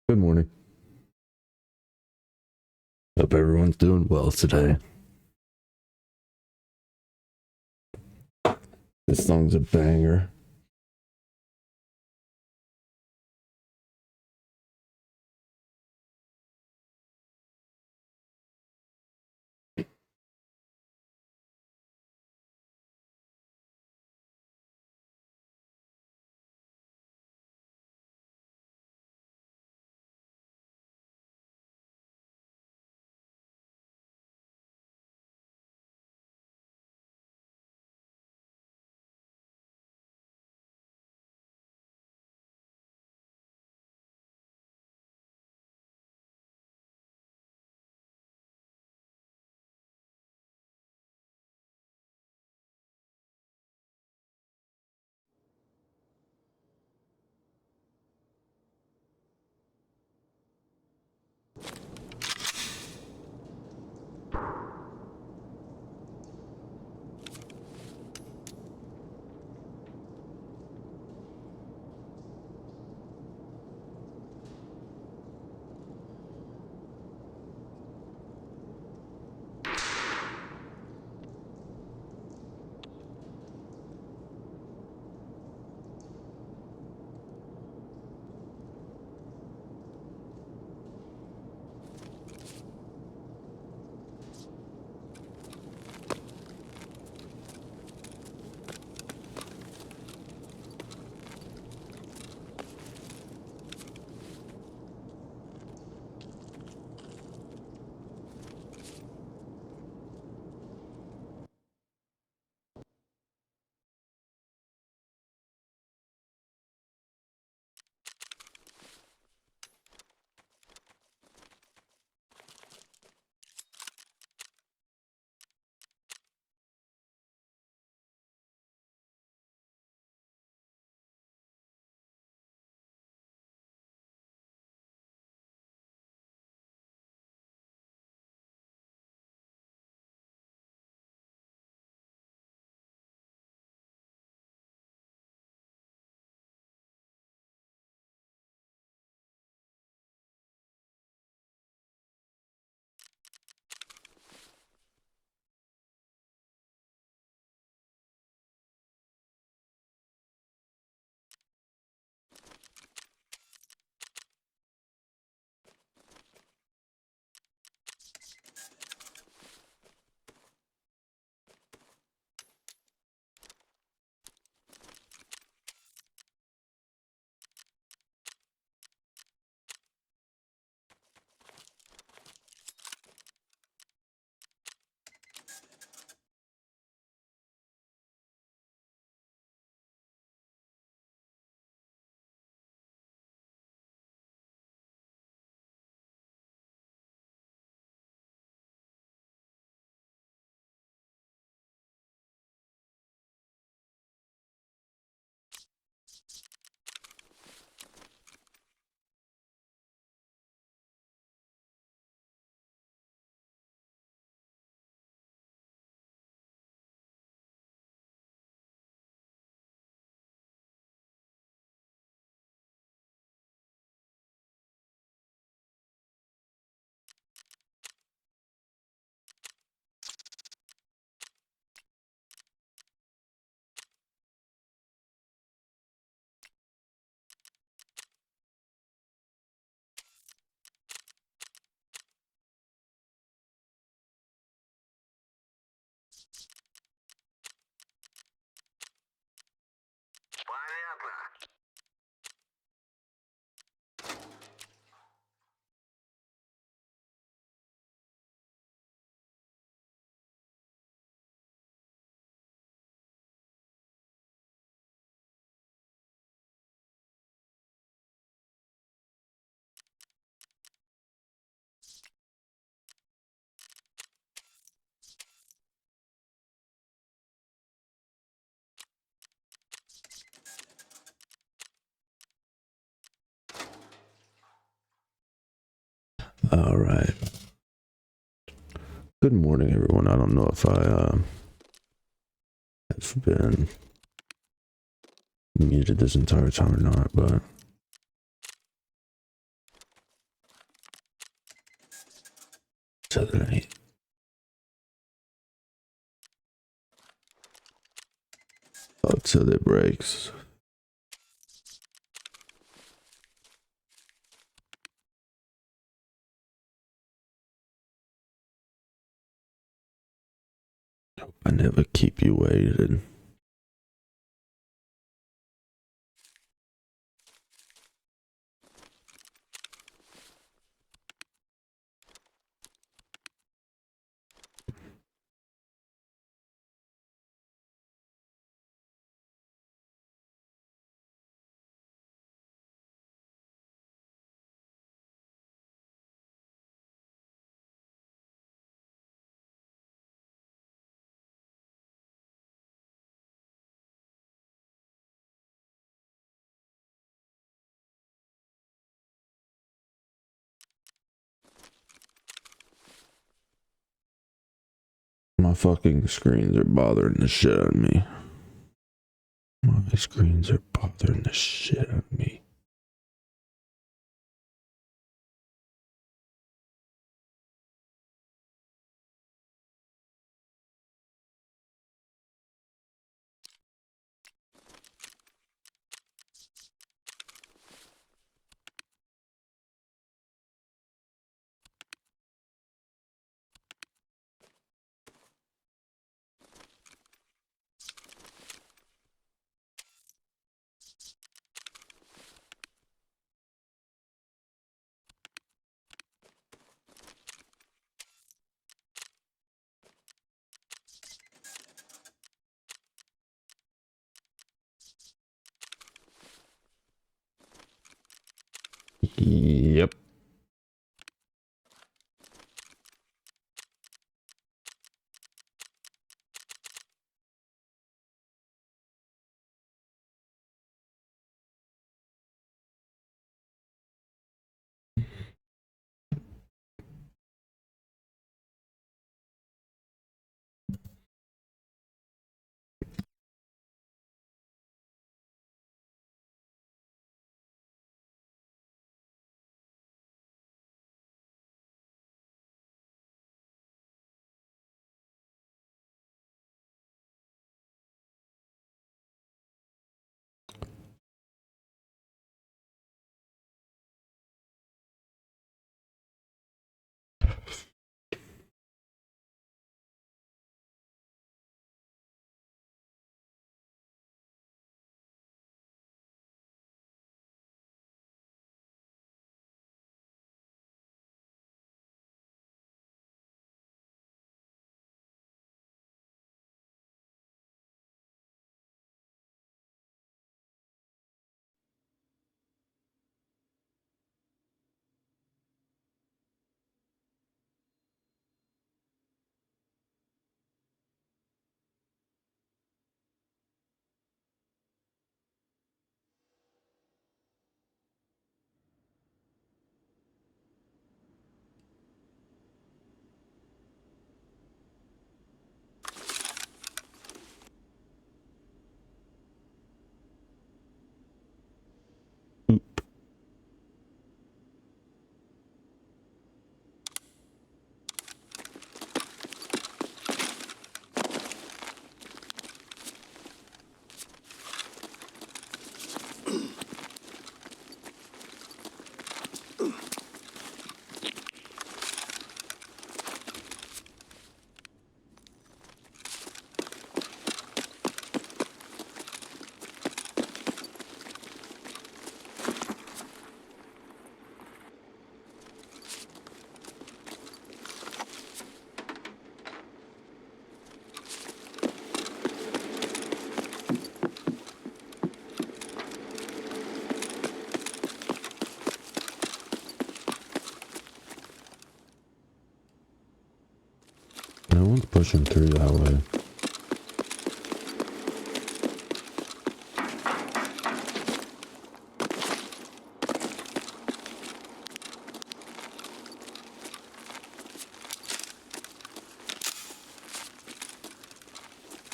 Good morning. Hope everyone's doing well today. This song's a banger. All right. Good morning, everyone. I don't know if I have been muted this entire time or not, but till the night. Oh, till it breaks. I never keep you waiting. My fucking screens are bothering the shit out of me. My screens are bothering the shit out of me. Yep. No one's pushing through that way.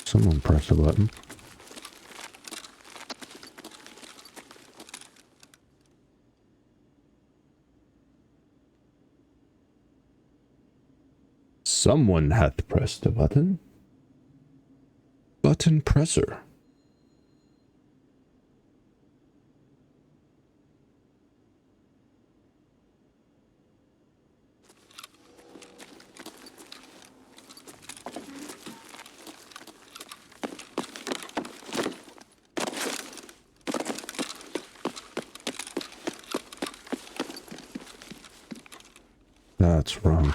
Someone press a button. Someone hath pressed a button. Button presser. That's wrong.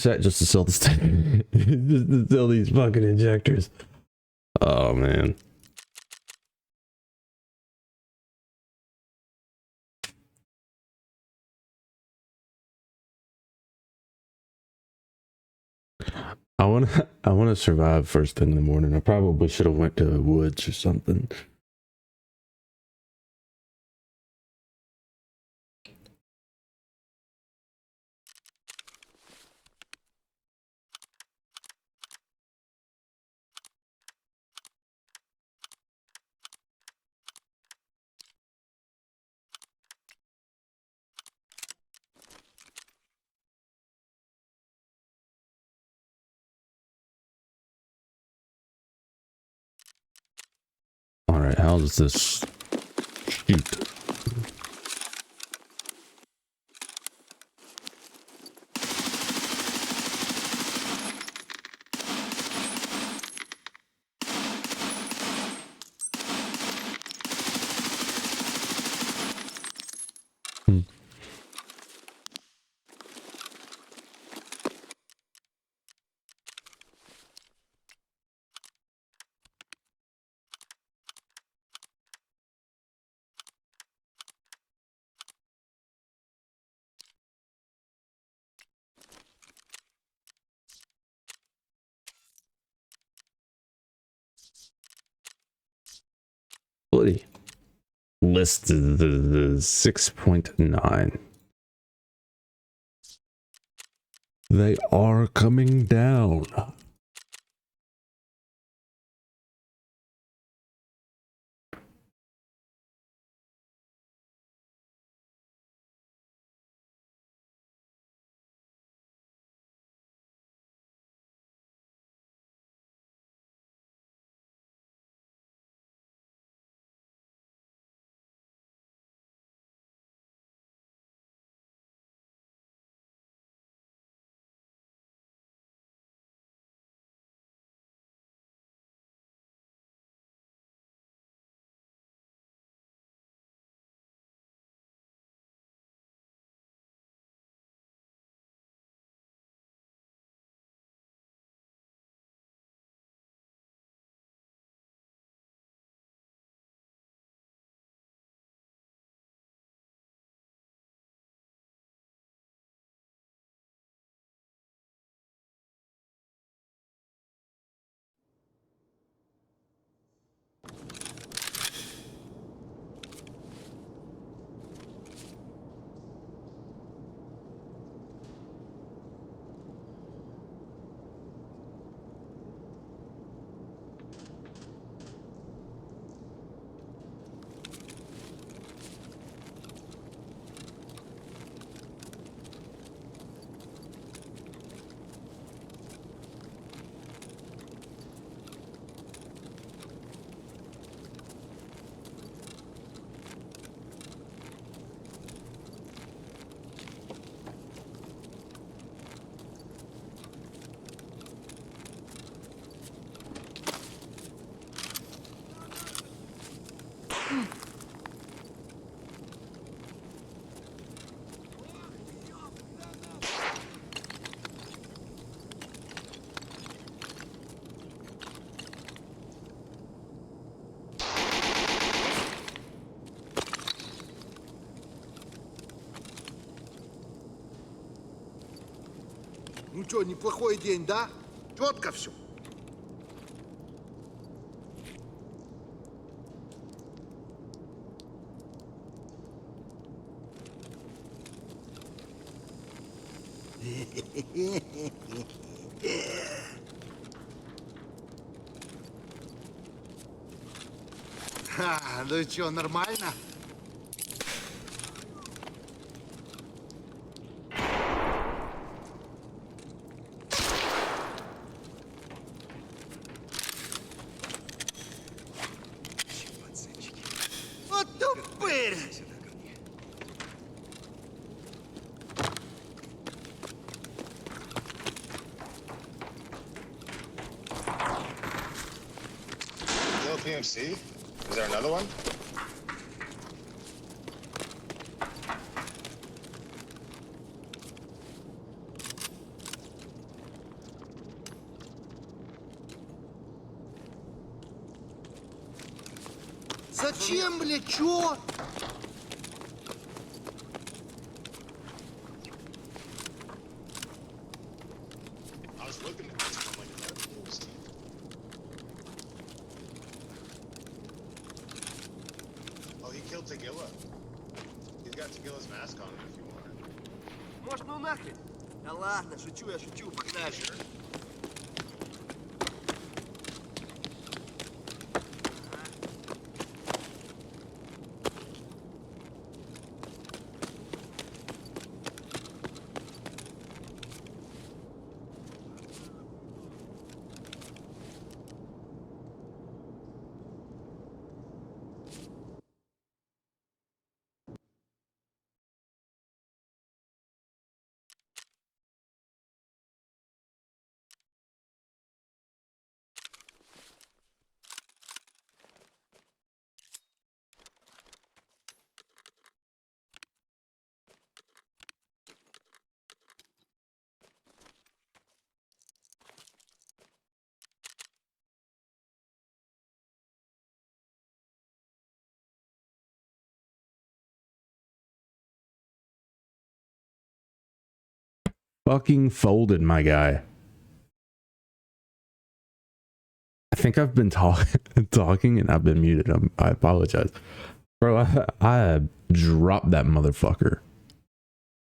reset just to sell the stuff. Just to sell these fucking injectors. Oh man. I wanna survive first thing in the morning. I probably should have went to the woods or something. Alright, how does this shoot? Bloody. List the 6.9. They are coming down. Ну что, неплохой день, да? Четко все. Ну что, нормально? Вот тупырь! Hello, PMC. Is there another one? Зачем, блядь, чё? I was looking at this and I'm like, is that a PMC? Oh, he killed Tagilla. He's got Tagilla's mask on him if you want it. Может, ну нахрен? Да ладно, шучу, я шучу, погнали. Fucking folded, my guy. I think I've been talking and I've been muted. I apologize. Bro, I dropped that motherfucker.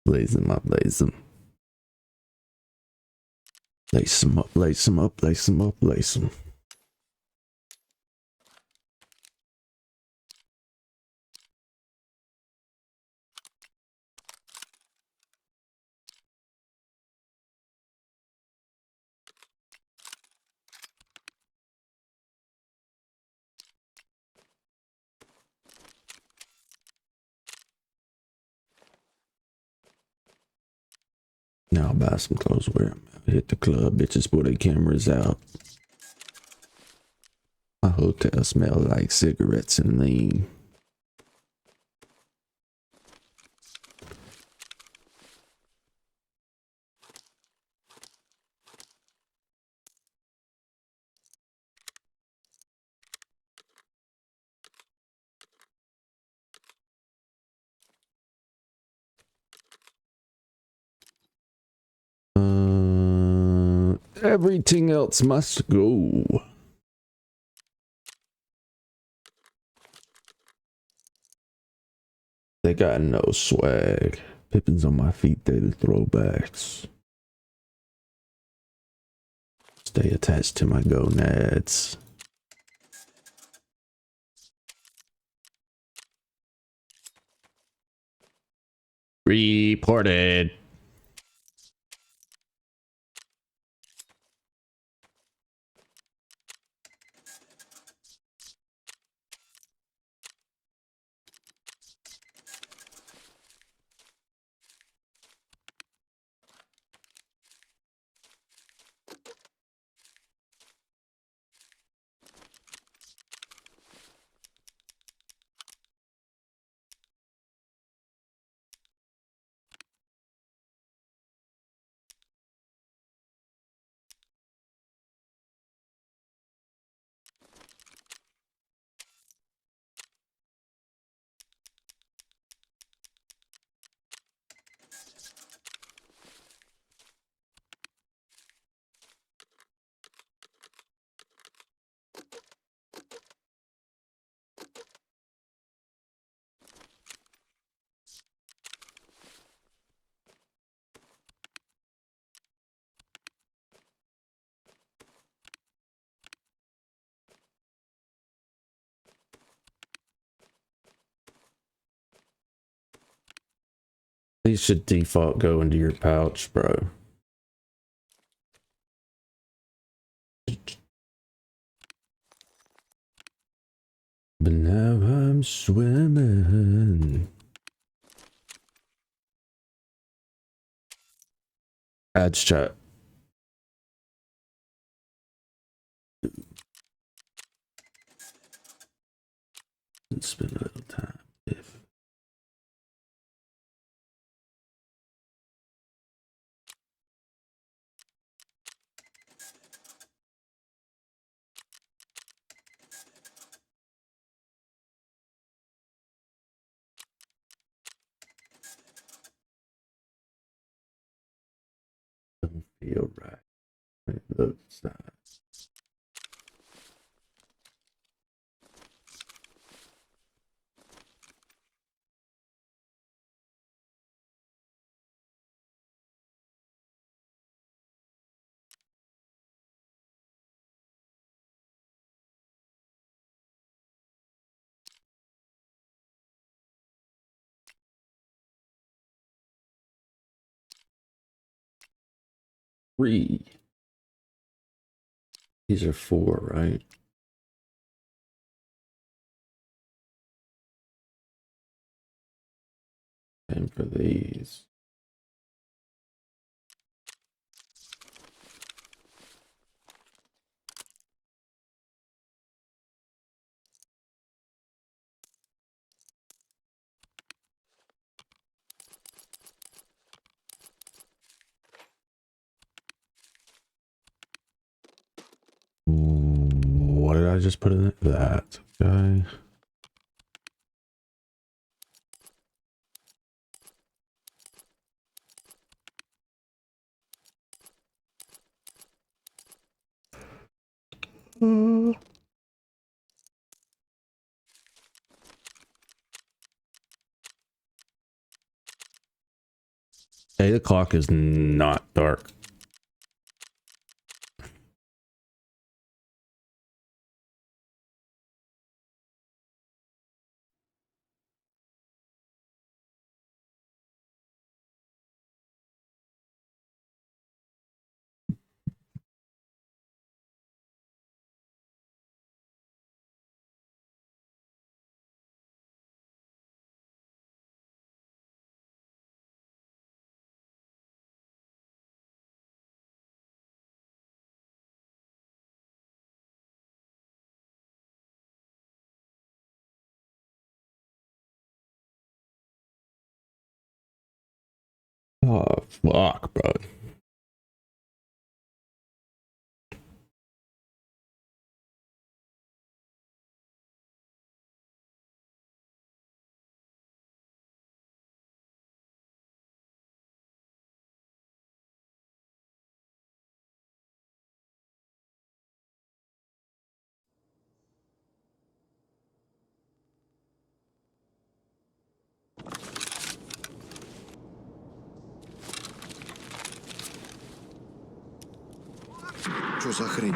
Blaze him up, blaze him. Lace him up, lace him up, lace him up, lace him. Now I'll buy some clothes wear. Hit the club, bitches pull their cameras out. My hotel smell like cigarettes and lean. Everything else must go. They got no swag. Pippins on my feet, they the throwbacks. Stay attached to my gonads. Reported. These should default go into your pouch, bro. But now I'm swimming. Ads chat. Spend a little time if You're right. Look, stop. Three. These are four, right? And for these. What did I just put in it? That guy. Hey, the clock is not dark. Oh, fuck, bro. Что за хрень?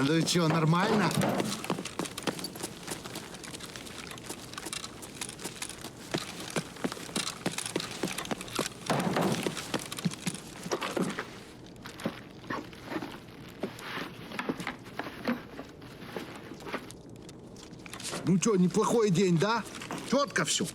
Ну что, нормально? Ну что, неплохой день, да? Четко все.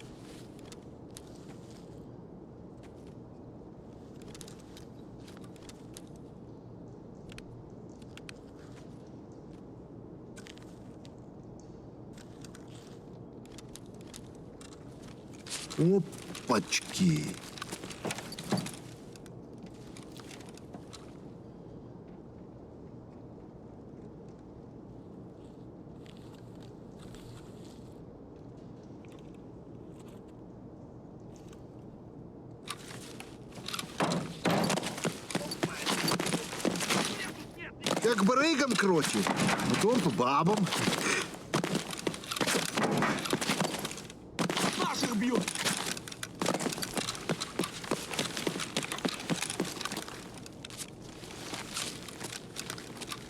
Опачки. Как барыгам кротил, потом по бабам. Наших бьют.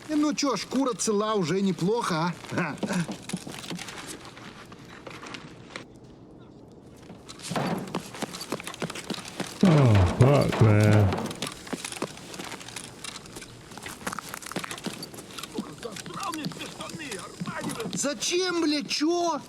Ну чё, шкура цела уже неплохо, а? Oh, fuck, man. Зачем, бля, чё?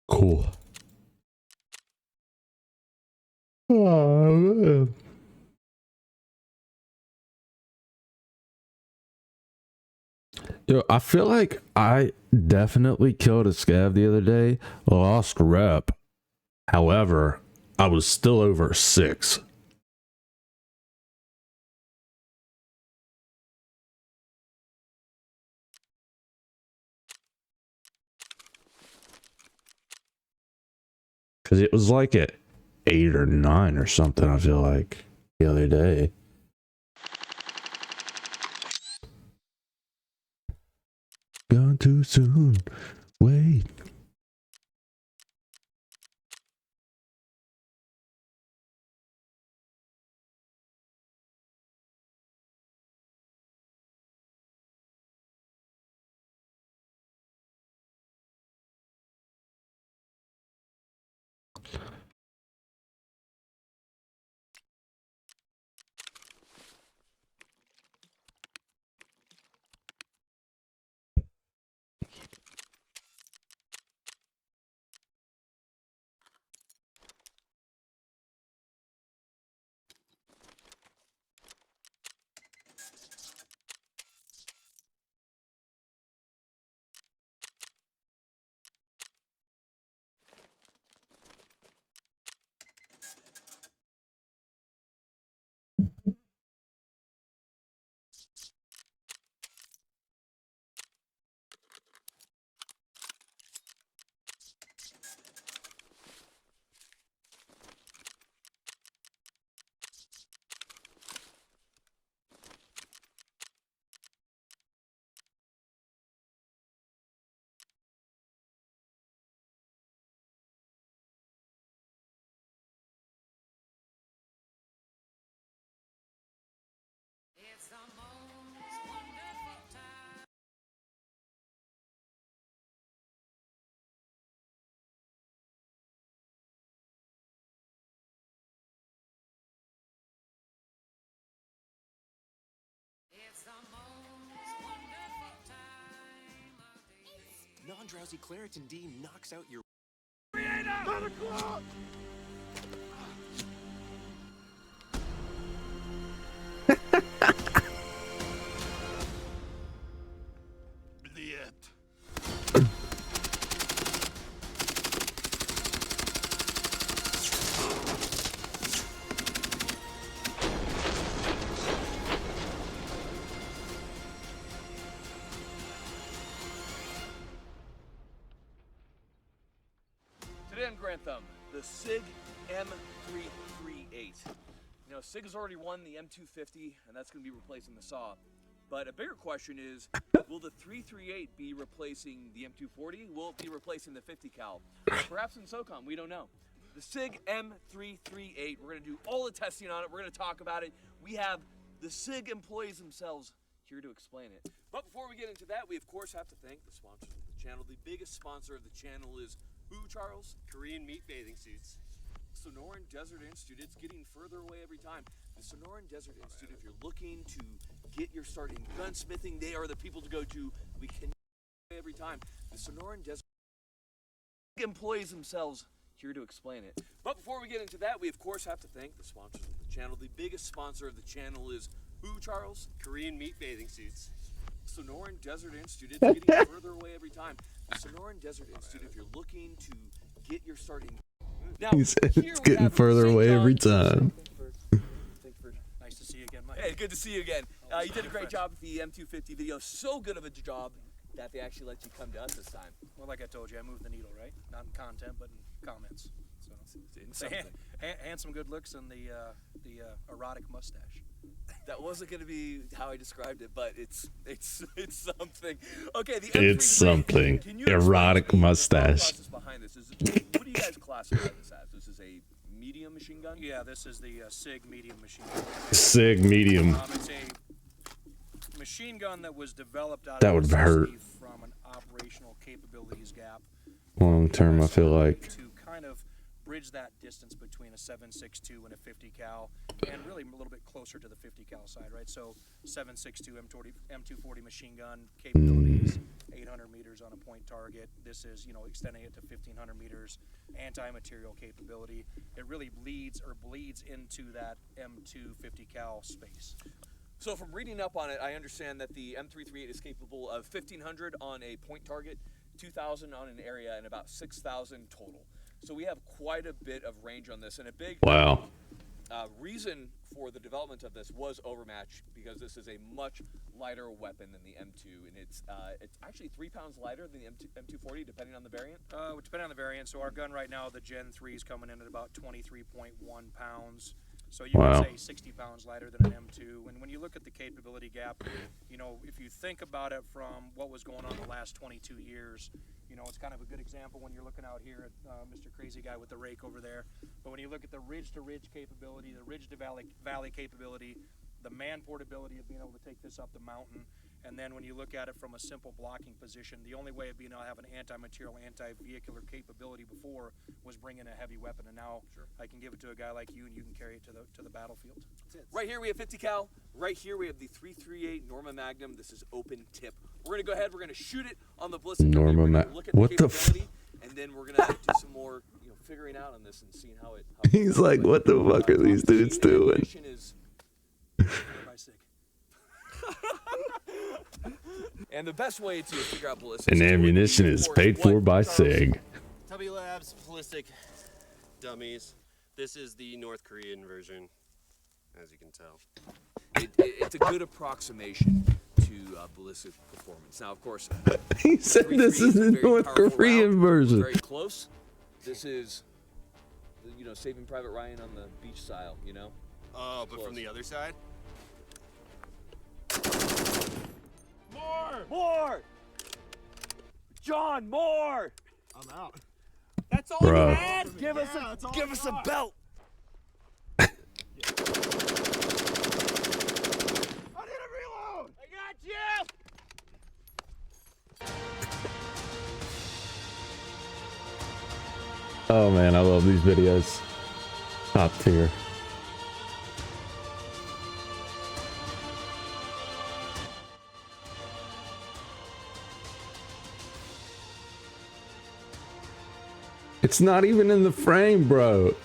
Cool. Oh, man. Yo, I feel like I definitely killed a scav the other day, lost rep. However, I was still over 6. Because it was like at 8 or 9 or something, I feel like, the other day. Gone too soon. Wait. Non-drowsy Claritin D knocks out your... Today on Grand Thumb, the SIG M338. You know, SIG has already won the M250, and that's going to be replacing the SAW. But a bigger question is, will the 338 be replacing the M240? Will it be replacing the 50 cal? Perhaps in SOCOM, we don't know. The SIG M338, we're going to do all the testing on it. We're going to talk about it. We have the SIG employees themselves here to explain it. But before we get into that, we of course have to thank the sponsors of the channel. The biggest sponsor of the channel is who, Charles? Korean meat bathing suits. Sonoran Desert Institute. It's getting further away every time. The Sonoran Desert Institute, if you're looking to get your start in gunsmithing, they are the people to go to. We can every time. The Sonoran Desert employees themselves here to explain it. But before we get into that, we of course have to thank the sponsors of the channel. The biggest sponsor of the channel is who, Charles? Korean meat bathing suits. Sonoran Desert Institute. It's getting further away every time. The Sonoran Desert Institute, if you're looking to get your start in... Now, He said it's getting further away every time. Nice to see you again, Mike. Hey, good to see you again. You did a great job with the M250 video. So good of a job that they actually let you come to us this time. Well, like I told you, I moved the needle, right? Not in content, but in comments. So, In something. handsome, good looks, and the erotic mustache. That wasn't going to be how I described it, but it's something. Okay, the It's M338, something. can you Erotic explain the mustache. process behind this? What do you guys classify this as? This is a medium machine gun? Yeah, this is the SIG medium machine gun. SIG medium. It's a machine gun that was developed out That of would necessity hurt. from an operational capabilities gap. Long term, I feel like. To kind of bridge bridge that distance between a 7.62 and a 50 cal, and really a little bit closer to the 50 cal side, right? So 7.62 M240 machine gun capabilities, 800 meters on a point target. This is, you know, extending it to 1,500 meters, anti-material capability. It really bleeds into that M250 cal space. So from reading up on it, I understand that the M338 is capable of 1,500 on a point target, 2,000 on an area, and about 6,000 total. So we have quite a bit of range on this, and a big reason for the development of this was overmatch, because this is a much lighter weapon than the M2, and it's actually 3 pounds lighter than the M240, depending on the variant. Depending on the variant. So our gun right now, the Gen 3 is coming in at about 23.1 pounds. So you can say 60 pounds lighter than an M2. And when you look at the capability gap, you know, if you think about it from what was going on the last 22 years, you know, it's kind of a good example when you're looking out here at Mr. Crazy Guy with the rake over there. But when you look at the ridge-to-ridge capability, the ridge-to-valley capability, the man portability of being able to take this up the mountain, and then when you look at it from a simple blocking position, the only way of being able to have an anti-material, anti-vehicular capability before was bring in a heavy weapon, and now I can give it to a guy like you, and you can carry it to the battlefield. Right here we have 50 cal. Right here we have the 338 Norma Magnum. This is open tip. We're gonna go ahead. We're gonna shoot it on the ballistic. Norma Magnum. Look at the capability, and then we're gonna do some more, you know, figuring out on this and seeing how it. He's like, what the fuck are these dudes doing? And the best way to figure out ballistics. And ammunition is paid for by SIG. Tubby Labs ballistic dummies. This is the North Korean version, as you can tell. It's a good approximation to ballistic performance. Now, of course, He said this is the North Korean version. Very close. This is, you know, Saving Private Ryan on the beach style. You know. Oh, but from the other side. More! John, more! I'm out. That's all Bro. you had? Give us a belt. I need a reload. I got you! Oh man, I love these videos. Top tier. It's not even in the frame, bro.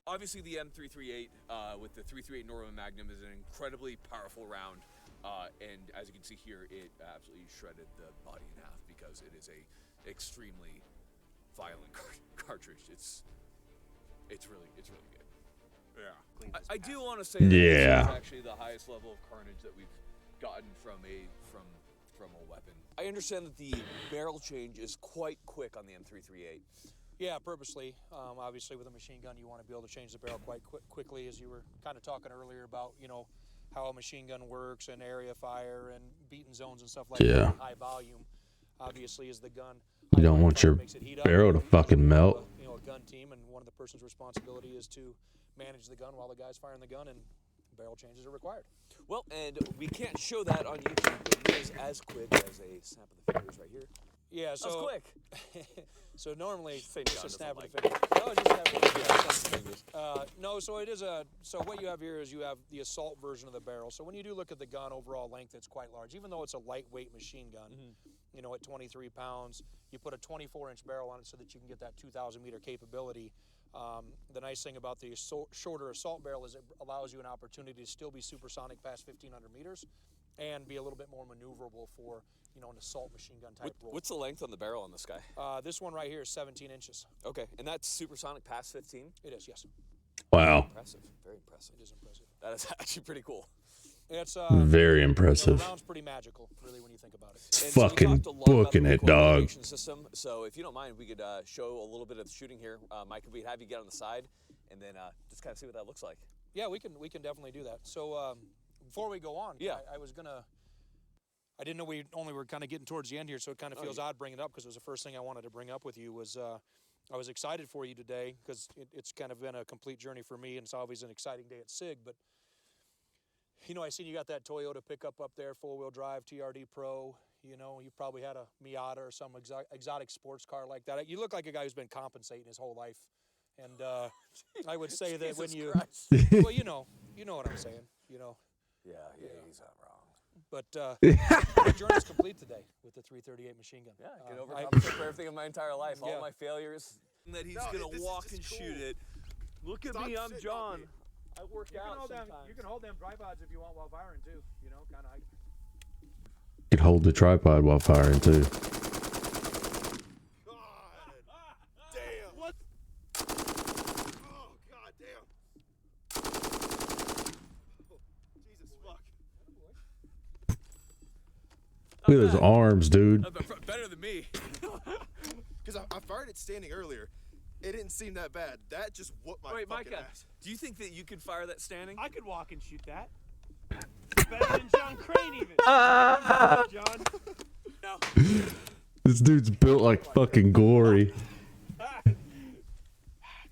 Obviously, the M338 with the 338 Norma Magnum is an incredibly powerful round, and as you can see here, it absolutely shredded the body in half because it is a extremely violent cartridge. It's really good. Yeah. I do want to say that this is actually the highest level of carnage that we've gotten from a weapon. I understand that the barrel change is quite quick on the M338. Yeah, purposely. Obviously, with a machine gun, you want to be able to change the barrel quite quickly, as you were kind of talking earlier about, you know, how a machine gun works and area fire and beaten zones and stuff like that. High volume, obviously, is the gun. You don't want your barrel to fucking melt. You know, a gun team, and one of the person's responsibility is to manage the gun while the guy's firing the gun, and barrel changes are required. Well, and we can't show that on YouTube, but it is as quick as a snap of the fingers right here. Yeah, so that was quick. So normally St. it's John a snap of doesn't the fingers. No, it's just snap of the fingers. No, so it is so what you have here is you have the assault version of the barrel. So when you do look at the gun overall length, it's quite large. Even though it's a lightweight machine gun, you know, at 23 pounds, you put a 24-inch barrel on it so that you can get that 2,000-meter capability. The nice thing about the shorter assault barrel is it allows you an opportunity to still be supersonic past 1,500 meters and be a little bit more maneuverable for, you know, an assault machine gun type role. What's the length on the barrel on this guy? This one right here is 17 inches. Okay, and that's supersonic past 15? It is, yes. Wow. Impressive, very impressive. It is impressive. That is actually pretty cool. It's Very impressive. You know, the round's pretty magical, really, when you think about it. And Fucking so you talked a lot booking about it, the dog. coordination system. So if you don't mind, we could show a little bit of the shooting here. Mike, could we have you get on the side and then just kind of see what that looks like? Yeah, we can definitely do that. So before we go on, I was gonna. I didn't know we only were kind of getting towards the end here, so it kind of feels odd bringing it up because it was the first thing I wanted to bring up with you was I was excited for you today because it's kind of been a complete journey for me, and it's always an exciting day at SIG. But You know, I seen you got that Toyota pickup up there, 4-wheel drive, TRD Pro. You know, you probably had a Miata or some exotic sports car like that. You look like a guy who's been compensating his whole life. And I would say that when you, well, you know what I'm saying, you know. Yeah, he's not wrong. But the journey's complete today with the 338 machine gun. Yeah, I can overcompensate for everything in my entire life, Yeah. all my failures. That he's gonna this is walk just and cool. shoot it. Look at Stop me, I'm sitting on John. me. I work out sometimes. You can hold them tripods if you want while firing too. You know, kind of. You can hold the tripod while firing too. God damn. What? Oh, God damn. Oh, Jesus fuck. Look at those arms, dude. Better than me. Because I fired it standing earlier. It didn't seem that bad. That just whooped my Wait, fucking Micah, ass. do you think that you could fire that standing? I could walk and shoot that. Better than John Crane even. John. No. This dude's built like fucking Gory. Do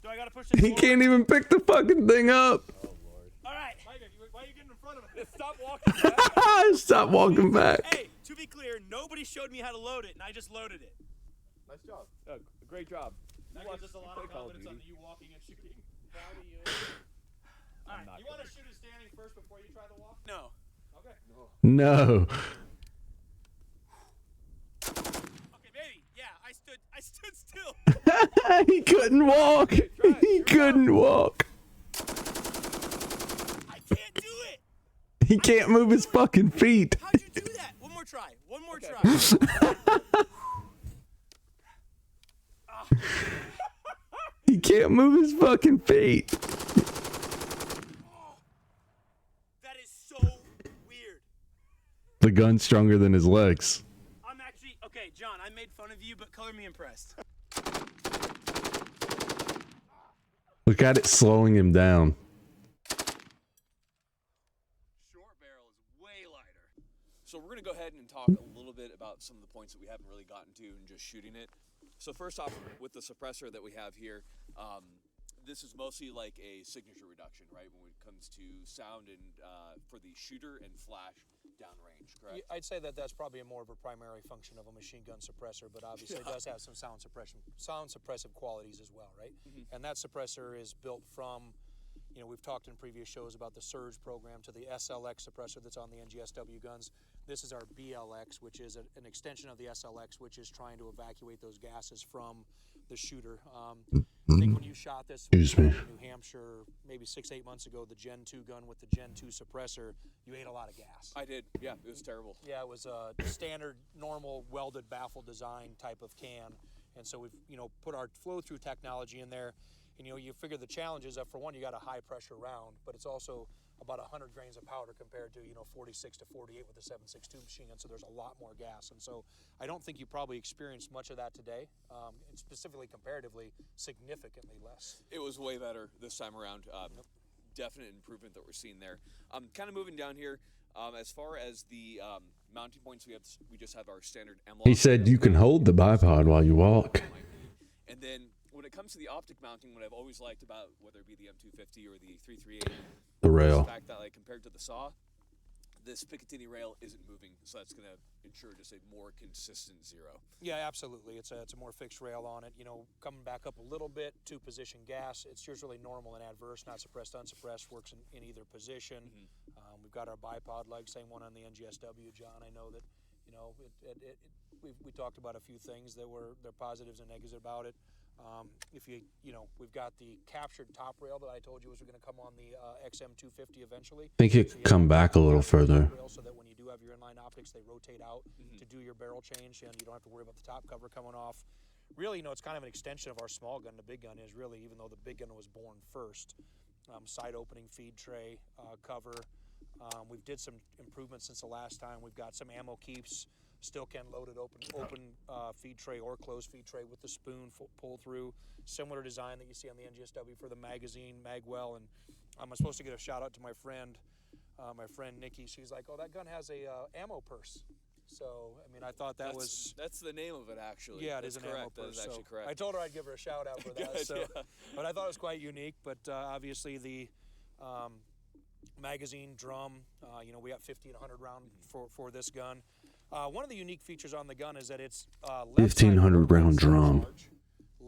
I gotta push this He forward? can't even pick the fucking thing up. All right. Micah, why are you getting in front of it? Stop walking back. Stop walking back. Hey, to be clear, nobody showed me how to load it, and I just loaded it. Nice job. Great job. That gives us a lot of confidence on you walking and shooting. Proud of you. All right, you want to shoot it standing first before you try the walk? No. Okay. No. Okay, baby. Yeah, I stood still. He couldn't walk. He couldn't walk. I can't do it. He can't move his fucking feet. How'd you do that? One more try. One more try. He can't move his fucking feet. That is so weird. The gun's stronger than his legs. I'm actually okay, John. I made fun of you, but color me impressed. Look at it slowing him down. Short barrel is way lighter. So we're going to go ahead and talk a little bit about some of the points that we haven't really gotten to in just shooting it. So first off, with the suppressor that we have here, this is mostly like a signature reduction, right? When it comes to sound and for the shooter and flash downrange, correct? I'd say that that's probably more of a primary function of a machine gun suppressor, but obviously it does have some sound suppressive qualities as well, right? Mm-hmm. And that suppressor is built from, you know, we've talked in previous shows about the Surge program to the SLX suppressor that's on the NGSW guns. This is our BLX, which is an extension of the SLX, which is trying to evacuate those gases from the shooter. I think when you shot this in New Hampshire maybe 6-8 months ago, the Gen 2 gun with the Gen 2 suppressor, you ate a lot of gas. I did. Yeah, it was terrible. Yeah, it was a standard, normal, welded baffle design type of can. And so we've, you know, put our flow-through technology in there. And, you know, you figure the challenge is that, for one, you got a high-pressure round, but it's also about 100 grains of powder compared to, you know, 46 to 48 with the 7.62 machine gun, so there's a lot more gas. And so I don't think you probably experienced much of that today, and specifically comparatively, significantly less. It was way better this time around. Definite improvement that we're seeing there. Kind of moving down here, as far as the mounting points, we just have our standard M-lock. He said you can hold the bipod while you walk. And then when it comes to the optic mounting, what I've always liked about whether it be the M250 or the 338, The rail. the fact that, like, compared to the saw, this Picatinny rail isn't moving, so that's going to ensure just a more consistent zero. Yeah, absolutely. It's a more fixed rail on it. You know, coming back up a little bit, 2-position gas. It's usually normal and adverse, not suppressed, unsuppressed. Works in either position. Mm-hmm. We've got our bipod leg, same one on the NGSW, John. I know that, you know, we talked about a few things that they're positives and negatives about it. If you know, we've got the captured top rail that I told you was going to come on the XM250 eventually. I think it come back a little further. So that when you do have your inline optics, they rotate out to do your barrel change, and you don't have to worry about the top cover coming off. Really, you know, it's kind of an extension of our small gun. The big gun is really, even though the big gun was born first. Side opening feed tray cover. We've did some improvements since the last time. We've got some ammo keeps. Still can loaded open feed tray or closed feed tray with the spoon pull through. Similar design that you see on the NGSW for the magazine, Magwell. And I'm supposed to get a shout out to my friend Nikki. She's like, oh, that gun has a ammo purse. So, I mean, I thought that's the name of it, actually. Yeah, it that's is an correct. ammo purse. That is actually correct. I told her I'd give her a shout out for that. Good, so, yeah. But I thought it was quite unique. But obviously the magazine, drum. You know, we got 50 and 100 round for this gun. One of the unique features on the gun is that it's 1500 round drum.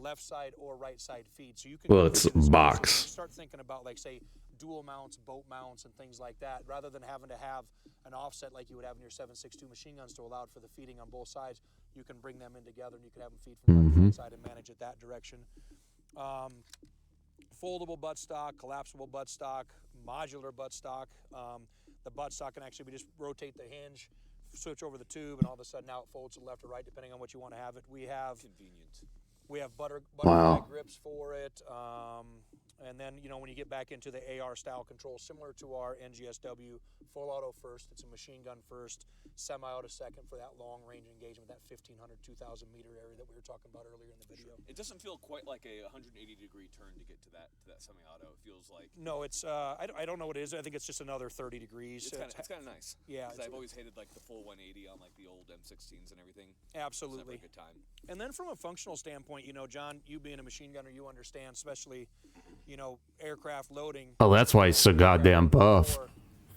left side or right side feed. So you can. Well, it's box. Start thinking about, like, say, dual mounts, boat mounts, and things like that, rather than having to have an offset like you would have in your 7.62 machine guns to allow for the feeding on both sides. You can bring them in together, and you can have them feed from the left side and manage it that direction. Foldable buttstock, collapsible buttstock, modular buttstock. The buttstock can actually just rotate the hinge, switch over the tube, and all of a sudden now it folds to the left or right, depending on what you want to have it. We have Convenient. We have butterfly grips for it. And then, you know, when you get back into the AR style control, similar to our NGSW, full auto first, it's a machine gun first, semi-auto second for that long range engagement, that 1,500, 2,000 meter area that we were talking about earlier in the video. It doesn't feel quite like a 180-degree turn to get to that semi-auto. It feels like No, it's I don't know what it is. I think it's just another 30 degrees. it's kind of nice. Yeah, because I've always hated like the full 180 on like the old M16s and everything. Absolutely. It's never a good time. And then from a functional standpoint, you know, John, you being a machine gunner, you understand, especially, you know, aircraft loading. Oh, that's why he's so goddamn buff.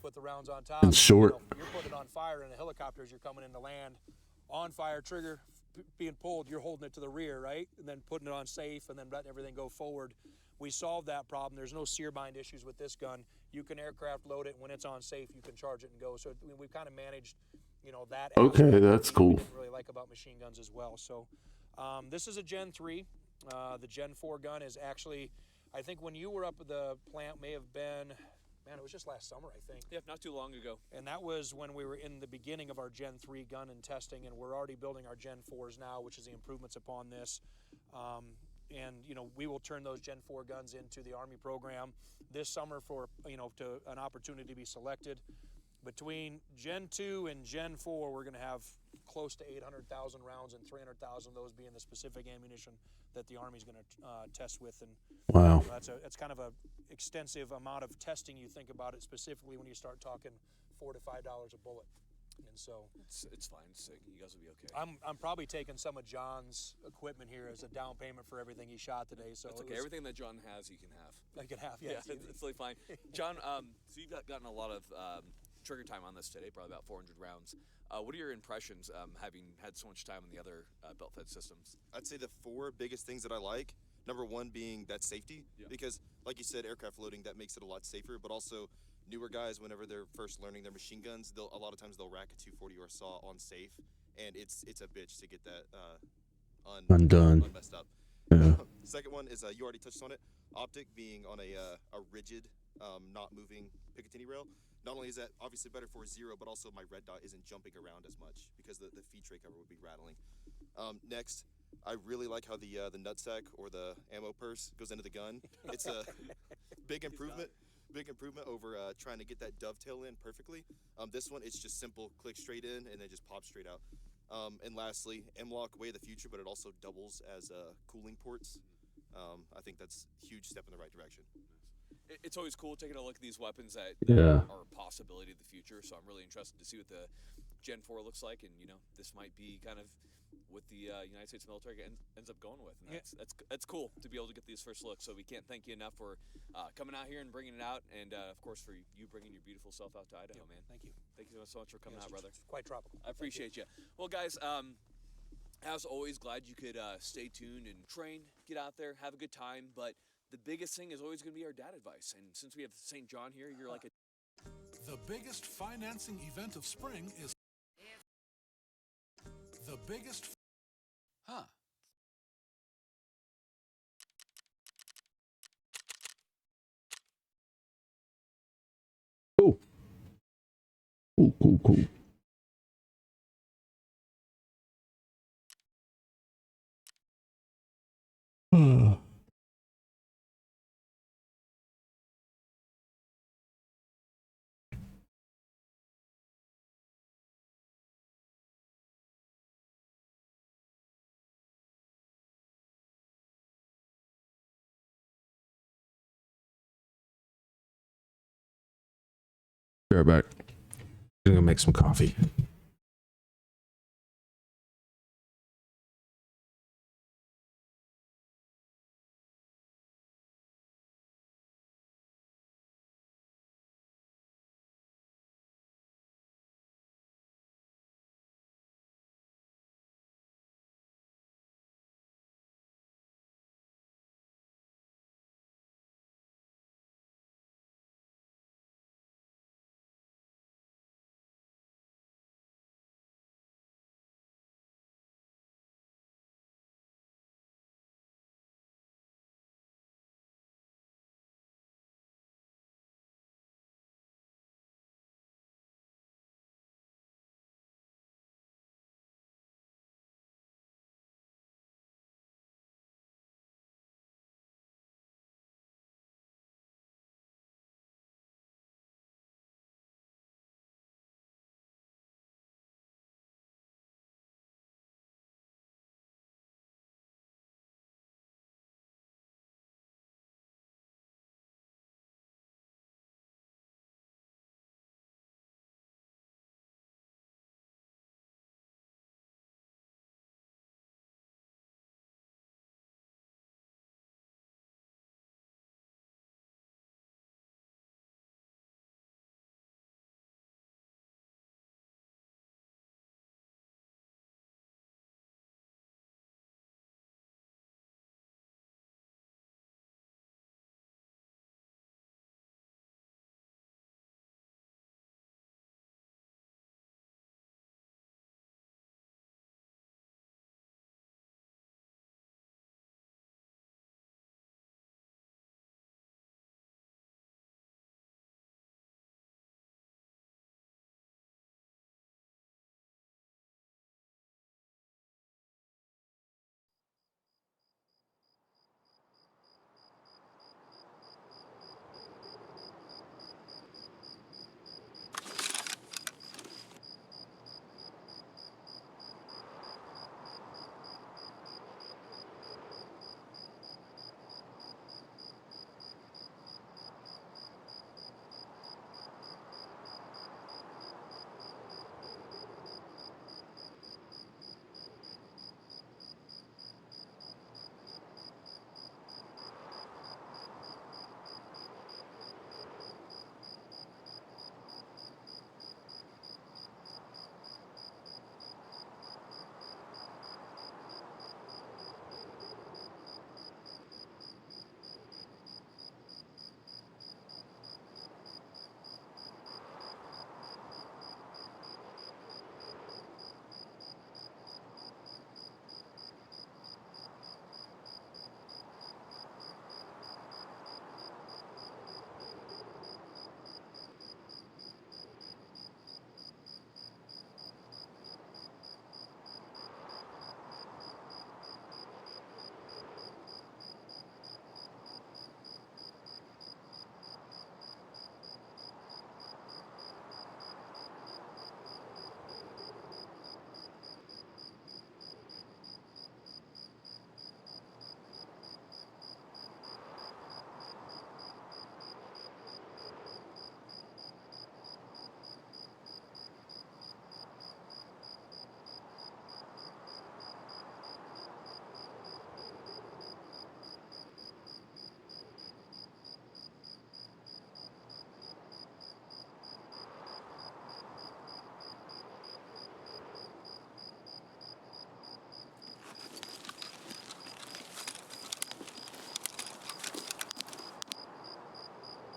Put the rounds on top. And short. You know, you're putting it on fire in a helicopter as you're coming into land. On fire, trigger being pulled, you're holding it to the rear, right? And then putting it on safe and then letting everything go forward. We solved that problem. There's no sear bind issues with this gun. You can aircraft load it. When it's on safe, you can charge it and go. So we've kind of managed, you know, that. Okay, that's cool. We didn't really like about machine guns as well. So this is a Gen 3. The Gen 4 gun is actually, I think when you were up at the plant may have been, man, it was just last summer, I think. Yeah, not too long ago. And that was when we were in the beginning of our Gen 3 gun and testing, and we're already building our Gen 4s now, which is the improvements upon this. And, you know, we will turn those Gen 4 guns into the Army program this summer for, you know, to an opportunity to be selected. Between Gen 2 and Gen 4, we're going to have close to 800,000 rounds, and 300,000 of those being the specific ammunition that the Army's going to test with. And Wow. it's kind of a extensive amount of testing. You think about it specifically when you start talking $4 to $5 a bullet. And so it's fine. It's sick. You guys will be okay. I'm probably taking some of John's equipment here as a down payment for everything he shot today. So it's okay. Everything that John has, you can have. I can have. Yeah, it's totally fine. John, so you've gotten a lot of trigger time on this today, probably about 400 rounds. What are your impressions, having had so much time on the other belt-fed systems? I'd say the 4 biggest things that I like. Number 1 being that safety, because like you said, aircraft loading, that makes it a lot safer, but also newer guys, whenever they're first learning their machine guns, a lot of times they'll rack a 240 or a saw on safe, and it's a bitch to get that Undone. unmessed up. Yeah. Second one is, you already touched on it, optic being on a rigid, not moving Picatinny rail. Not only is that obviously better for 0, but also my red dot isn't jumping around as much because the feed tray cover would be rattling. Next, I really like how the nutsack or the ammo purse goes into the gun. It's a big improvement. Big improvement over trying to get that dovetail in perfectly. This one, it's just simple, click straight in and then just pop straight out. And lastly, M-LOK, way of the future, but it also doubles as cooling ports. I think that's a huge step in the right direction. It's always cool taking a look at these weapons that are a possibility of the future. So I'm really interested to see what the Gen 4 looks like, and you know, this might be kind of what the United States military ends up going with. And that's cool to be able to get these first looks. So we can't thank you enough for coming out here and bringing it out, and of course for you bringing your beautiful self out to Idaho, man. Thank you. Thank you so much for coming out, brother. It's quite tropical. I appreciate you. Well, guys, as always, glad you could stay tuned and train, get out there, have a good time. But the biggest thing is always going to be our dad advice. And since we have St. John here, you're like a... The biggest financing event of spring is the biggest... Huh. Cool. Cool. Be right back. I'm gonna make some coffee.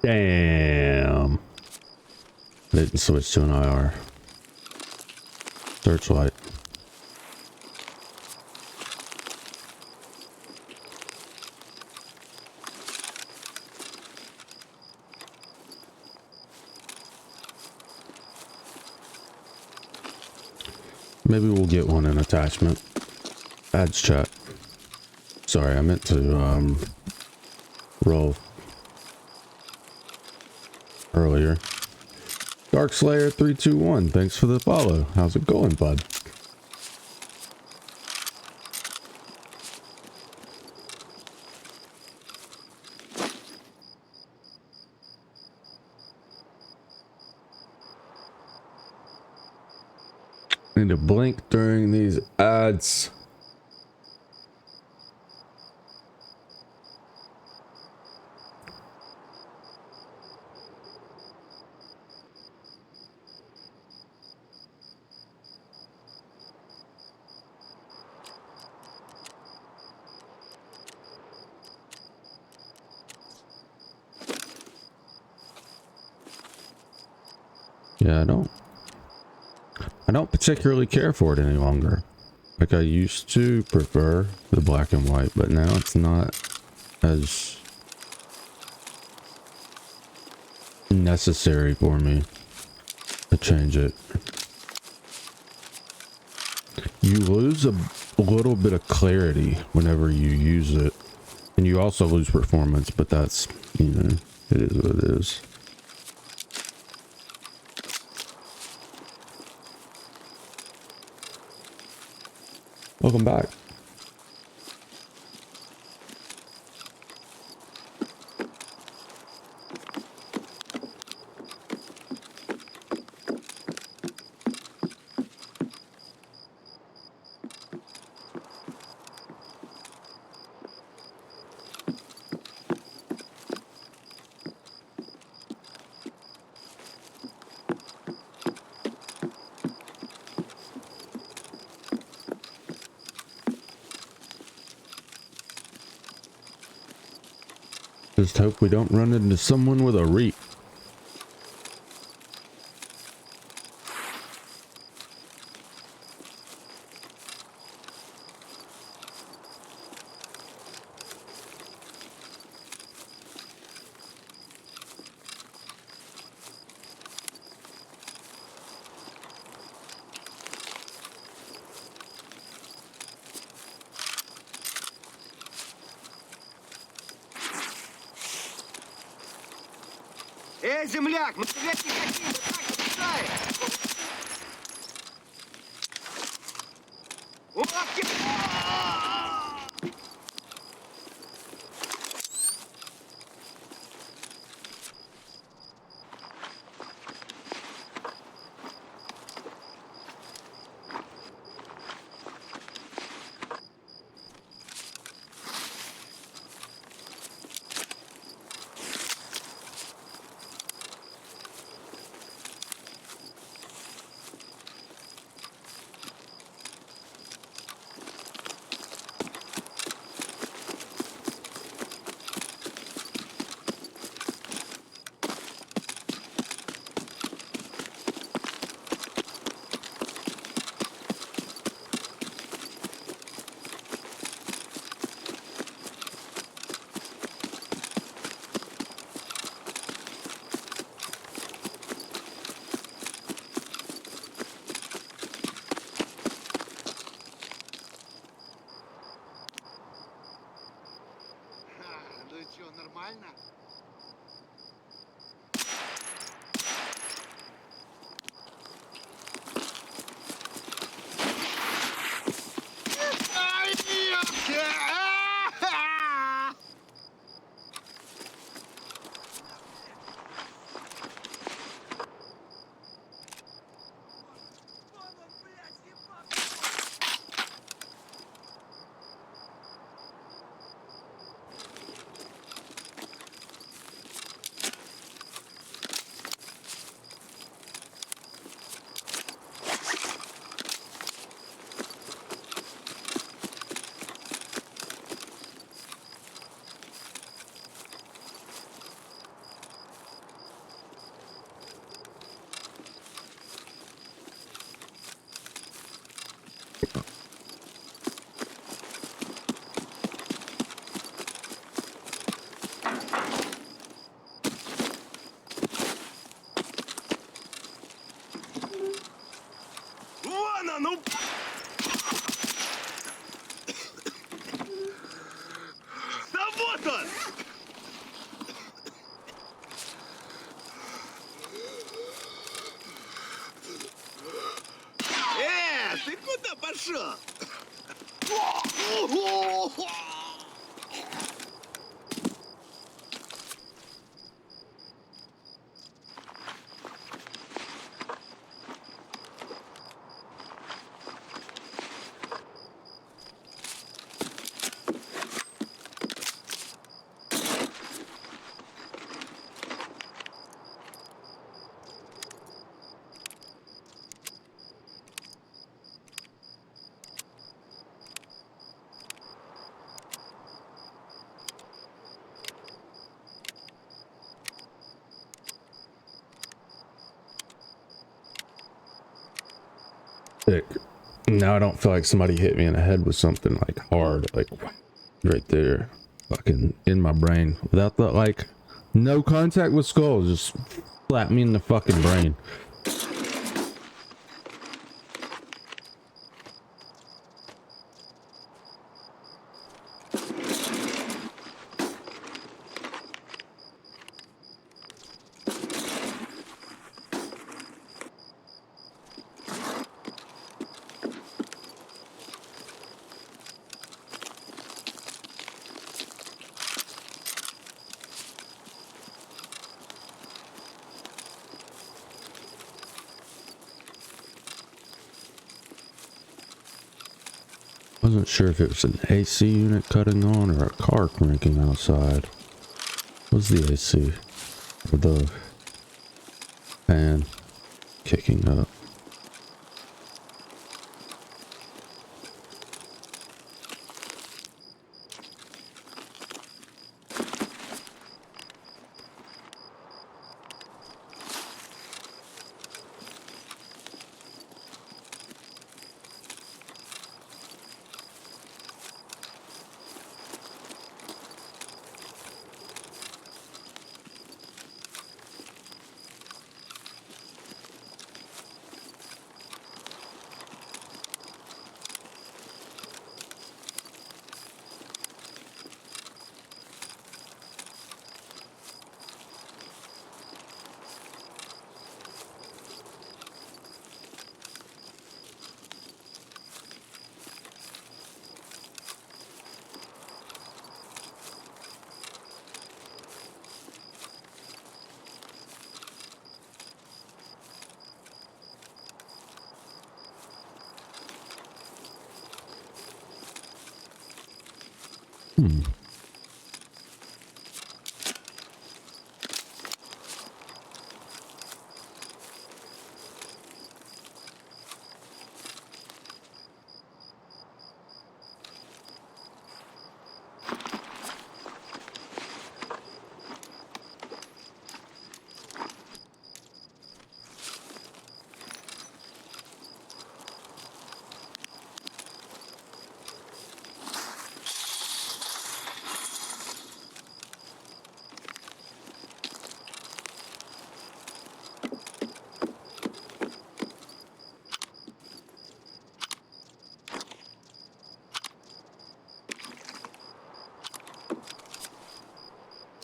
Damn. Didn't switch to an IR. Searchlight. Maybe we'll get one in attachment. Ads chat. Sorry, I meant to roll earlier. Dark Slayer 321, thanks for the follow. How's it going, bud? Need to blink during these ads. Yeah, I don't particularly care for it any longer. Like I used to prefer the black and white, but now it's not as necessary for me to change it. You lose a little bit of clarity whenever you use it, and you also lose performance, but that's, you know, it is what it is. Welcome back. Just hope we don't run into someone with a reap. Эй, земляк, мы опять не хотим, вот так вот писай. Ох, Вон он, ну! Да вот он! Ты куда пошел? Sick. Now I don't feel like somebody hit me in the head with something like hard, like right there, fucking in my brain, without the like, no contact with skull, just slap me in the fucking brain. Wasn't sure if it was an AC unit cutting on or a car cranking outside. What was the AC? Or the fan kicking up?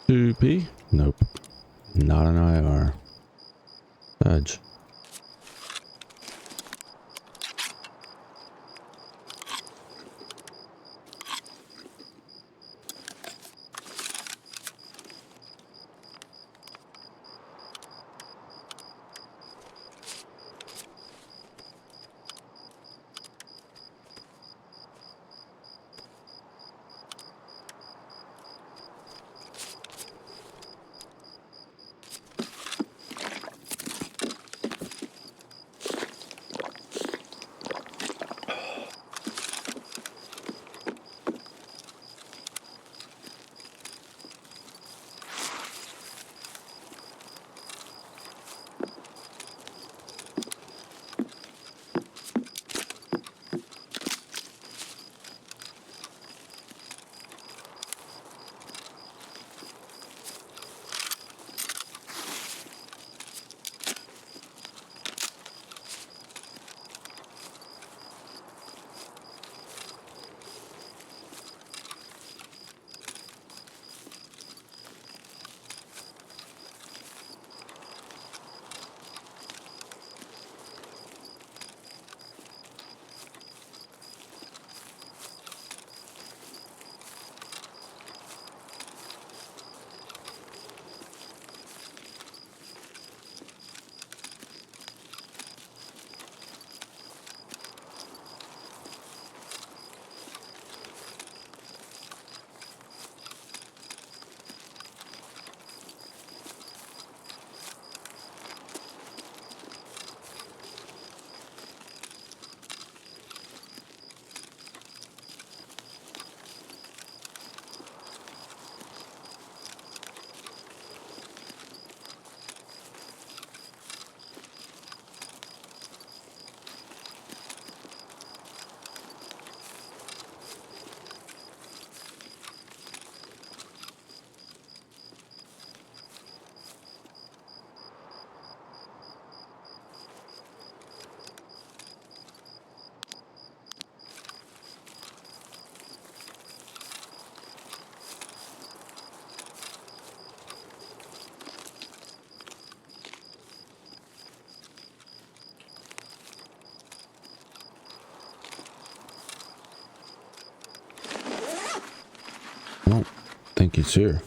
P? Nope. Not an IR. Edge. Tarky's here.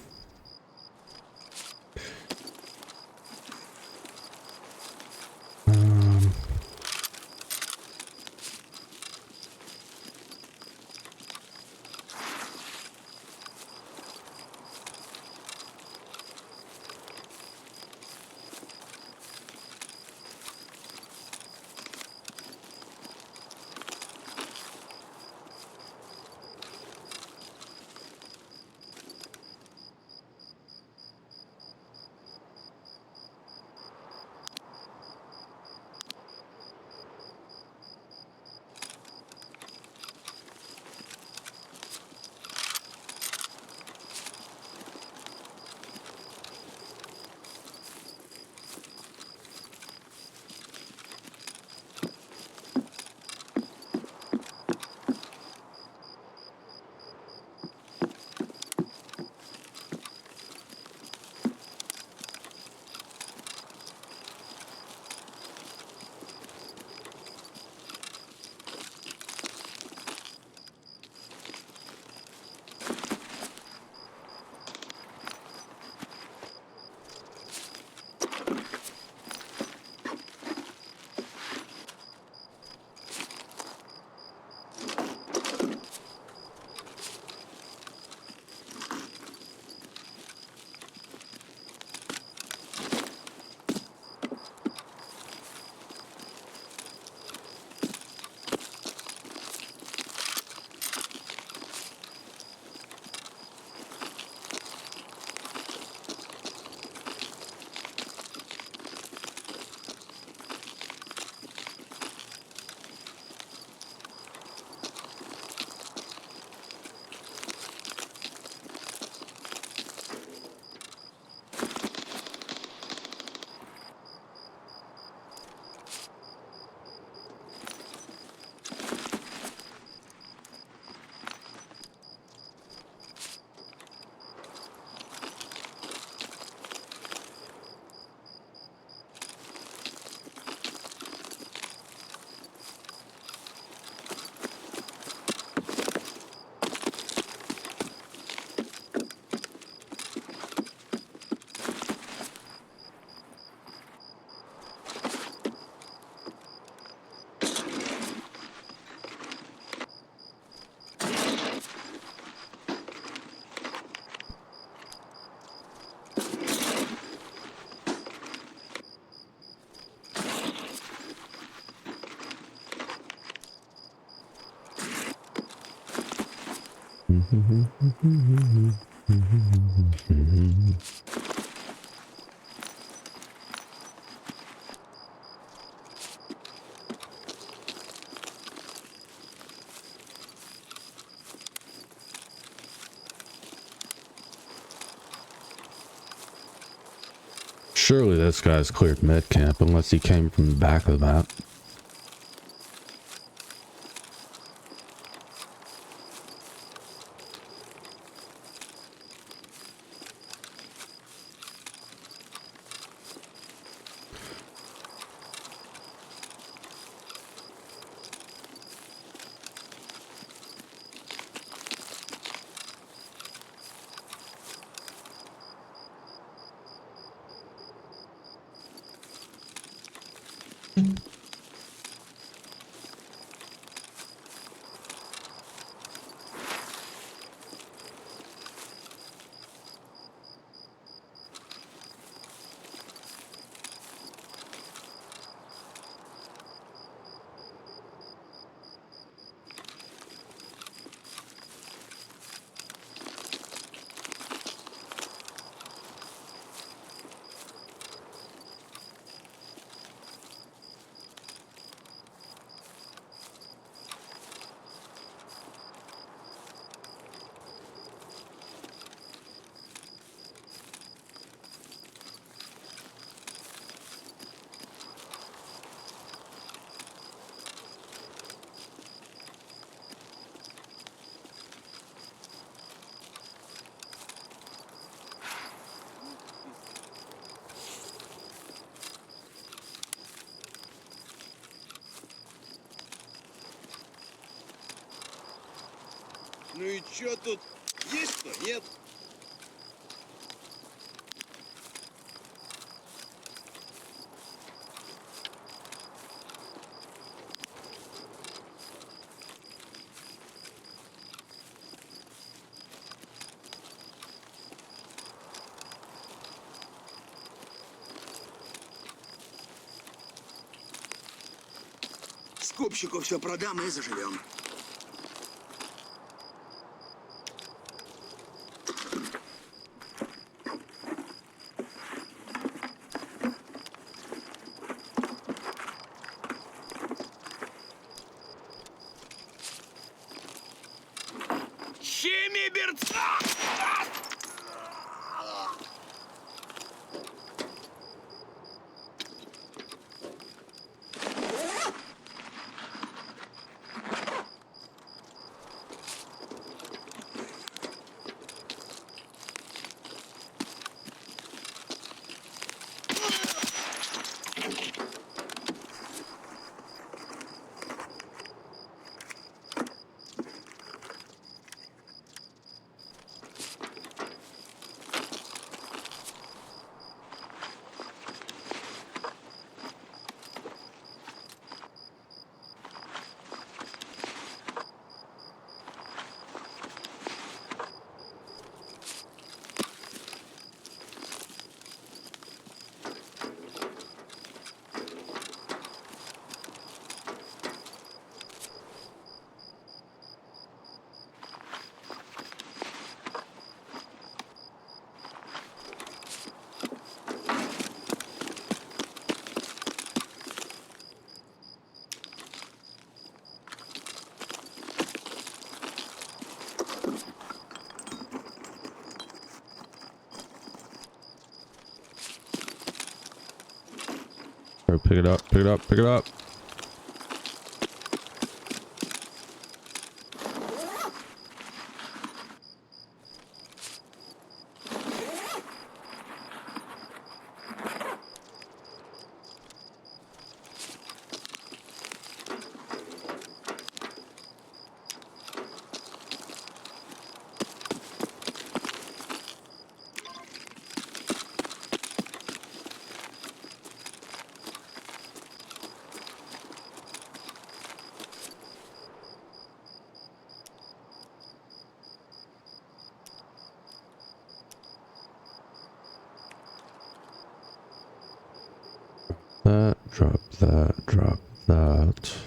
Surely this guy's cleared med camp unless he came from the back of the map. Ну и чё тут? Есть кто, нет? Скупщику все продам и заживем. Чими берца! Pick it up, pick it up, pick it up. That, drop that, drop that.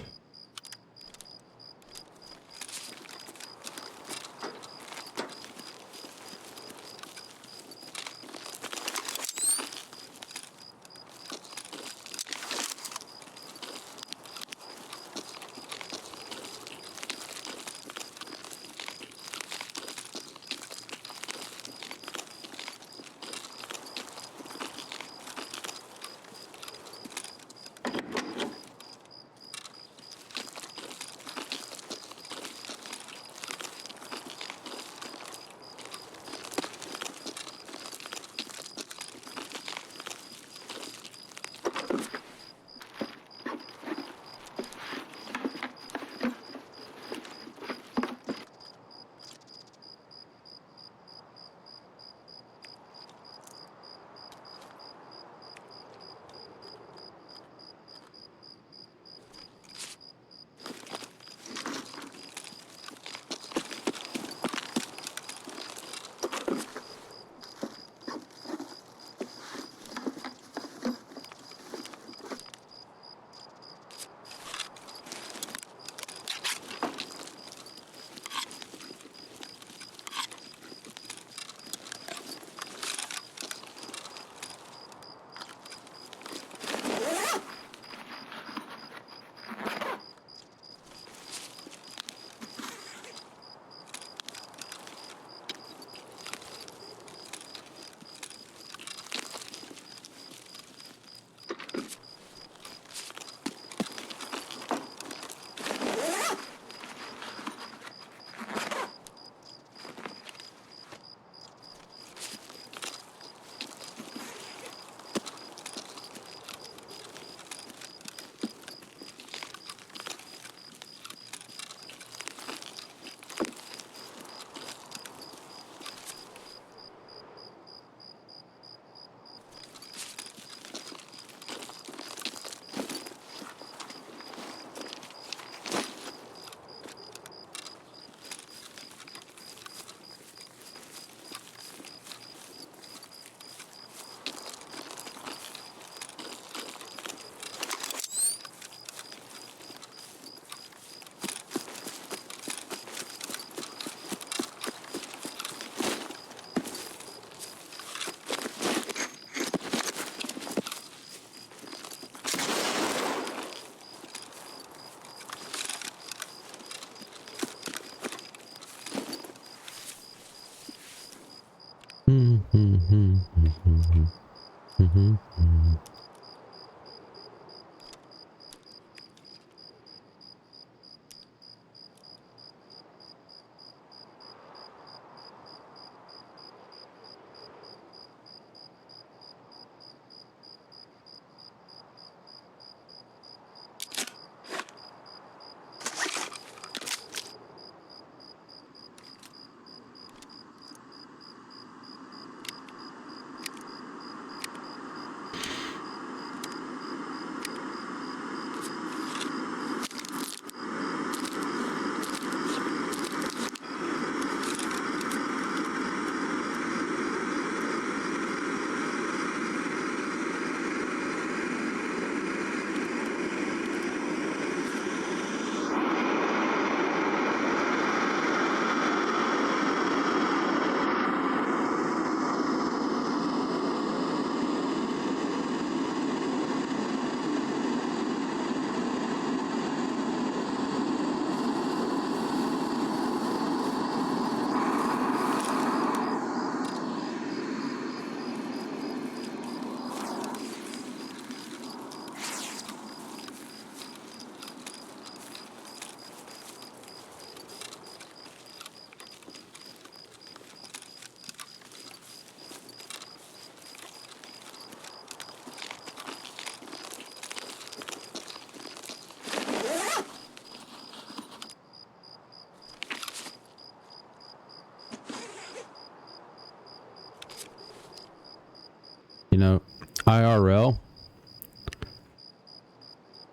You know, IRL,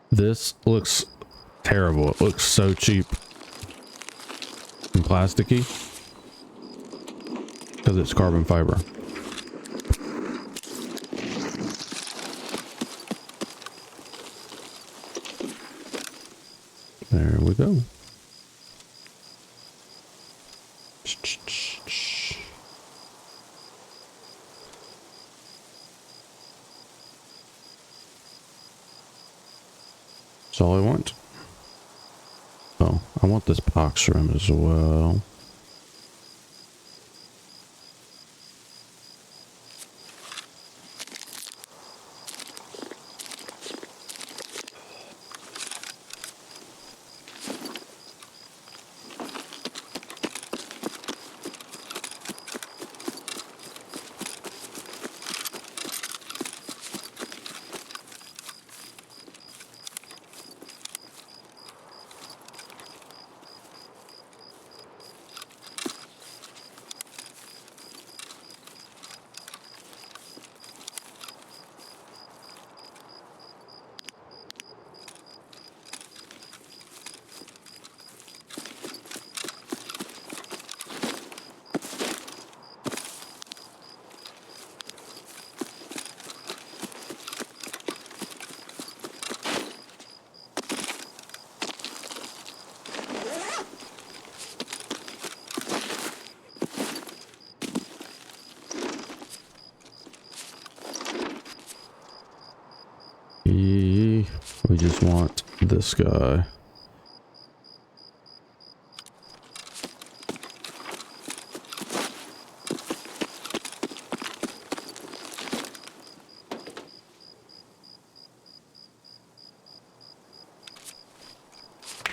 this looks terrible. It looks so cheap and plasticky because it's carbon fiber. There we go. That's all I want. Oh, I want this box rim as well. We just want this guy.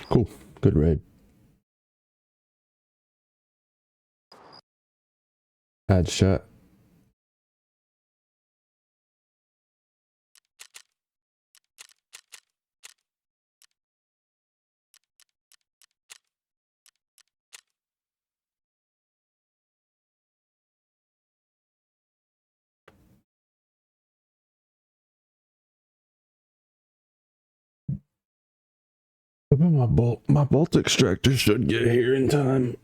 Cool. Good raid. Add shot. My bolt extractor should get here in time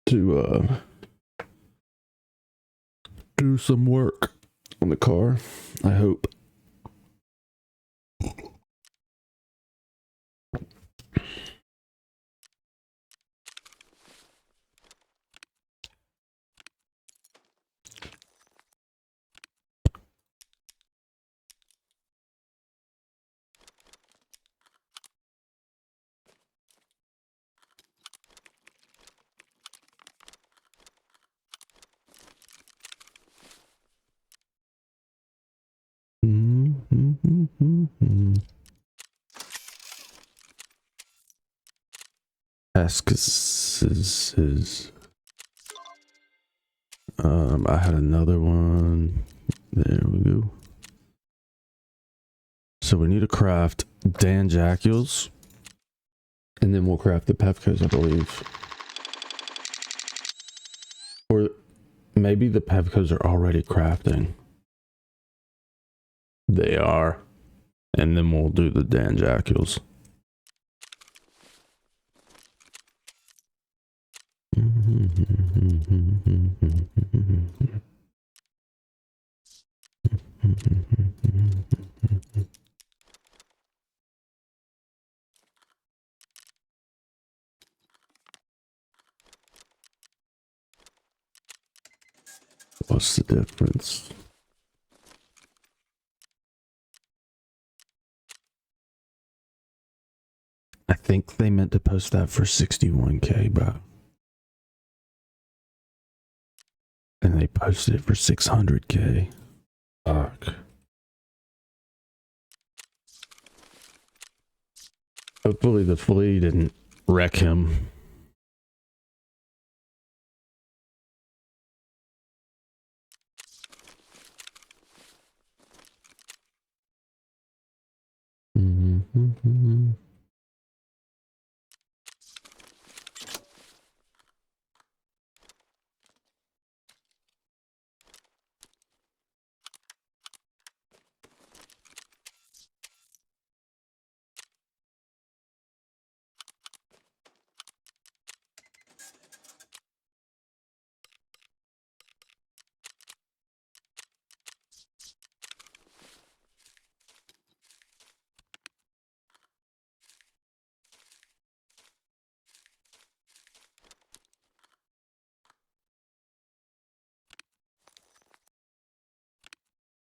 to do some work on the car. I hope. Esquisses. I had another one. There we go. So we need to craft Danjacules. And then we'll craft the Pevcos, I believe. Or maybe the Pevcos are already crafting. They are. And then we'll do the Danjacules. What's the difference? I think they meant to post that for 61K, bro. And they posted it for 600K. Fuck. Hopefully the flea didn't wreck him.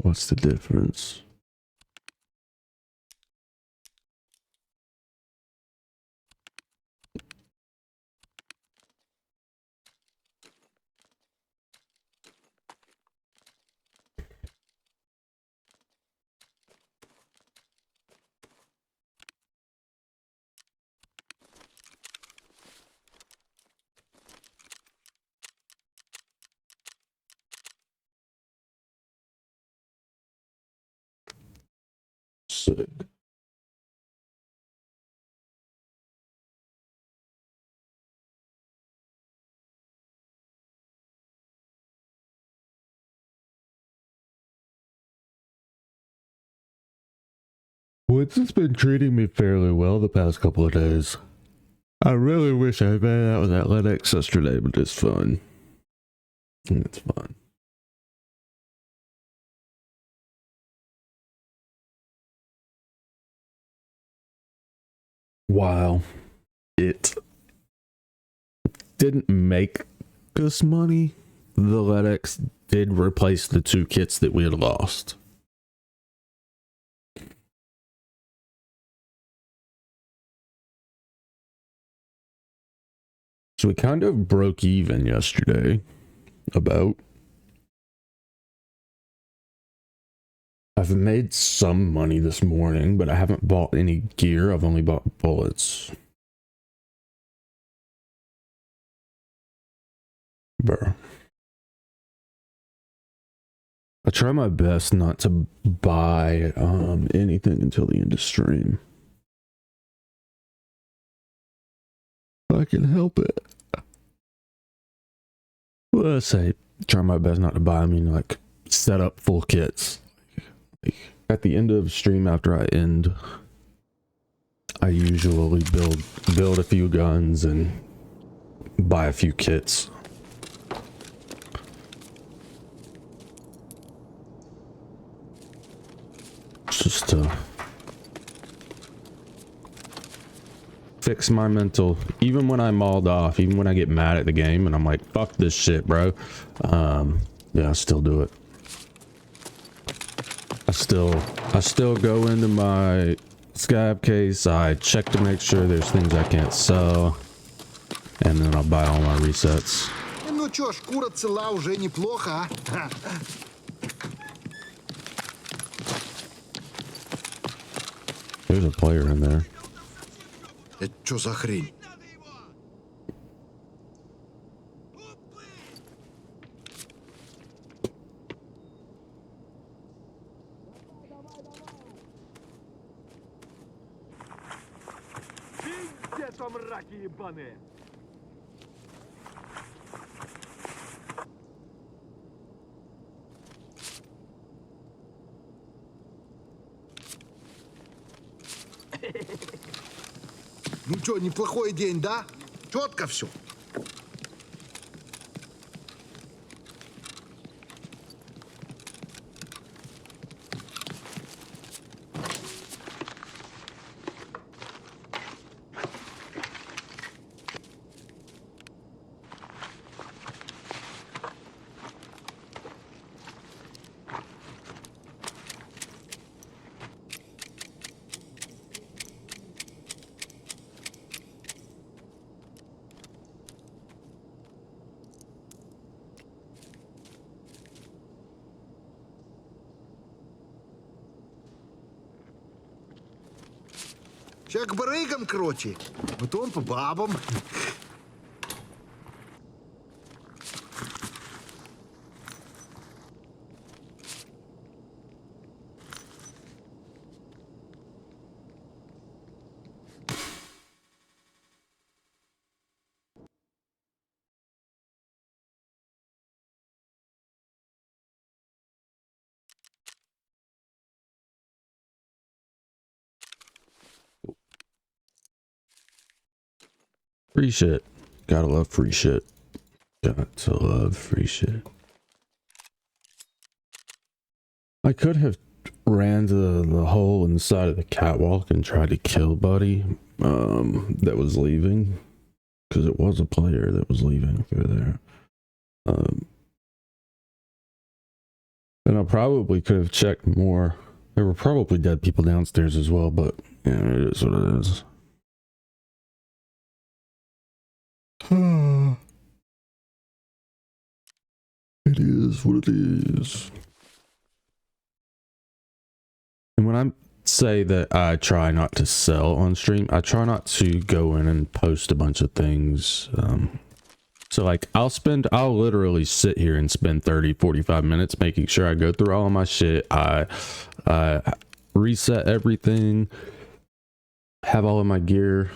What's the difference? Sick. Woods has been treating me fairly well the past couple of days. I really wish I had been out with that Linux yesterday, but it's fun. It's fun. While it didn't make us money, the Linux did replace the 2 kits that we had lost. So we kind of broke even yesterday. About. I've made some money this morning, but I haven't bought any gear. I've only bought bullets. Bro. I try my best not to buy anything until the end of stream. I can help it. Well, I say try my best not to buy. I mean, like, set up full kits. Like, at the end of stream, after I end, I usually build a few guns and buy a few kits. Just to fix my mental, even when I'm mauled off, even when I get mad at the game and I'm like, fuck this shit, bro. Yeah, I still do it. I still go into my scab case, I check to make sure there's things I can't sell, and then I'll buy all my resets. Ну чё, шкура цела уже неплохо, а? there's a player in there. Это что за хрень? Пиздец вам, раки ебаные! Ну что, неплохой день, да? Четко все. Сейчас к барыгам, короче. Потом по бабам. Free shit. Gotta love free shit. Got to love free shit. I could have ran to the hole in the side of the catwalk and tried to kill Buddy that was leaving, because it was a player that was leaving through there. And I probably could have checked more. There were probably dead people downstairs as well, but yeah, it is what it is. It is what it is. And when I say that I try not to sell on stream, I try not to go in and post a bunch of things. So like I'll literally sit here and spend 30-45 minutes making sure I go through all of my shit. I reset everything, have all of my gear,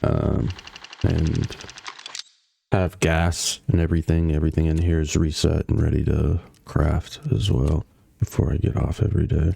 and have gas and everything in here is reset and ready to craft as well before I get off every day.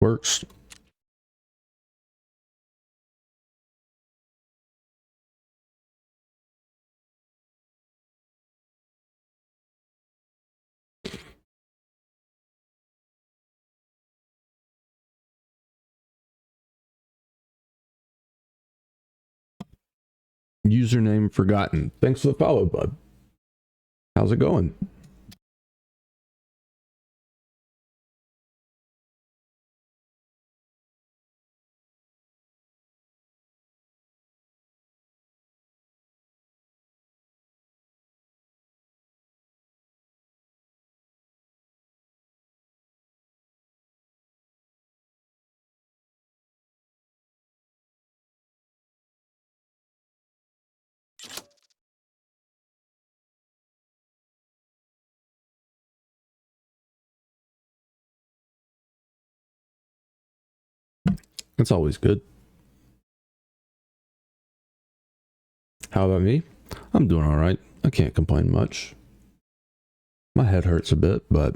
Works. Username forgotten. Thanks for the follow, bud. How's it going? It's always good. How about me? I'm doing all right. I can't complain much. My head hurts a bit, but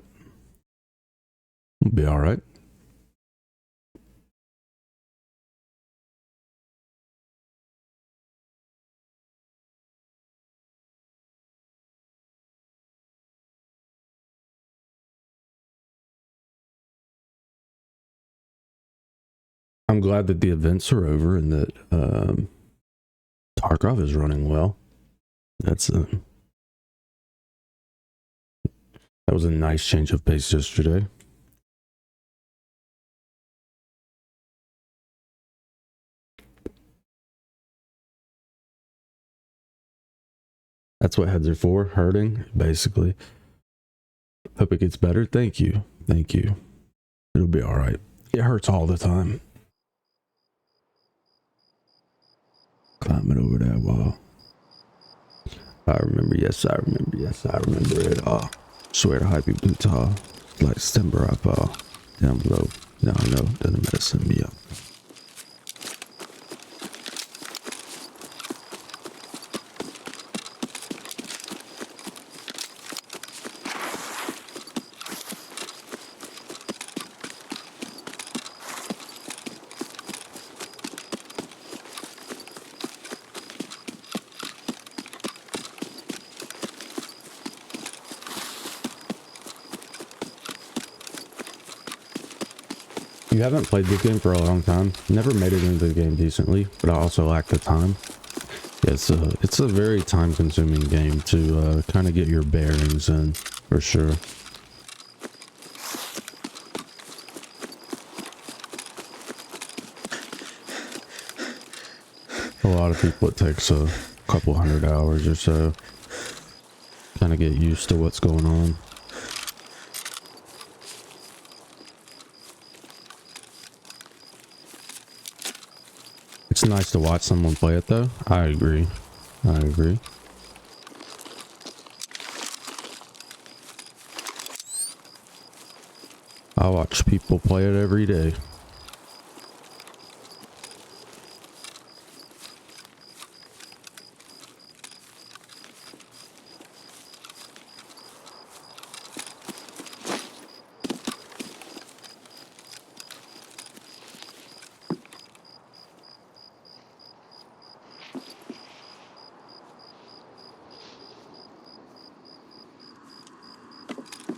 I'll be all right. I'm glad that the events are over and that Tarkov is running well. That was a nice change of pace yesterday. That's what heads are for, hurting, basically. Hope it gets better. Thank you. Thank you. It'll be all right. It hurts all the time. Climbing over that wall. I remember, yes, I remember, yes, I remember it all. Swear to hype you blue tall. Like September I fall. Down below. Now I know, doesn't matter, send me up. You haven't played this game for a long time. Never made it into the game decently, but I also lack the time. It's a very time-consuming game to kind of get your bearings in, for sure. A lot of people, it takes a couple 100 hours or so. Kind of get used to what's going on. It's nice to watch someone play it though. I agree. I agree. I watch people play it every day.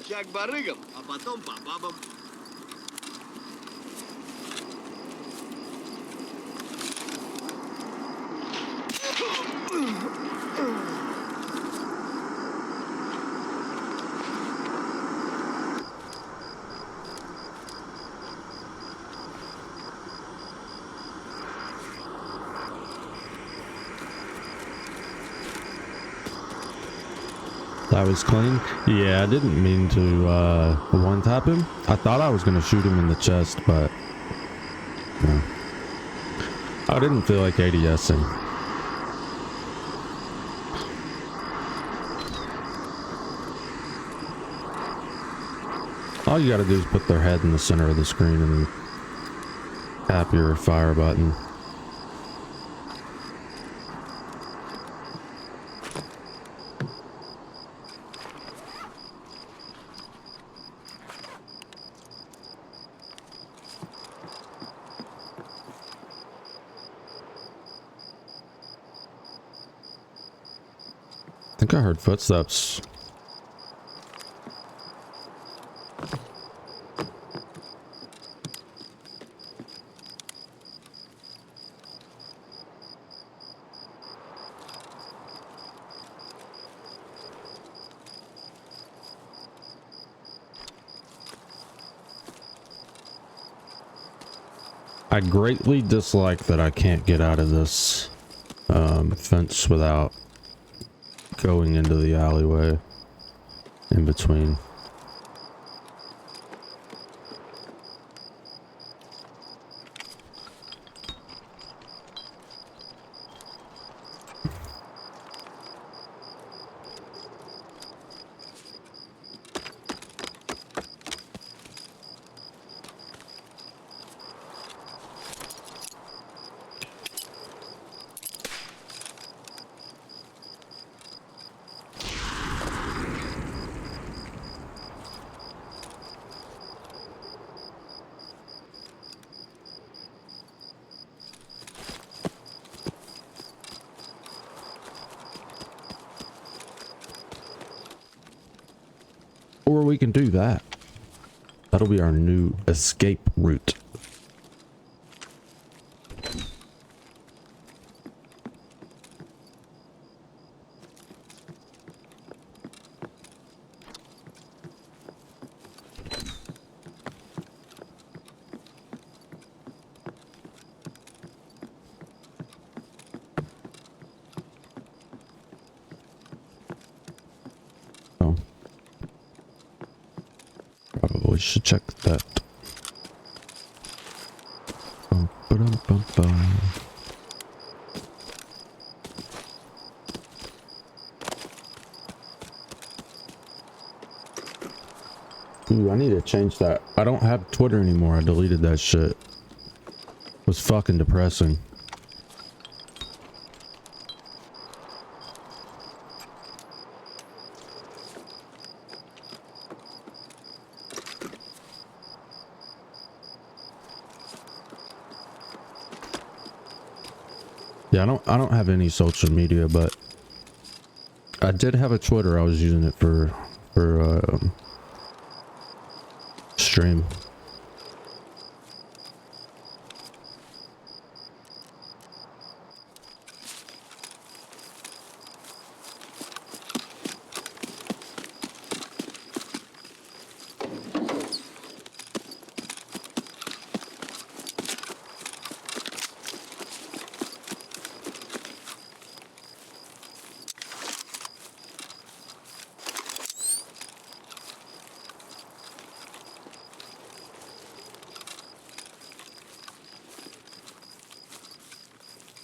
Я к барыгам, а потом по бабам. That was clean. Yeah, I didn't mean to one-tap him. I thought I was going to shoot him in the chest, but no. I didn't feel like ADSing. All you got to do is put their head in the center of the screen and then tap your fire button. I think I heard footsteps. I greatly dislike that I can't get out of this fence without going into the alleyway in between. we can do that. That'll be our new escape route. Oh. Probably should check that. Bum, ba-dum, bum, bum. Ooh, I need to change that. I don't have Twitter anymore. I deleted that shit. It was fucking depressing. Yeah, I don't have any social media, but I did have a Twitter. I was using it for stream.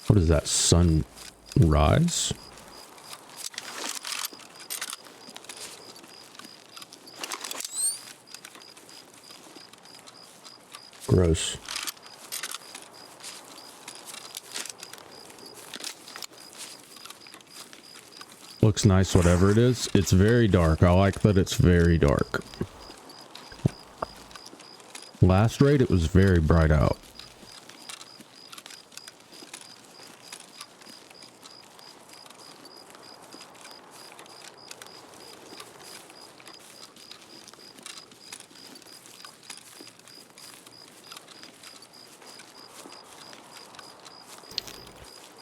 What is that? Sunrise? Gross. Looks nice, whatever it is. It's very dark. I like that it's very dark. Last raid, it was very bright out.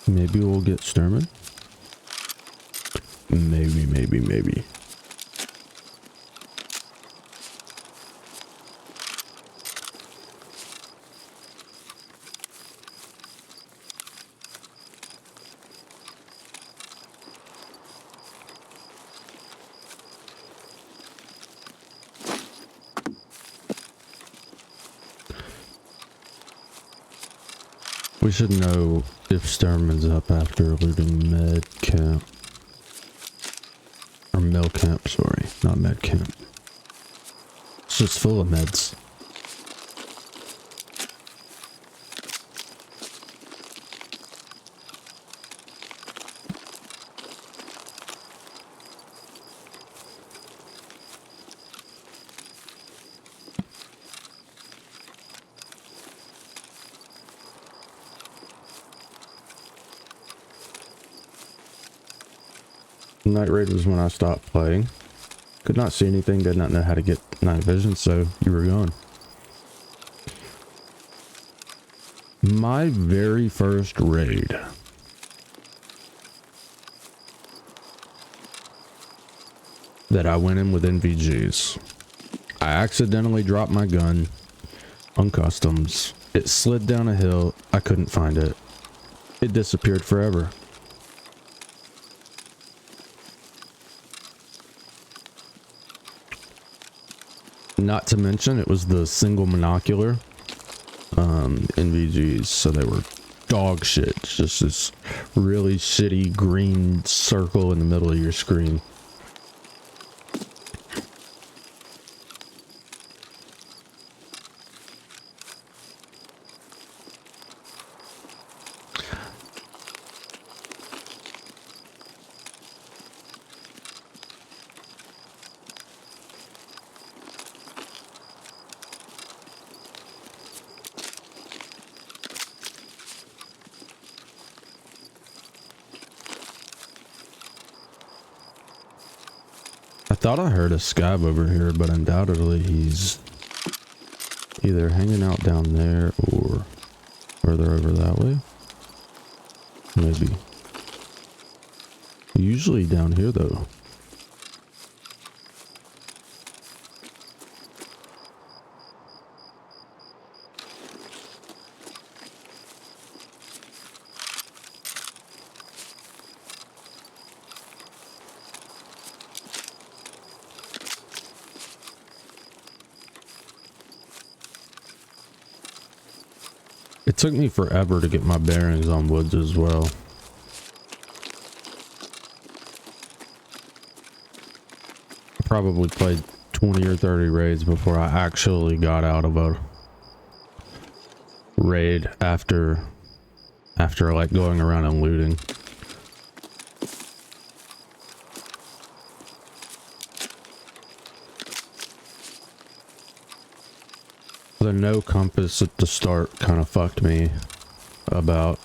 Maybe we'll get Sturman. Maybe. We should know if Sturman's up after looting med camp. Or mill camp, sorry, not med camp. It's just full of meds. Night raid was when I stopped playing. Could not see anything, did not know how to get night vision, so you were gone. My very first raid. That I went in with NVGs. I accidentally dropped my gun on customs. It slid down a hill. I couldn't find it. It disappeared forever. Not to mention, it was the single monocular NVGs, so they were dog shit. It's just this really shitty green circle in the middle of your screen. I thought I heard a scab over here, but undoubtedly he's either hanging out down there or further over that way. Maybe. Usually down here though. It took me forever to get my bearings on woods as well. I probably played 20 or 30 raids before I actually got out of a raid after like going around and looting. The no compass at the start kind of fucked me about.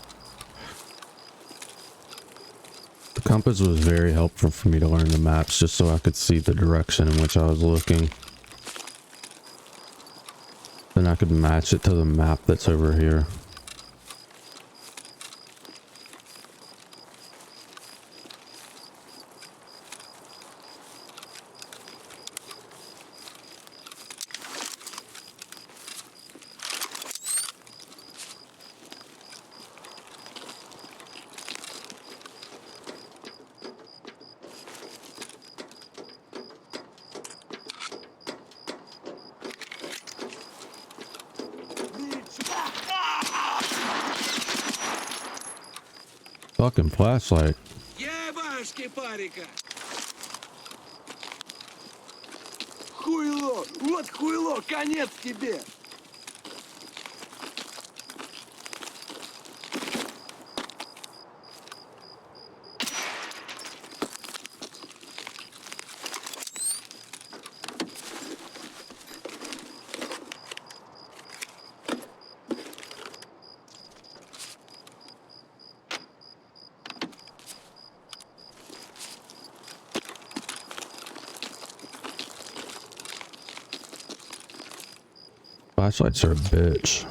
The compass was very helpful for me to learn the maps just so I could see the direction in which I was looking. Then I could match it to the map that's over here. Fucking flashlight. Ебашки парика! Хуйло! Вот хуйло! Конец тебе! Flashlights are a bitch.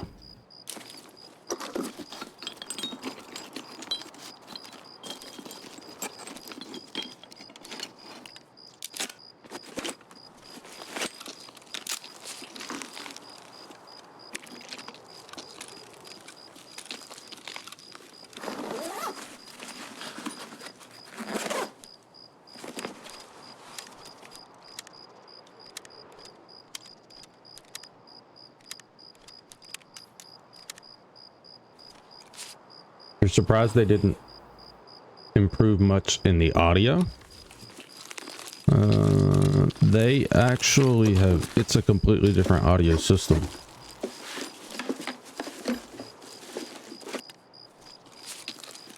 You're surprised they didn't improve much in the audio? They actually have, it's a completely different audio system.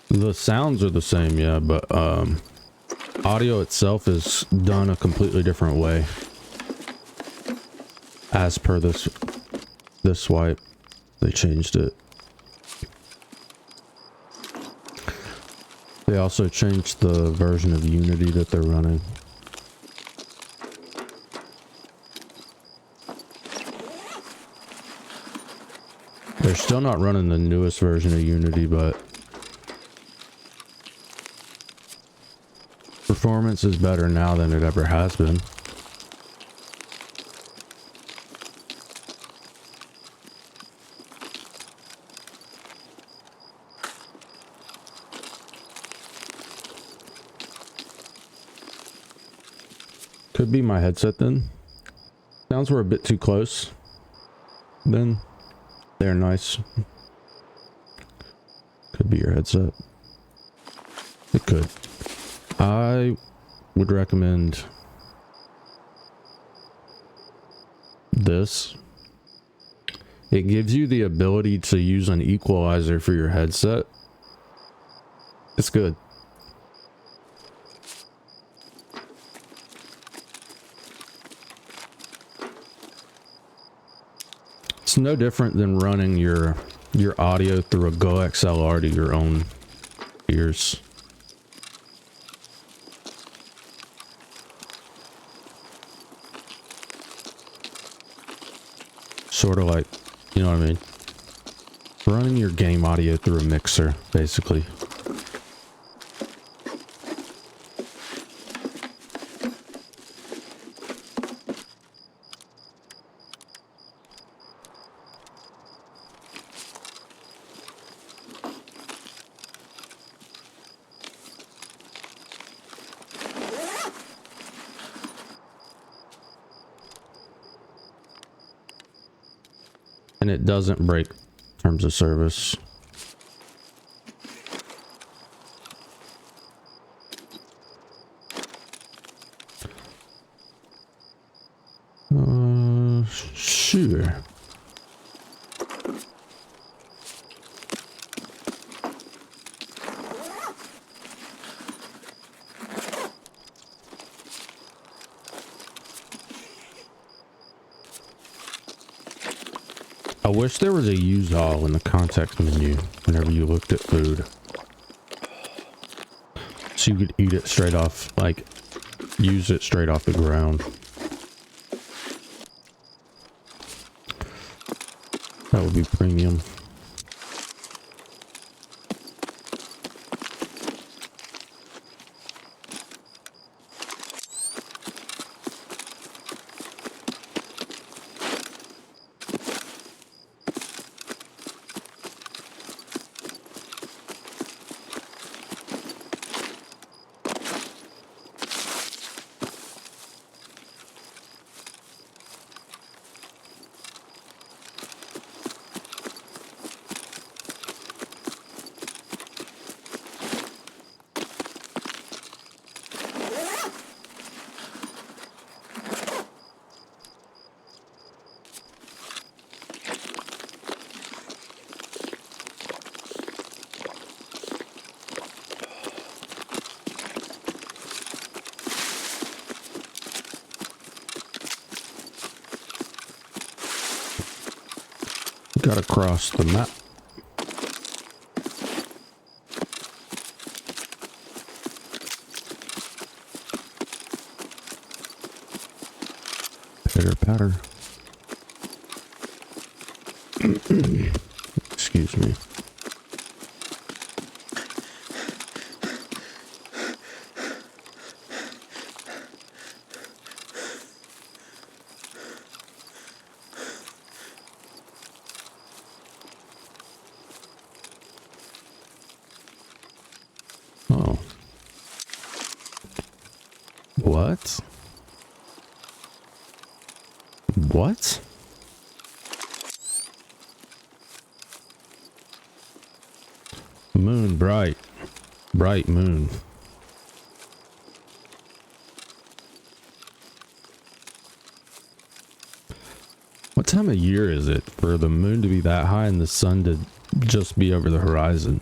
The sounds are the same, yeah, but audio itself is done a completely different way. As per this wipe, they changed it. They also changed the version of Unity that they're running. They're still not running the newest version of Unity, but performance is better now than it ever has been. Could be my headset then. Sounds were a bit too close. Then they're nice. Could be your headset. It could. I would recommend this. It gives you the ability to use an equalizer for your headset. It's good. It's no different than running your audio through a Go XLR to your own ears. sort of like, you know what I mean? Running your game audio through a mixer, basically. And it doesn't break terms of service. Sure. I wish there was a use all in the context menu whenever you looked at food. So you could eat it straight off, like, use it straight off the ground. That would be premium. Gotta cross the map. Pitter patter. Excuse me. Oh. What? What? Moon bright. Bright moon. What time of year is it for the moon to be that high and the sun to just be over the horizon?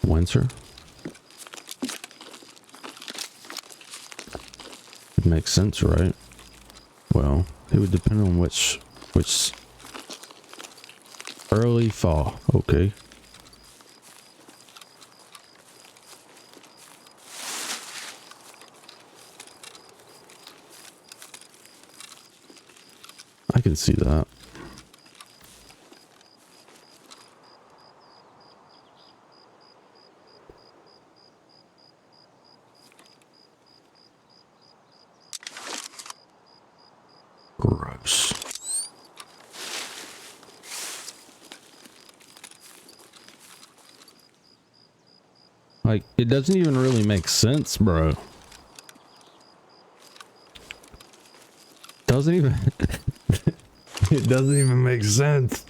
Winter? It makes sense, right? Well, it would depend on which early fall. Okay. I can see that. Gross. Like, it doesn't even really make sense, bro. Doesn't even... It doesn't even make sense.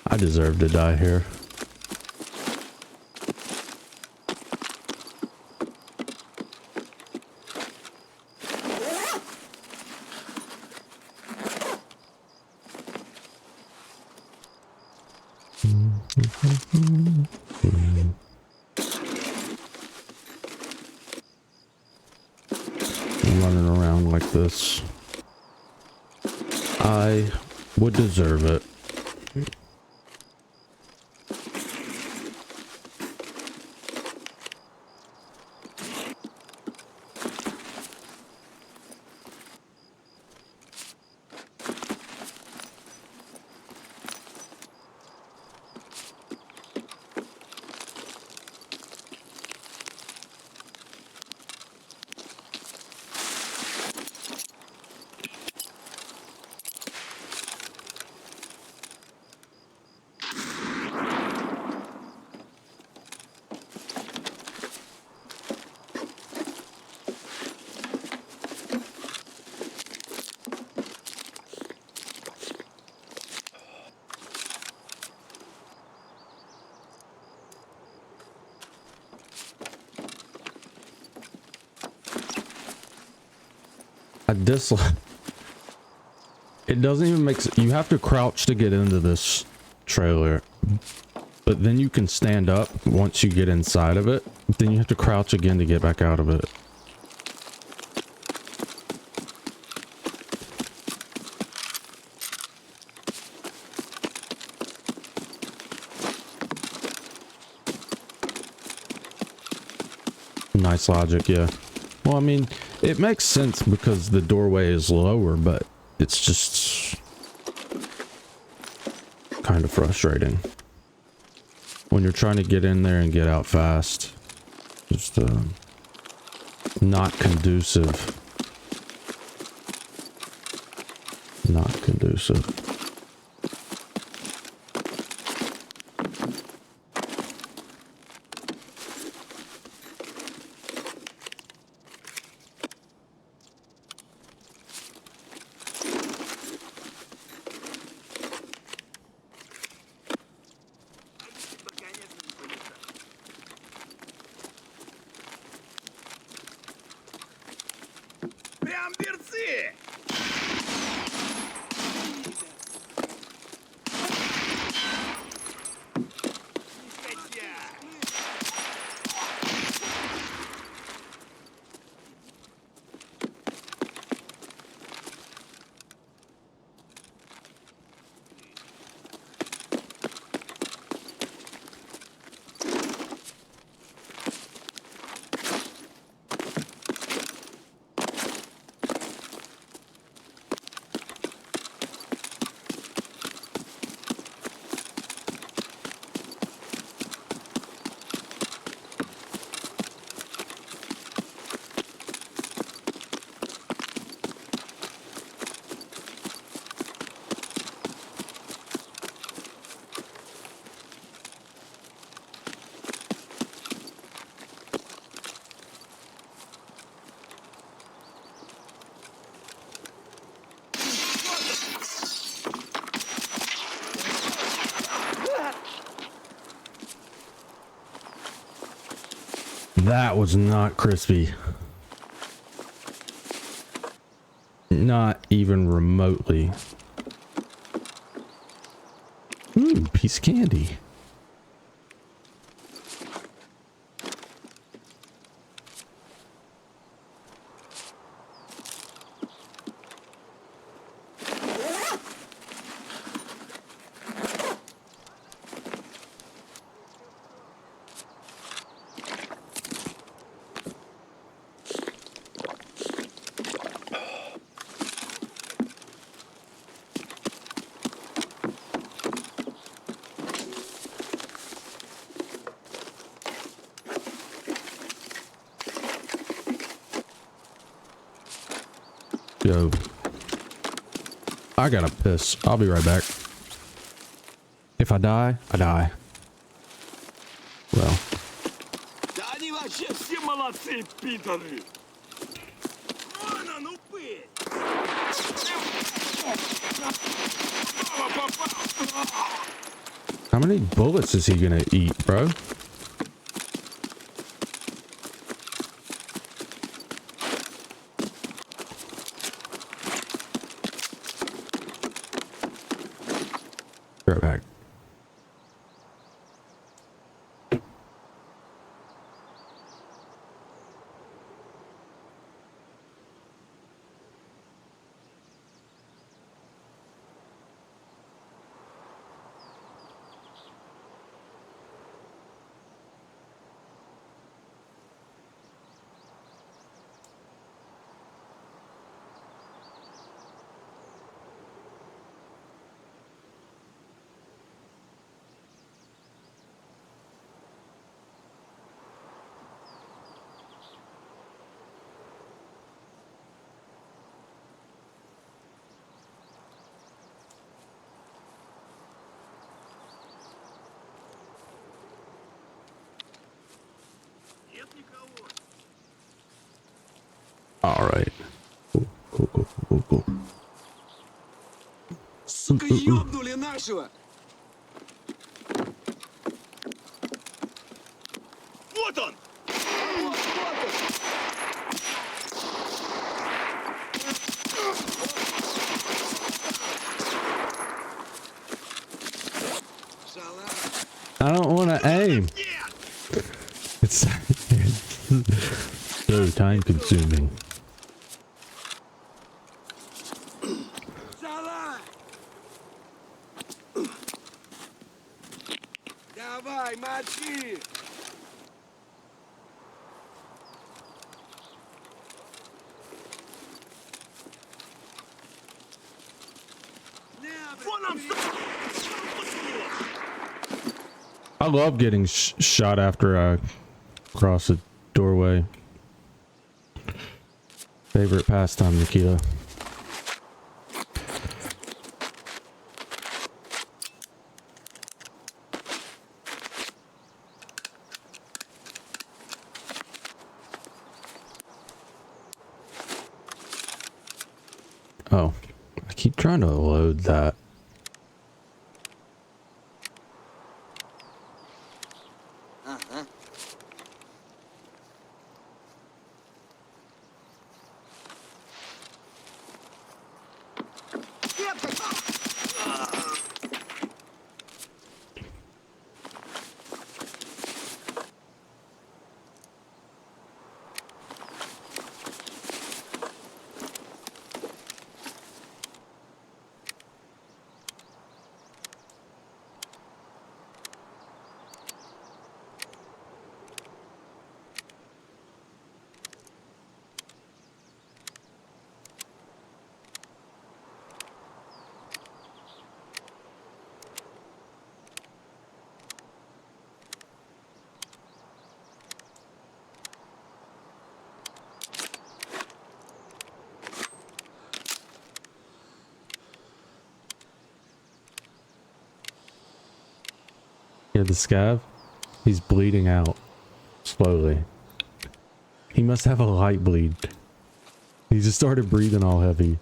I deserve to die here. Running around like this. I Would deserve it. I dislike. It doesn't even make sense. You have to crouch to get into this trailer, but then you can stand up once you get inside of it. Then you have to crouch again to get back out of it. Nice logic, yeah. Well, I mean, it makes sense because the doorway is lower, but it's just kind of frustrating when you're trying to get in there and get out fast. Just not conducive. Not conducive. Прям берцы! That was not crispy. Not even remotely. Ooh, piece of candy. Yo, I gotta piss. I'll be right back. If I die, I die. Well. Да они вообще все молодцы, пидоры! Вон он, упырь! How many bullets is he gonna eat, bro? Right back. All right. Cool. Сука, ёбнули нашего! Вот он! I don't want to aim. It's so time consuming. Давай, мочи! Вон он! I love getting shot after I cross a doorway. Favorite pastime, Nikita. Oh, I keep trying to load that. Yeah, the scav, he's bleeding out slowly. He must have a light bleed. He just started breathing all heavy.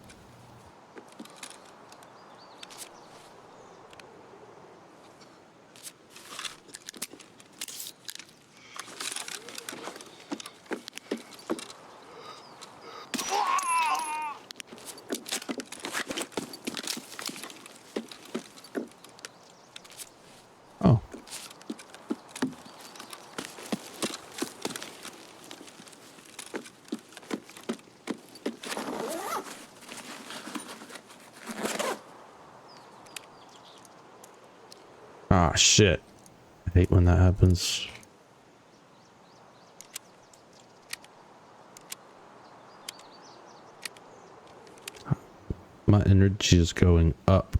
Oh. Ah, shit. I hate when that happens. My energy is going up.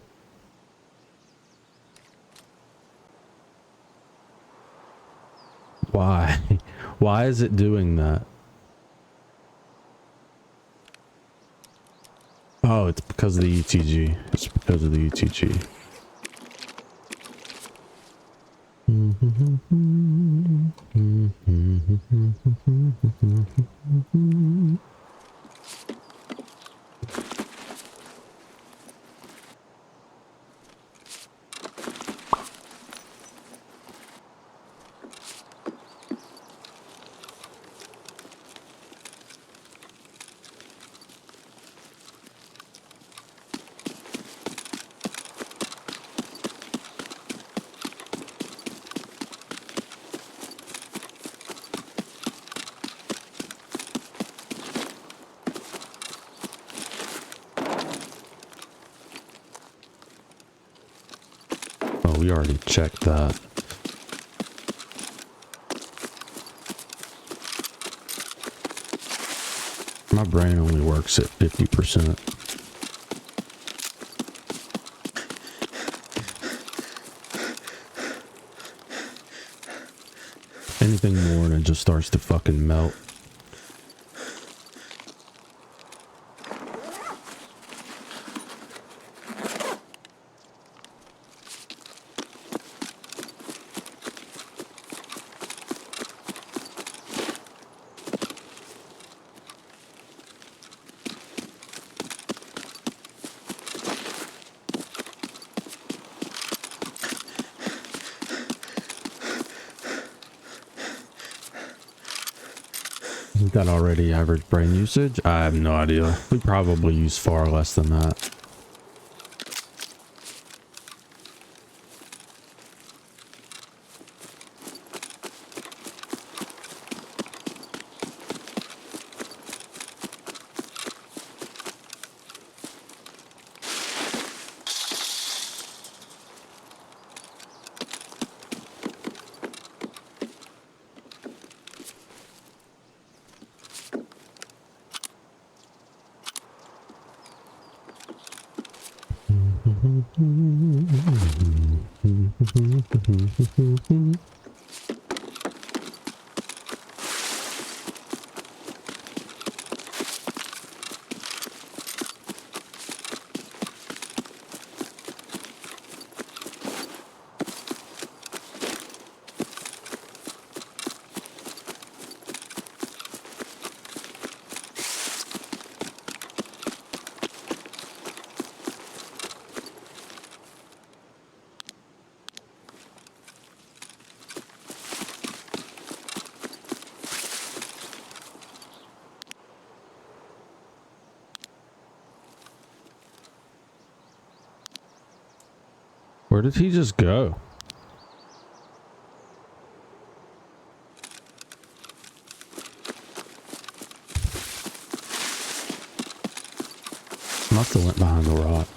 Why? Why is it doing that? Oh, it's because of the ETG. It's because of the ETG. Oh, we already checked that. My brain only works at 50%. Anything more and it just starts to fucking melt. Isn't that already average brain usage? I have no idea. We probably use far less than that. Where did he just go? Must have went behind the rock.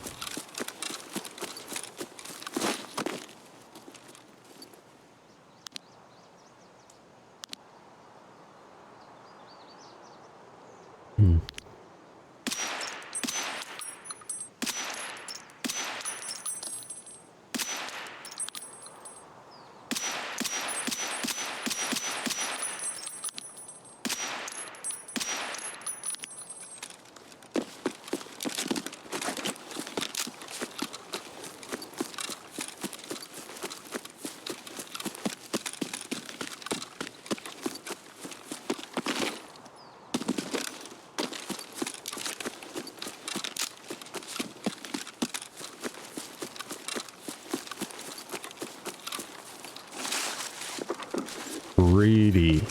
Greedy.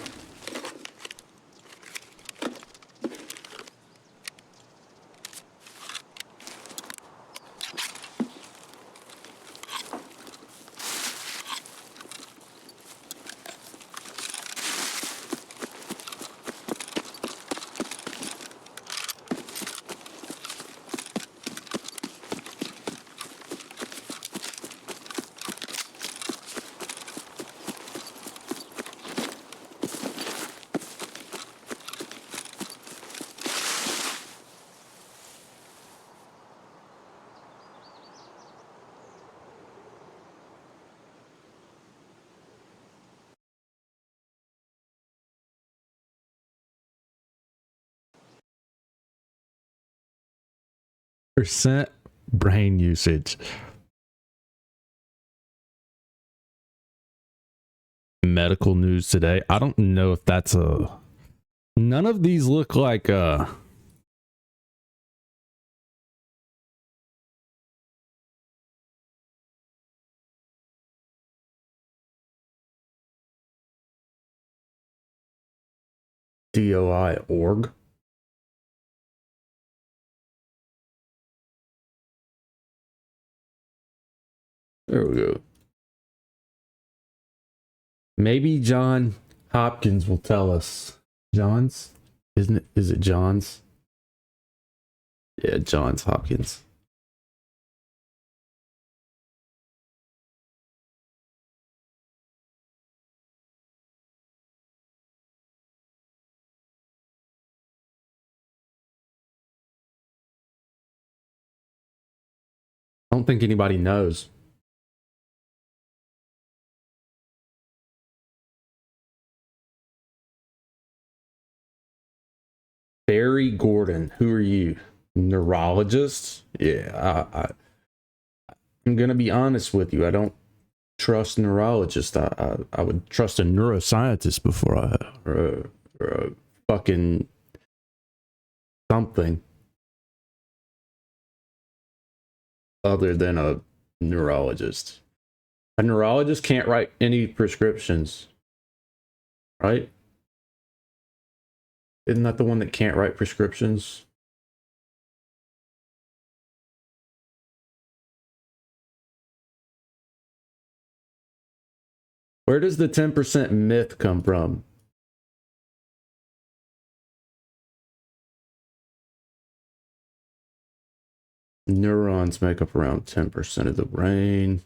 Percent brain usage. Medical news today. I don't know if that's a... None of these look like DOI org. There we go. Maybe John Hopkins will tell us. John's? Isn't it? Is it John's? Yeah, Johns Hopkins. I don't think anybody knows. Barry Gordon, who are you? Neurologist? Yeah, I'm gonna be honest with you. I don't trust neurologists. I would trust a neuroscientist before or a fucking something other than a neurologist. A neurologist can't write any prescriptions, right? Isn't that the one that can't write prescriptions? Where does the 10% myth come from? Neurons make up around 10% of the brain.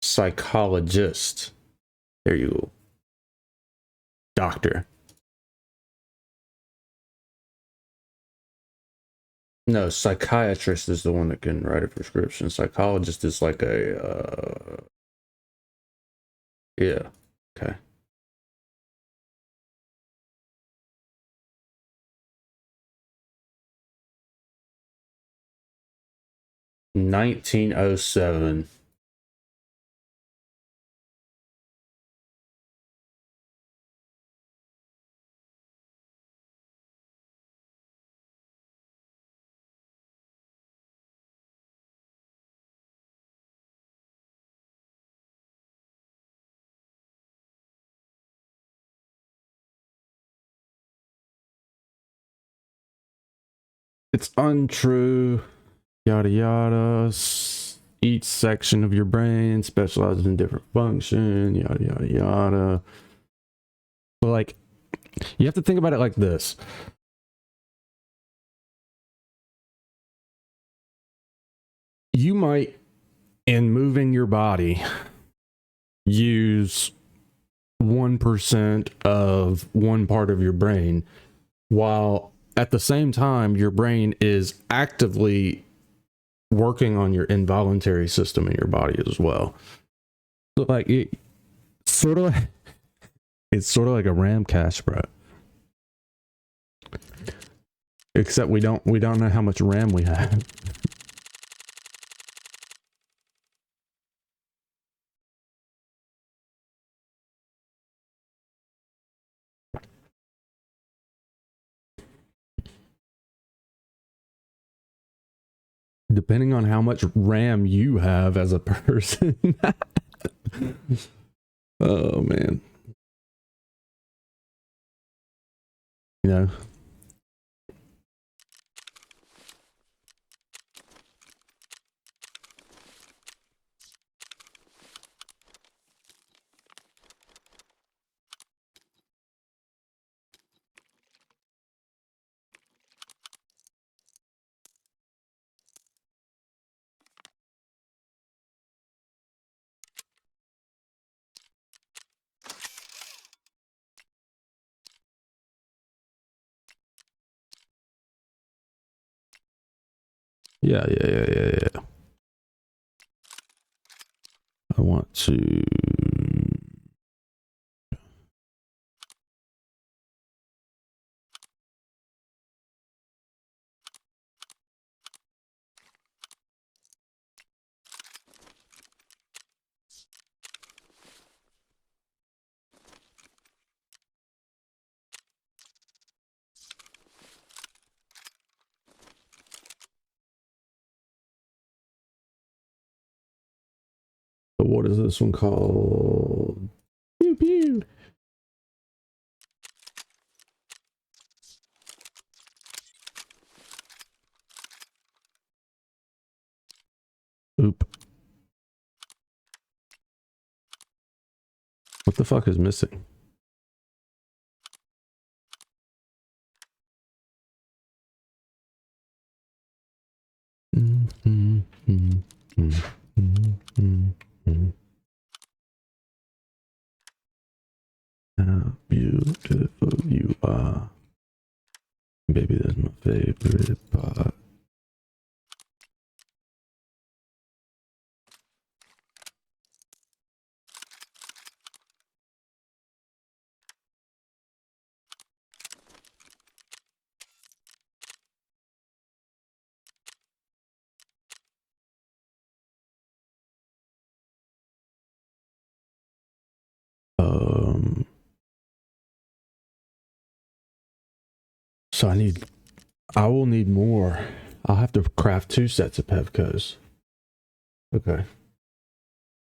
Psychologist. There you go. Doctor. No, psychiatrist is the one that can write a prescription. Psychologist is like a, yeah, okay. $1907. It's untrue. Yada yada. Each section of your brain specializes in different function. Yada yada yada. But like, you have to think about it like this. You might, in moving your body, use 1% of one part of your brain, while at the same time your brain is actively working on your involuntary system in your body as well. So like it's sort of like a RAM cache, bro. Except we don't know how much RAM we have. Depending on how much RAM you have as a person. Oh man. You know. Yeah. I want to. But what is this one called? Pew pew. Oop. What the fuck is missing? How beautiful you are. Baby, that's my favorite part. So I will need more. I'll have to craft 2 sets of Pevcos. Okay.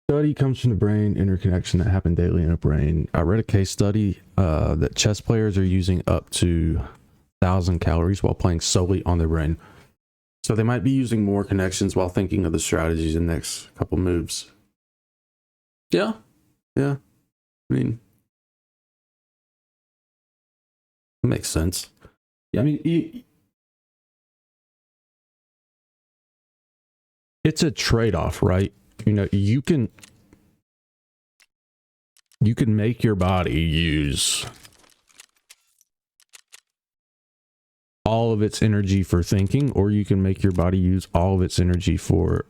Study comes from the brain, interconnection that happen daily in a brain. I read a case study that chess players are using up to 1,000 calories while playing solely on their brain. So they might be using more connections while thinking of the strategies in the next couple moves. Yeah. I mean, it makes sense. Yeah, I mean, it's a trade-off, right? You know, you can make your body use all of its energy for thinking, or you can make your body use all of its energy for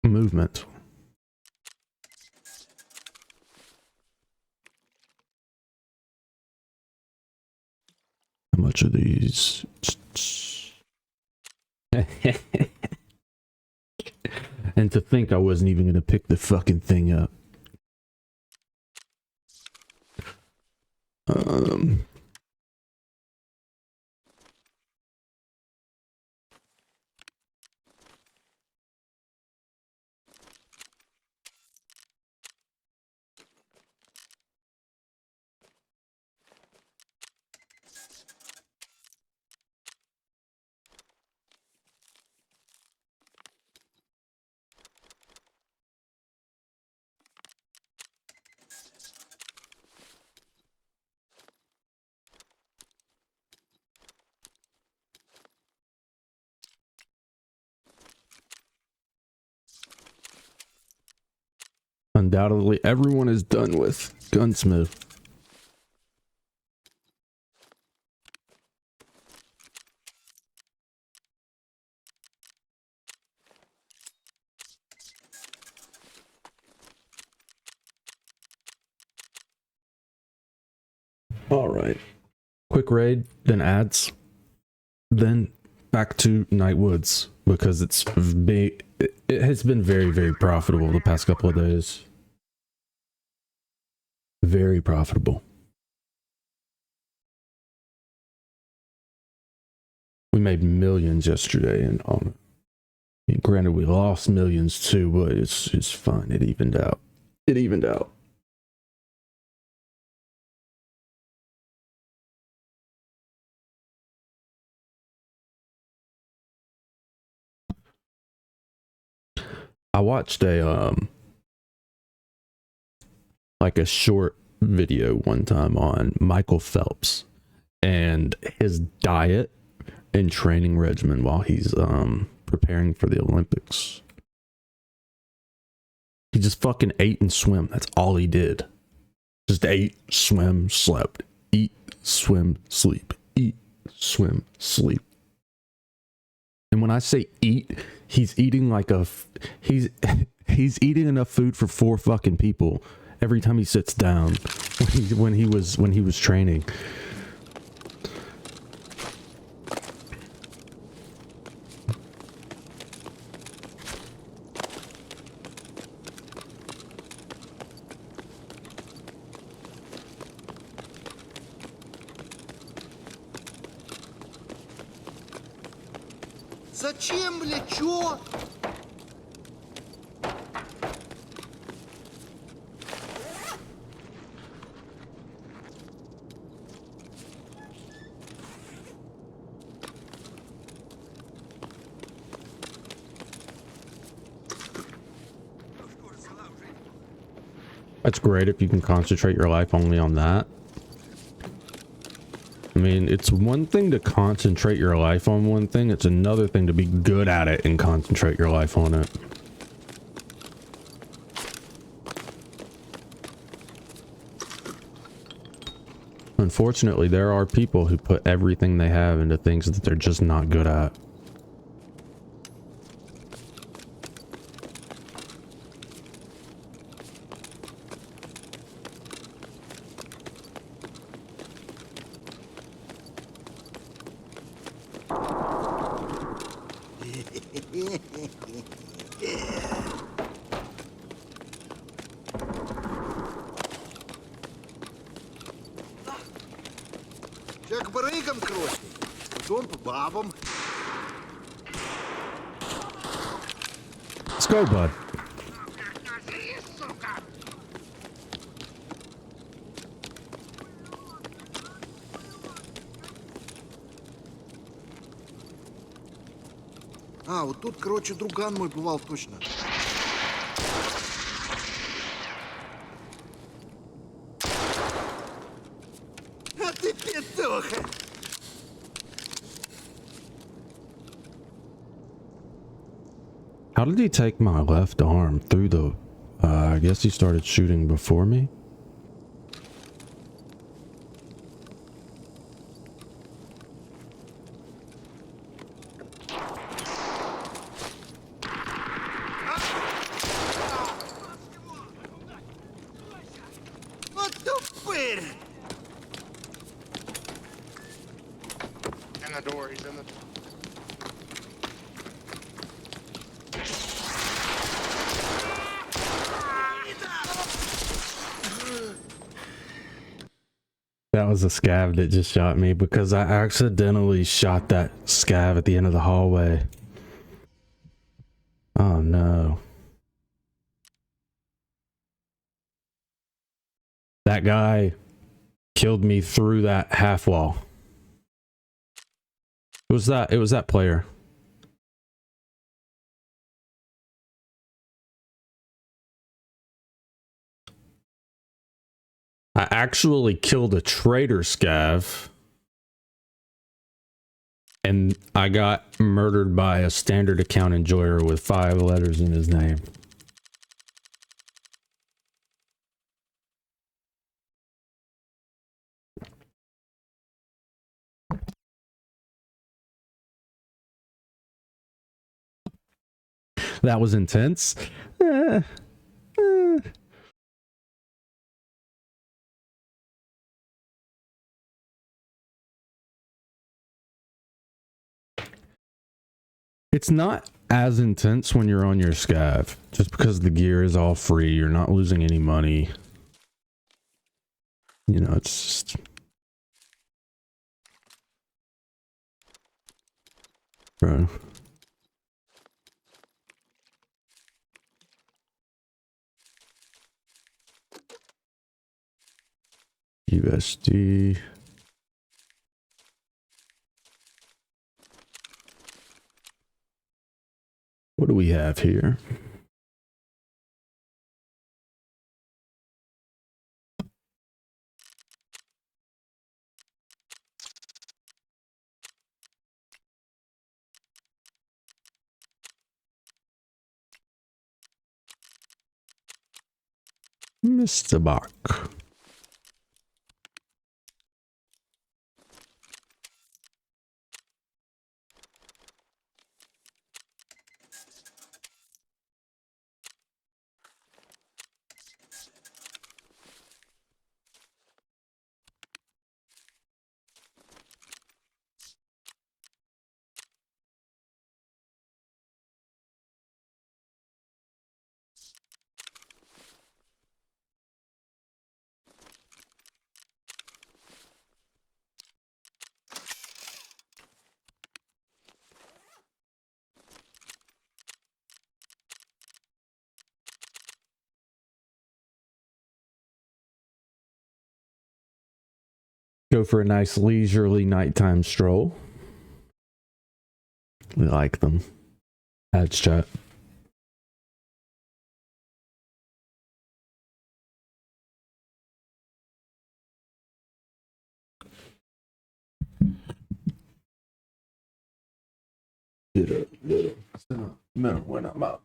movement. How much are these? And to think I wasn't even gonna pick the fucking thing up. Undoubtedly, everyone is done with gunsmith. All right, quick raid, then ads, then back to Night Woods because it has been very, very profitable the past couple of days. Very profitable. We made millions yesterday, and I mean, granted, we lost millions too, but it's fine. It evened out. I watched a like a short video one time on Michael Phelps and his diet and training regimen while he's preparing for the Olympics. He just fucking ate and swim. That's all he did. Just ate, swim, slept. Eat, swim, sleep. Eat, swim, sleep. And when I say eat, he's eating like he's eating enough food for 4 fucking people every time he sits down when he was training. Зачем, бля, чё? That's great if you can concentrate your life only on that. I mean, it's one thing to concentrate your life on one thing. It's another thing to be good at it and concentrate your life on it. Unfortunately, there are people who put everything they have into things that they're just not good at. Человек барыгам кросит, потом по бабам. Let's go, bud. А, вот тут, короче, друган мой бывал точно. А ты петуха! How did he take my left arm through the... I guess he started shooting before me. Вот тупырь! In the door, he's in the... That was a scav that just shot me because I accidentally shot that scav at the end of the hallway. Oh no. That guy killed me through that half wall. It was that player. I actually killed a traitor scav. And I got murdered by a standard account enjoyer with 5 letters in his name. That was intense. It's not as intense when you're on your scav, just because the gear is all free. You're not losing any money. You know, it's just... Bro. USD. What do we have here? Mr. Bach. Go for a nice leisurely nighttime stroll. We like them. Ads chat. When I'm out.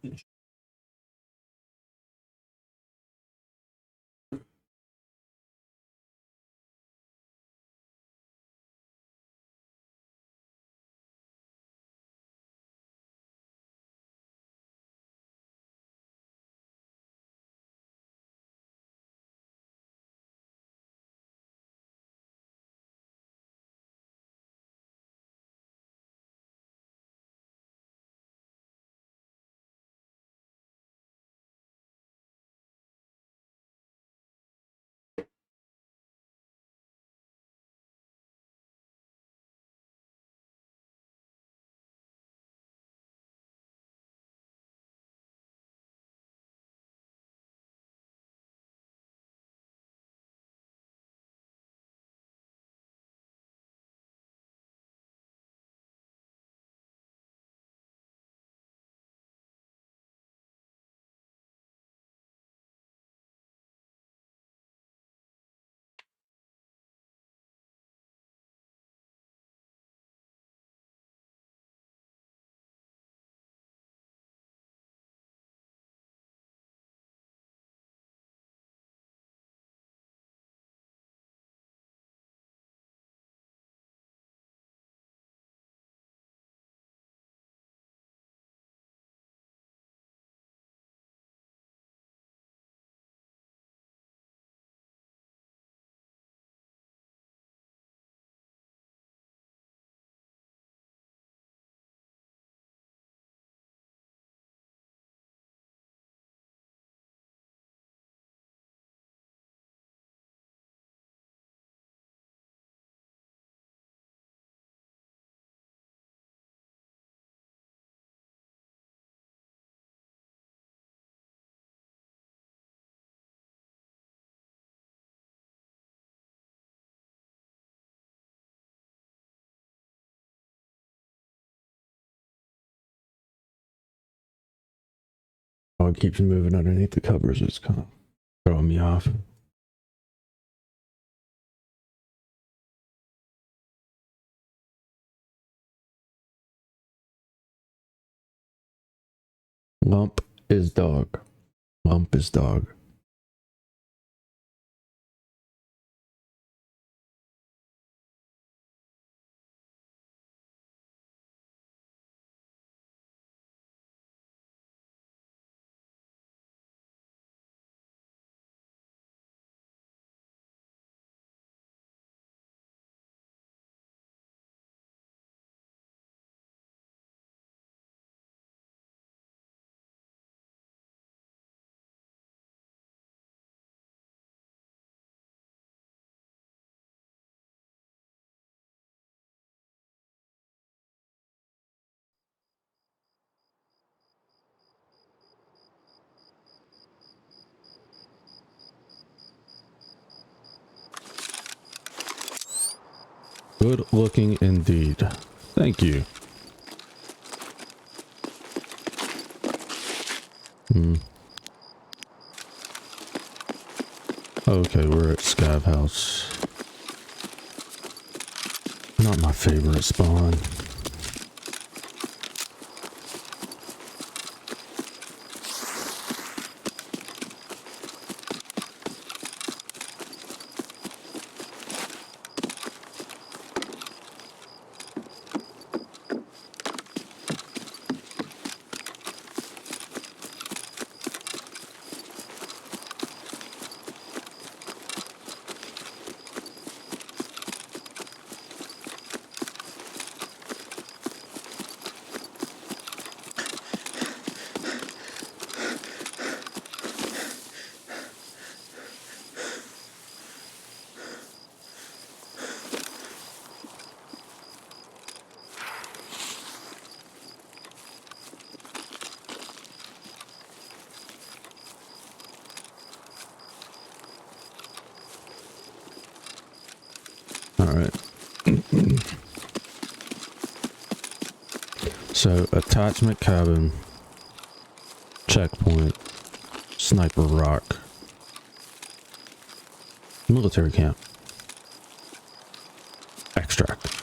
it keeps moving underneath the covers. It's kind of throwing me off. Lump is dog. Lump is dog. Good looking indeed. Thank you. Okay, we're at Scav House. Not my favorite spawn. Alright. So, attachment cabin, checkpoint, sniper rock, military camp, extract.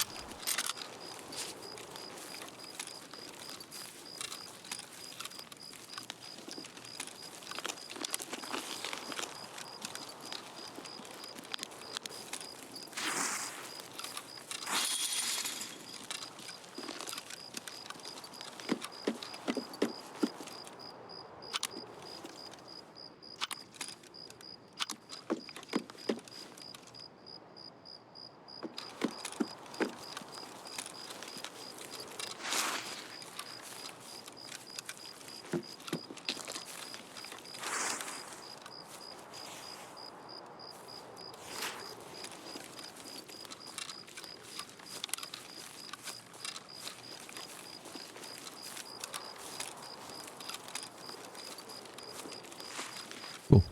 Cool.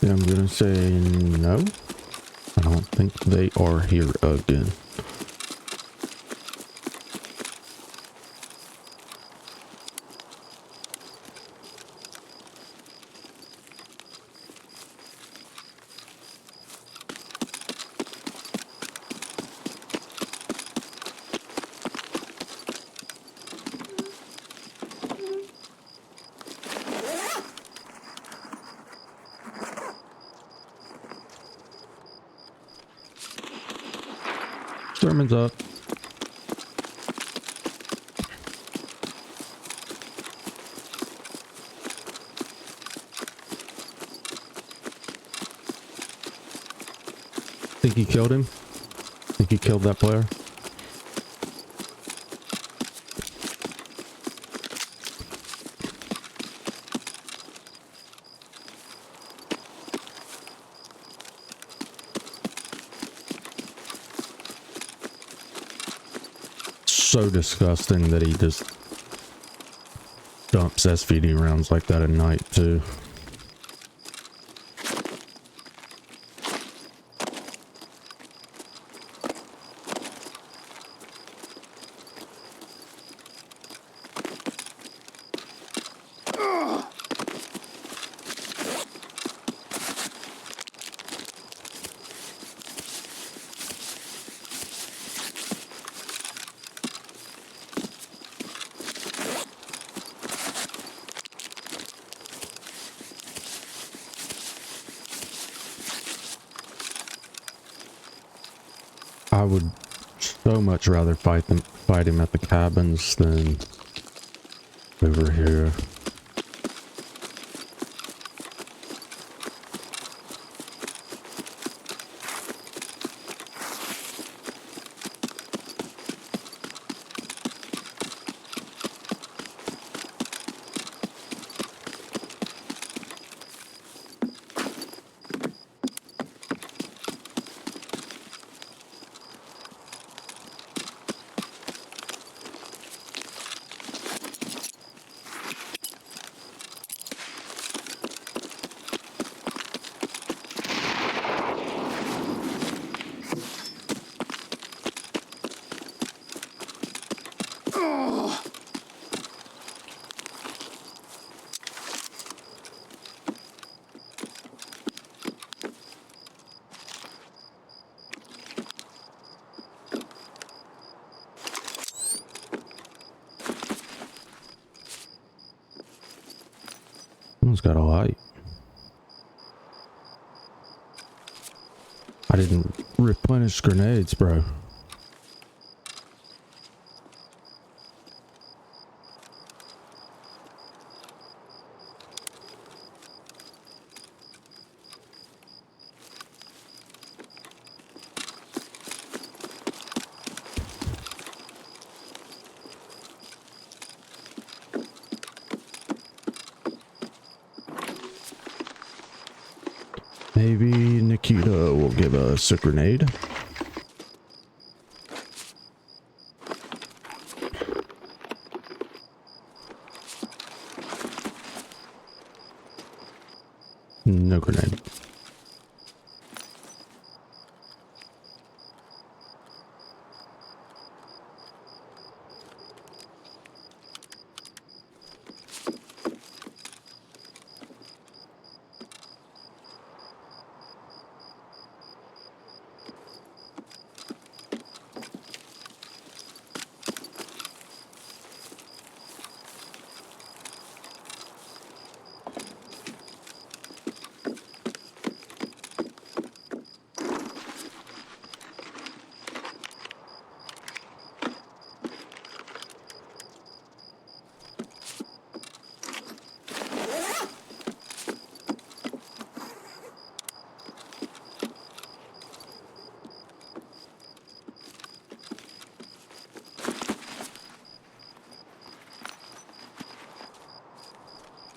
Yeah, I'm gonna say no. I don't think they are here again. Sermon's up. Think he killed him? Think he killed that player? so disgusting that he just dumps SVD rounds like that at night too. I would so much rather fight him at the cabins than over here. Someone's got a light. I didn't replenish grenades, bro. Maybe Nikita will give us a grenade. No grenade.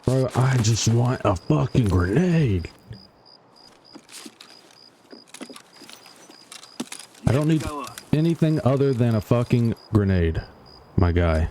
Bro, I just want a fucking grenade. I don't need anything other than a fucking grenade, my guy.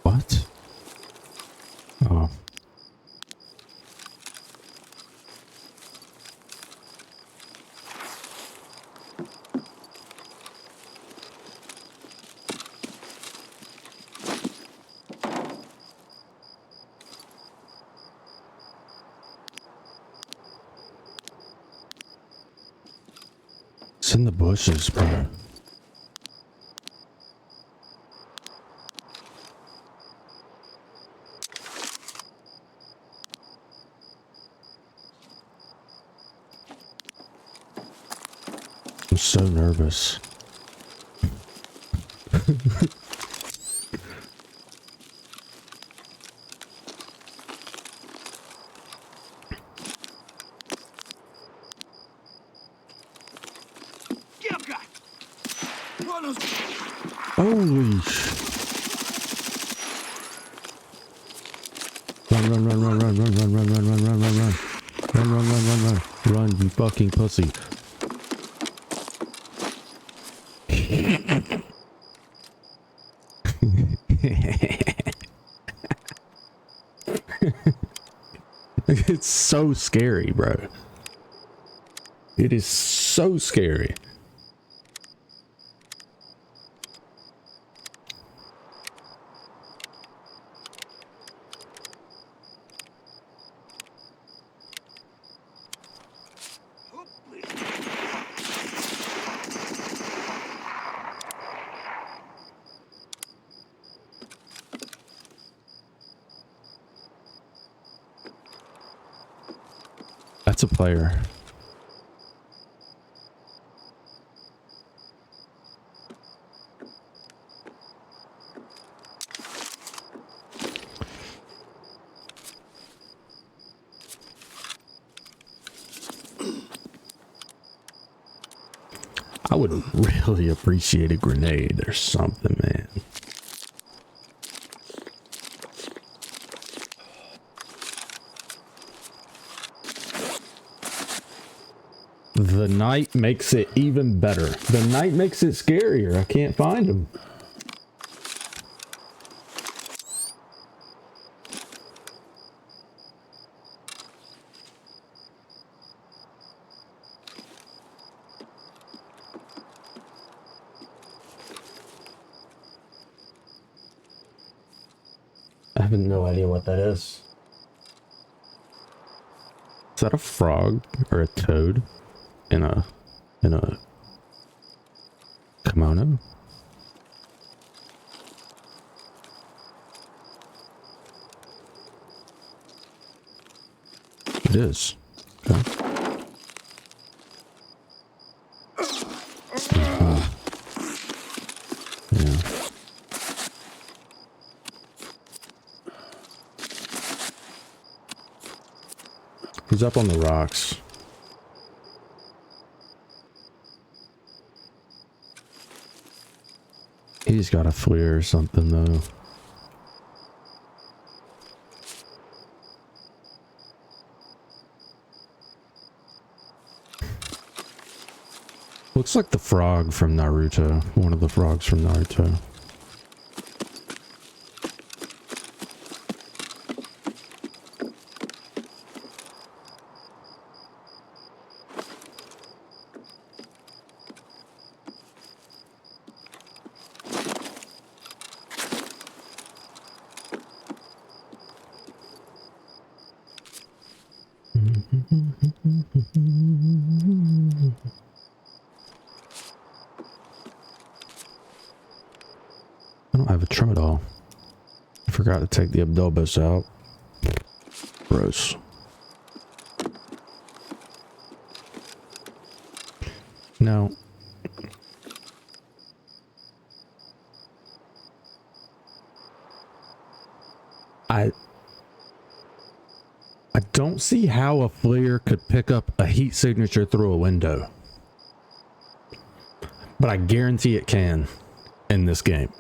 What? Oh. It's in the bushes, bro. I'm so nervous. Holy sh... Run, run, run, run, run, run, run, run, run, run, run, run, run. Run, run, run, run, run. Run, you fucking pussy. It's so scary, bro. It is so scary. That's a player. I would really appreciate a grenade or something, man. The night makes it even better. The night makes it scarier. I can't find them. I have no idea what that is. Is that a frog or a toad in a kimono? It is. Okay. Yeah. He's up on the rocks. He's got a flare or something though. Looks like the frog from Naruto. One of the frogs from Naruto. I don't have a trim at all. I forgot to take the Abdulbus out. Gross. Now, I don't see how a flare could pick up a heat signature through a window. But I guarantee it can in this game.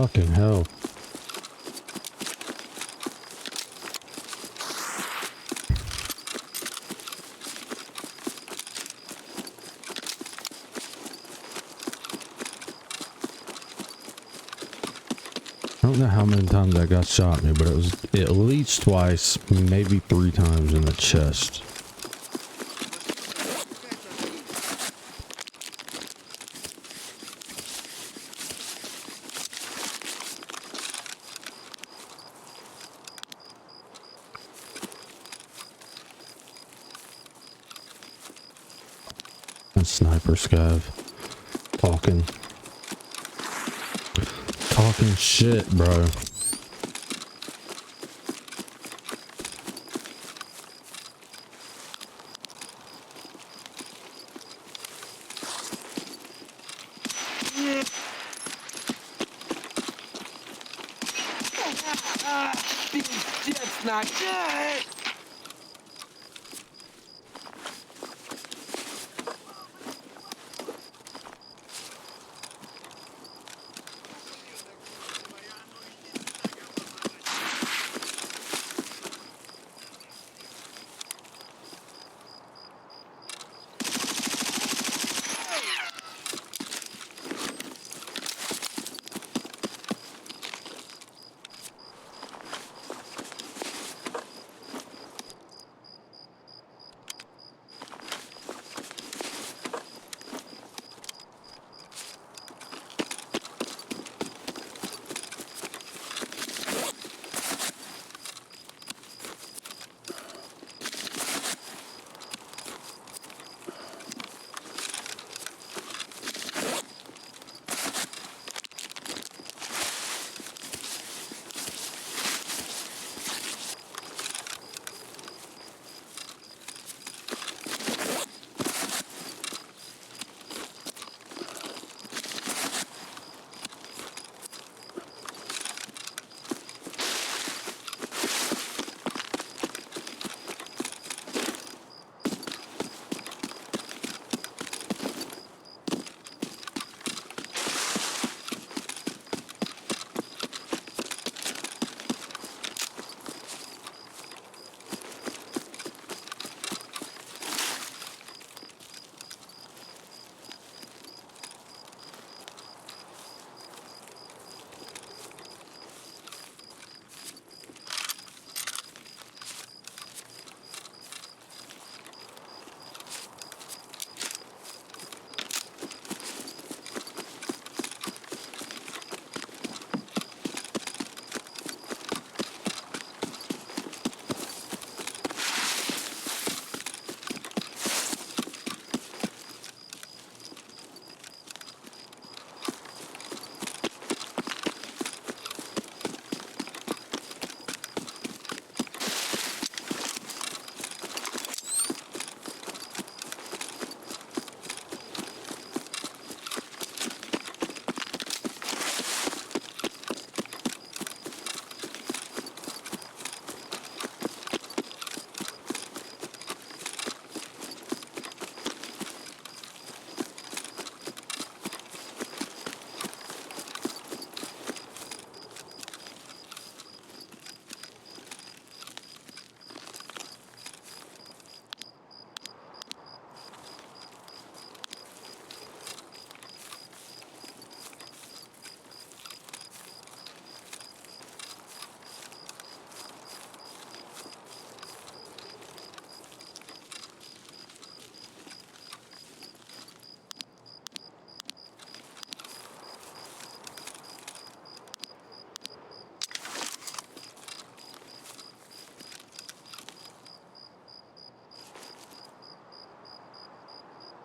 Fucking hell. I don't know how many times that guy shot me, but it was at least twice, maybe 3 times in the chest. And sniper scav. Talking shit, bro. Пиздец, нога!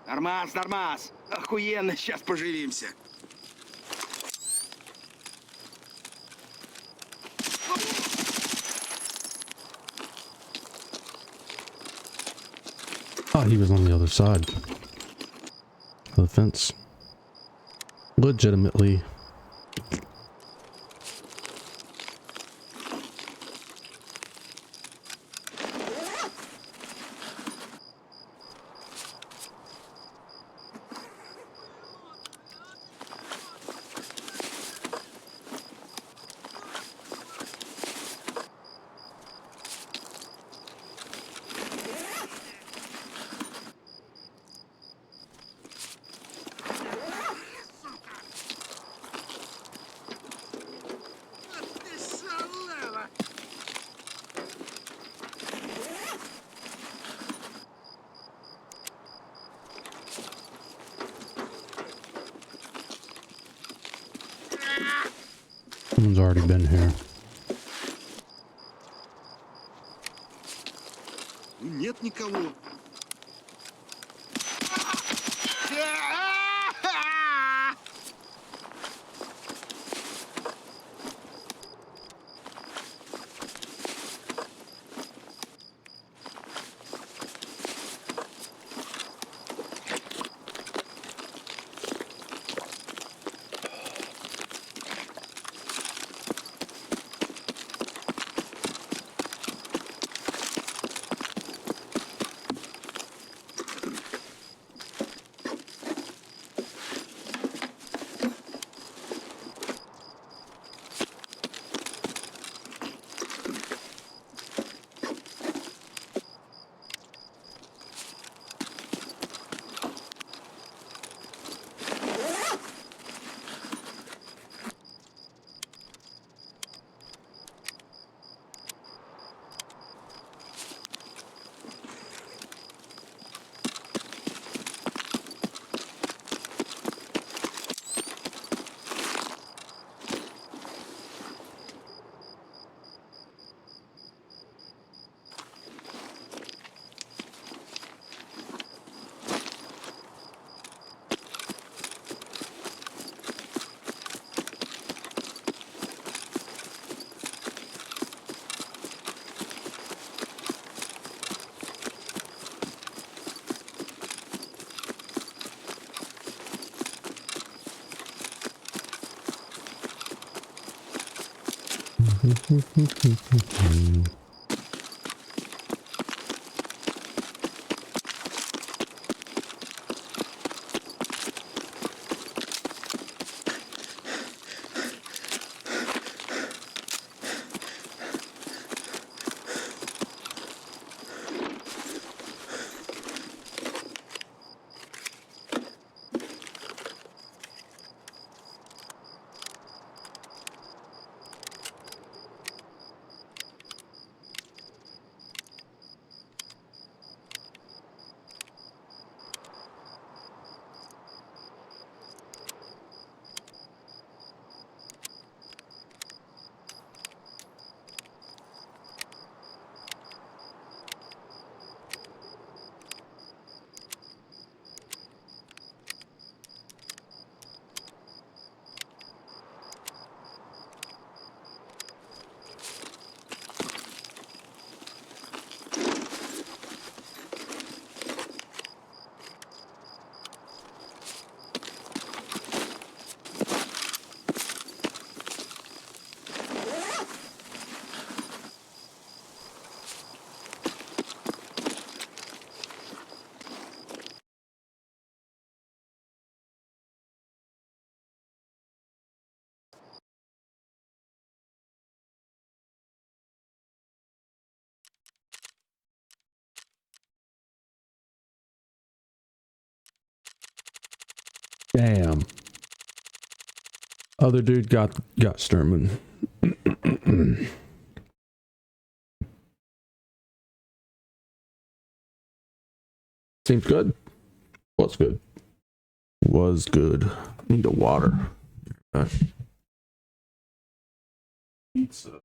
Нормас, нормас. Охуенно, сейчас поживимся. Oh, he was on the other side of the fence. Legitimately. Someone's already been here. Нет никого. Damn. Other dude got Sturman. Seems good. Was good. Was good. Need a water. Pizza.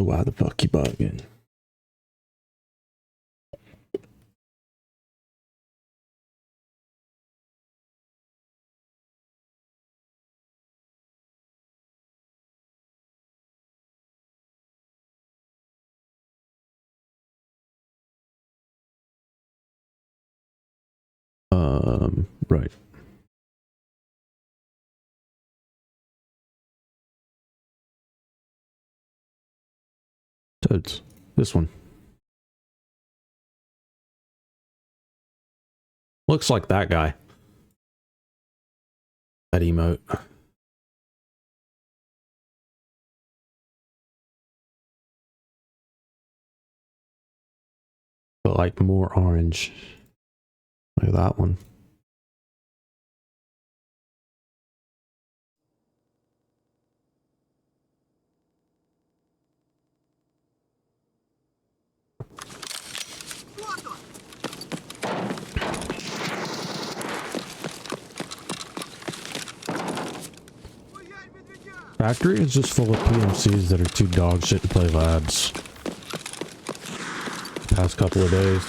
why the fuck you bugging? Right. Toads. This one. Looks like that guy. That emote. But like more orange. Look at that one. Factory is just full of PMCs that are too dog shit to play labs. Past couple of days.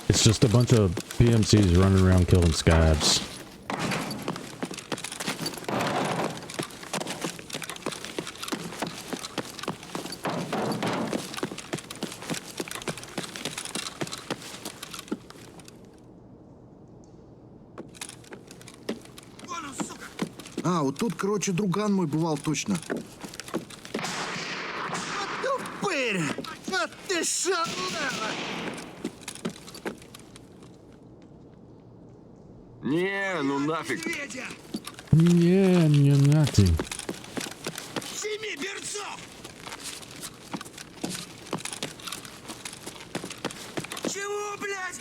It's just a bunch of PMCs running around killing scabs. А, вот тут, короче, друган мой бывал точно. Тупырь! А ты шалава! Не, ну нафиг. Не нафиг. Семи берцов! Чего, блядь?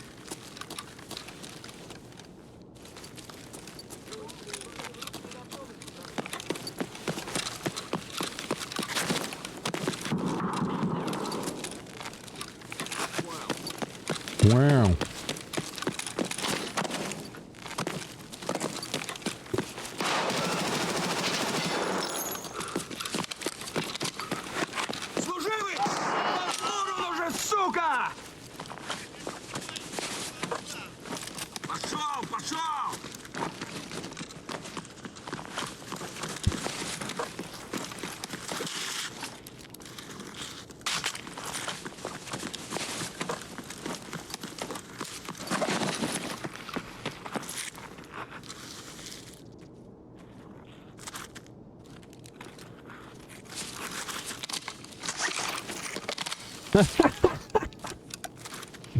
Wow. Служивый! Подуру уже, сука! Пошел, пошел!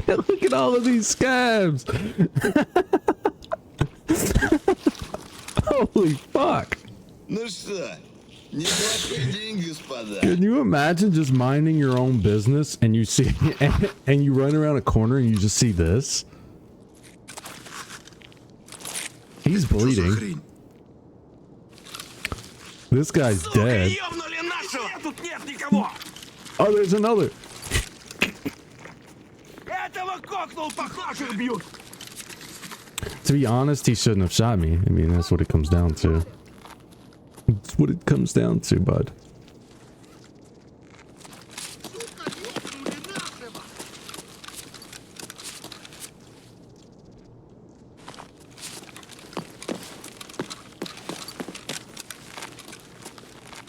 Look at all of these scabs. Holy fuck. Ну что, неплохой день, господа. Can you imagine just minding your own business and you see and you run around a corner and you just see this? He's bleeding. This guy's dead. Ёбнули нашего! Тут нет никого! Oh, there's another. Этого кокнул, похожих бьют! To be honest, he shouldn't have shot me. I mean, that's what it comes down to. That's what it comes down to, bud.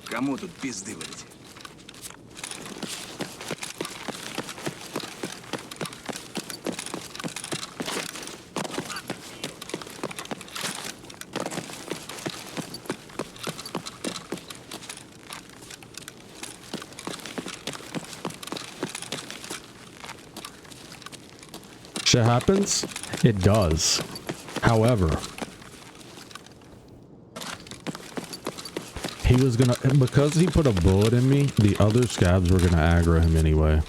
Кому тут пизды валить? Shit happens? It does. However, he was gonna, because he put a bullet in me, the other scabs were gonna aggro him anyway.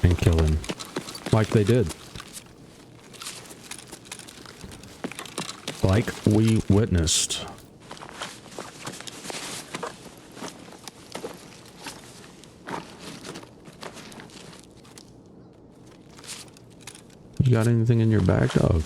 And kill him. Like they did. Like we witnessed. You got anything in your bag, dog?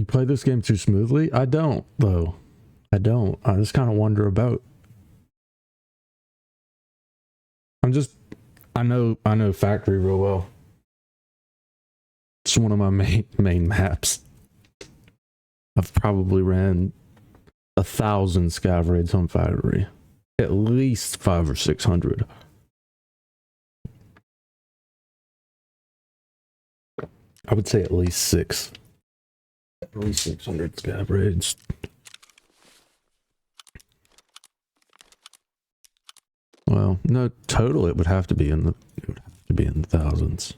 You play this game too smoothly? I don't, though. I don't. I just kind of wander about. I know Factory real well. It's one of my main maps. I've probably ran 1,000 scav raids on Factory. At least 500 or 600. I would say at least 6. At least 600 scav raids. Well, no, total it would have to be in the thousands.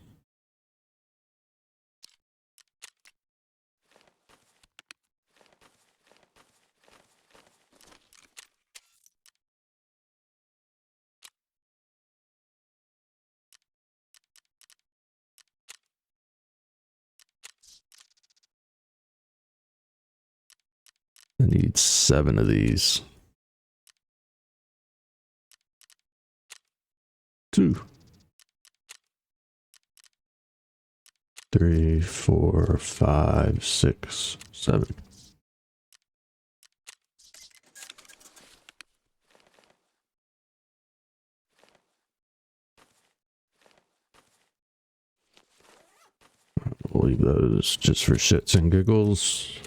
I need 7 of these. 2, 3, 4, 5, 6, 7. We'll leave those just for shits and giggles.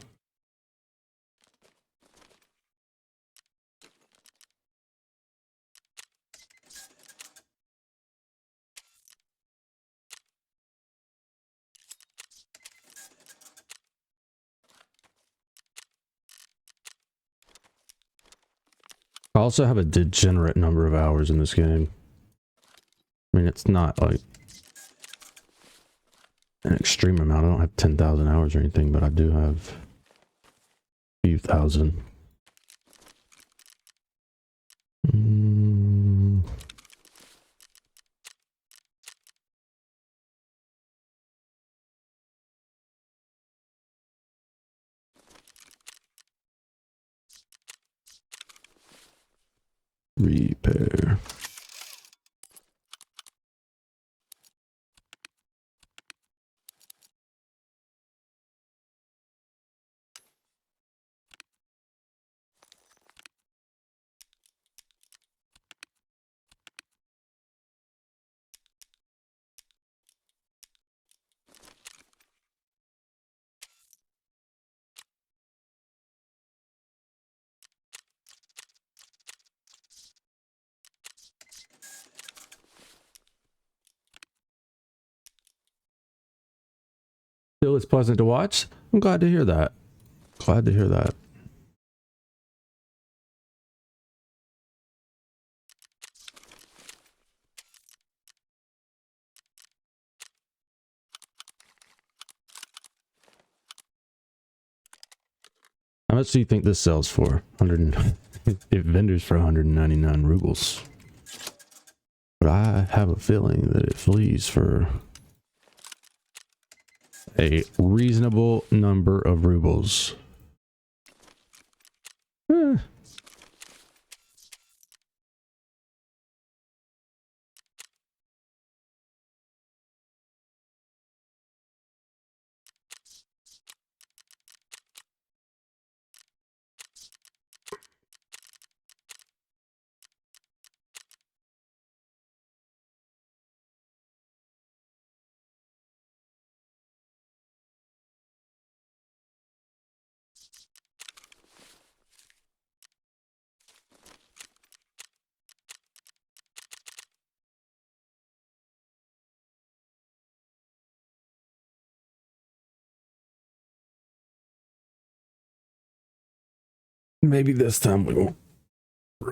I also have a degenerate number of hours in this game. I mean, it's not like an extreme amount. I don't have 10,000 hours or anything, but I do have a few thousand. Repair. Still, it's pleasant to watch. I'm glad to hear that. Glad to hear that. How much do you think this sells for? 100. It vendors for 199 rubles. But I have a feeling that it flees for a reasonable number of rubles. Maybe this time we won't.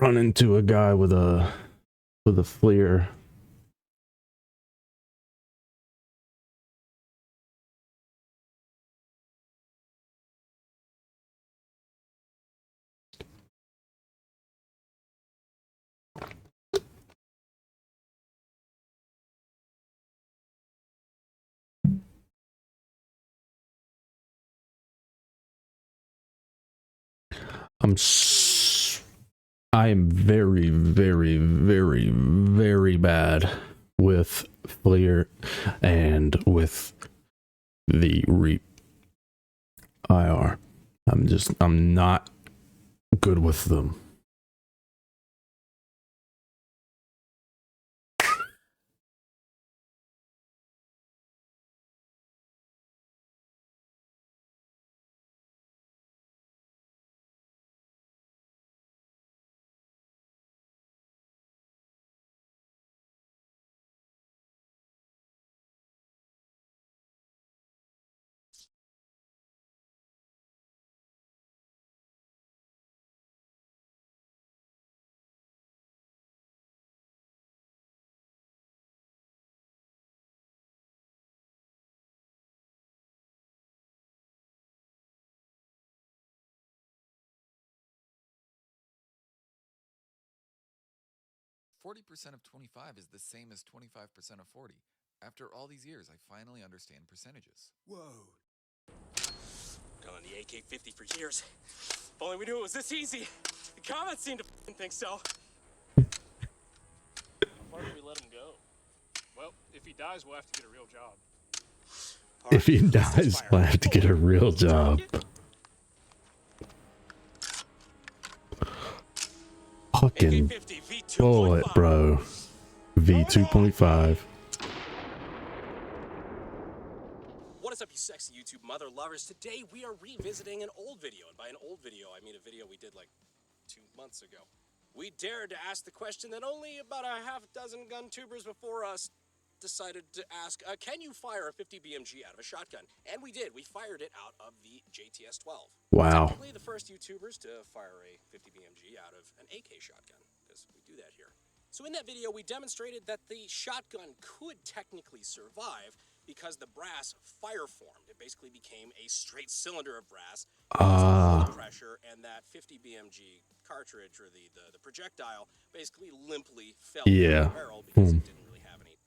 run into a guy with a FLIR. I am very, very, very, very bad with FLIR and with the REAP IR. I'm not good with them. Forty percent of 25 is the same as 25% of 40. After all these years, I finally understand percentages. Whoa. Calling the AK-50 for years. If only we knew it was this easy. The comments seem to think so. How far do we let him go? Well, if he dies, we'll have to get a real job. If he dies, we'll have to get a real job. Fucking bullet, bro. V2.5. What is up, you sexy YouTube mother lovers? Today we are revisiting an old video, and by an old video, I mean a video we did like 2 months ago. We dared to ask the question that only about a half dozen gun tubers before us decided to ask, can you fire a 50 BMG out of a shotgun? And we did. We fired it out of the JTS-12. Wow. Technically the first YouTubers to fire a 50 BMG out of an AK shotgun, because we do that here. So in that video, we demonstrated that the shotgun could technically survive because the brass fire formed. It basically became a straight cylinder of brass, pressure, and that 50 BMG cartridge, or the projectile, basically limply fell out of the barrel because it didn't really have any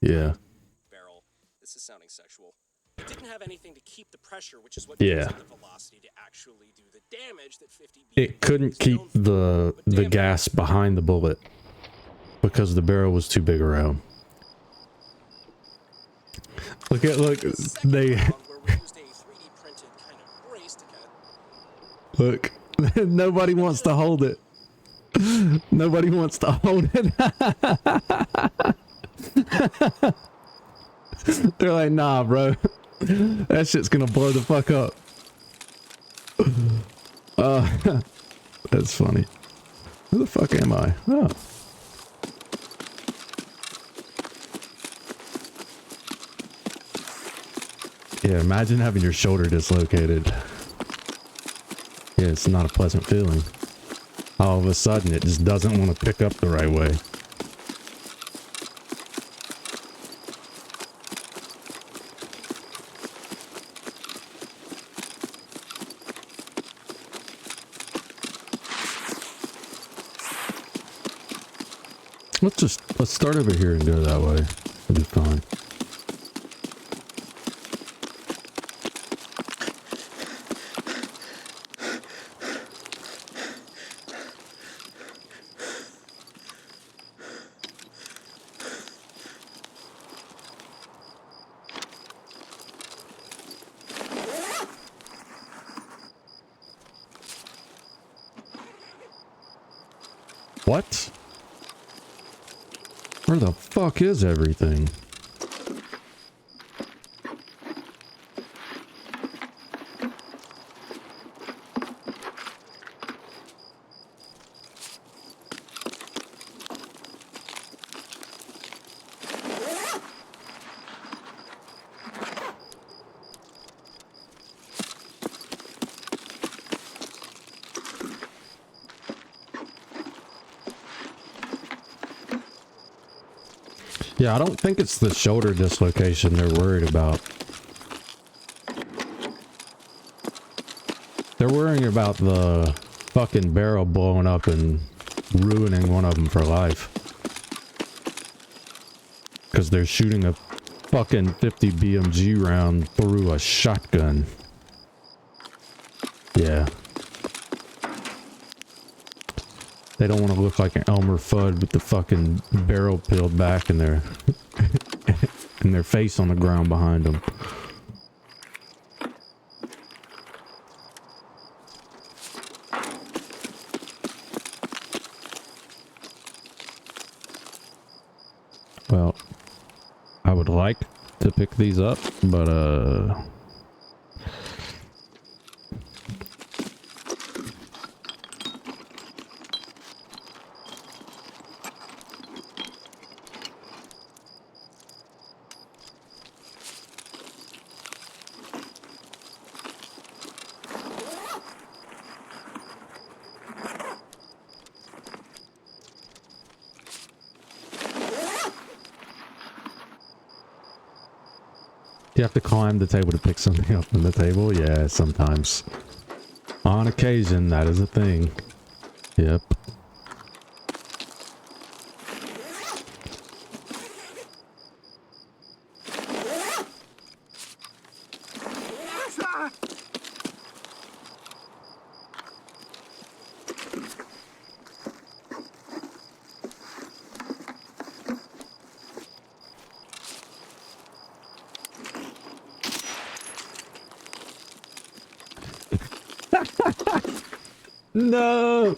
barrel. This is sounding sexual. It didn't have anything to keep the pressure, which is what gives it the velocity to actually do the damage that 50 BMG. It couldn't keep the gas behind the bullet because the barrel was too big around. Look, they look. Nobody wants to hold it. Nobody wants to hold it. They're like, nah, bro. That shit's gonna blow the fuck up. That's funny. Who the fuck am I? Oh. Yeah, imagine having your shoulder dislocated. Yeah, it's not a pleasant feeling. All of a sudden, it just doesn't want to pick up the right way. Let's start over here and go that way. It'll be fine. What? Where the fuck is everything? Yeah, I don't think it's the shoulder dislocation they're worried about. They're worrying about the fucking barrel blowing up and ruining one of them for life. Because they're shooting a fucking 50 BMG round through a shotgun. Yeah. They don't want to look like an Elmer Fudd with the fucking barrel peeled back and their and their face on the ground behind them. Well, I would like to pick these up, but you have to climb the table to pick something up from the table? Yeah, sometimes. On occasion, that is a thing. Yep. No!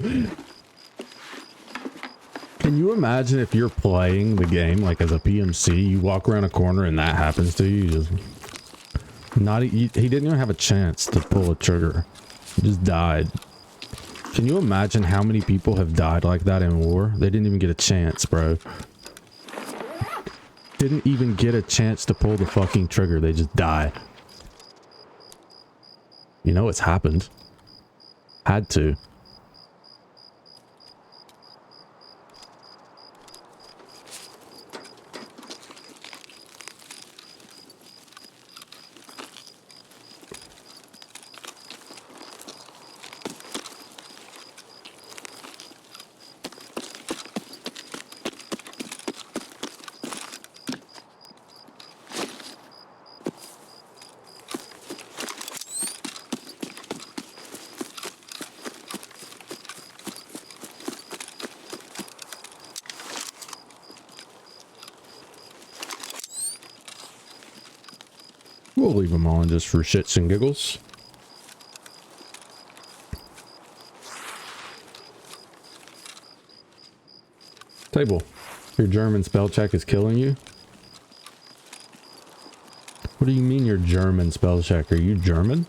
Can you imagine if you're playing the game like as a PMC, you walk around a corner and that happens to you? You just not he didn't even have a chance to pull a trigger. He just died. Can you imagine how many people have died like that in war? They didn't even get a chance, bro. Didn't even get a chance to pull the fucking trigger. They just died. You know it's happened. Had to. We'll leave them on just for shits and giggles. Table. Your German spell check is killing you? What do you mean your German spell check? Are you German?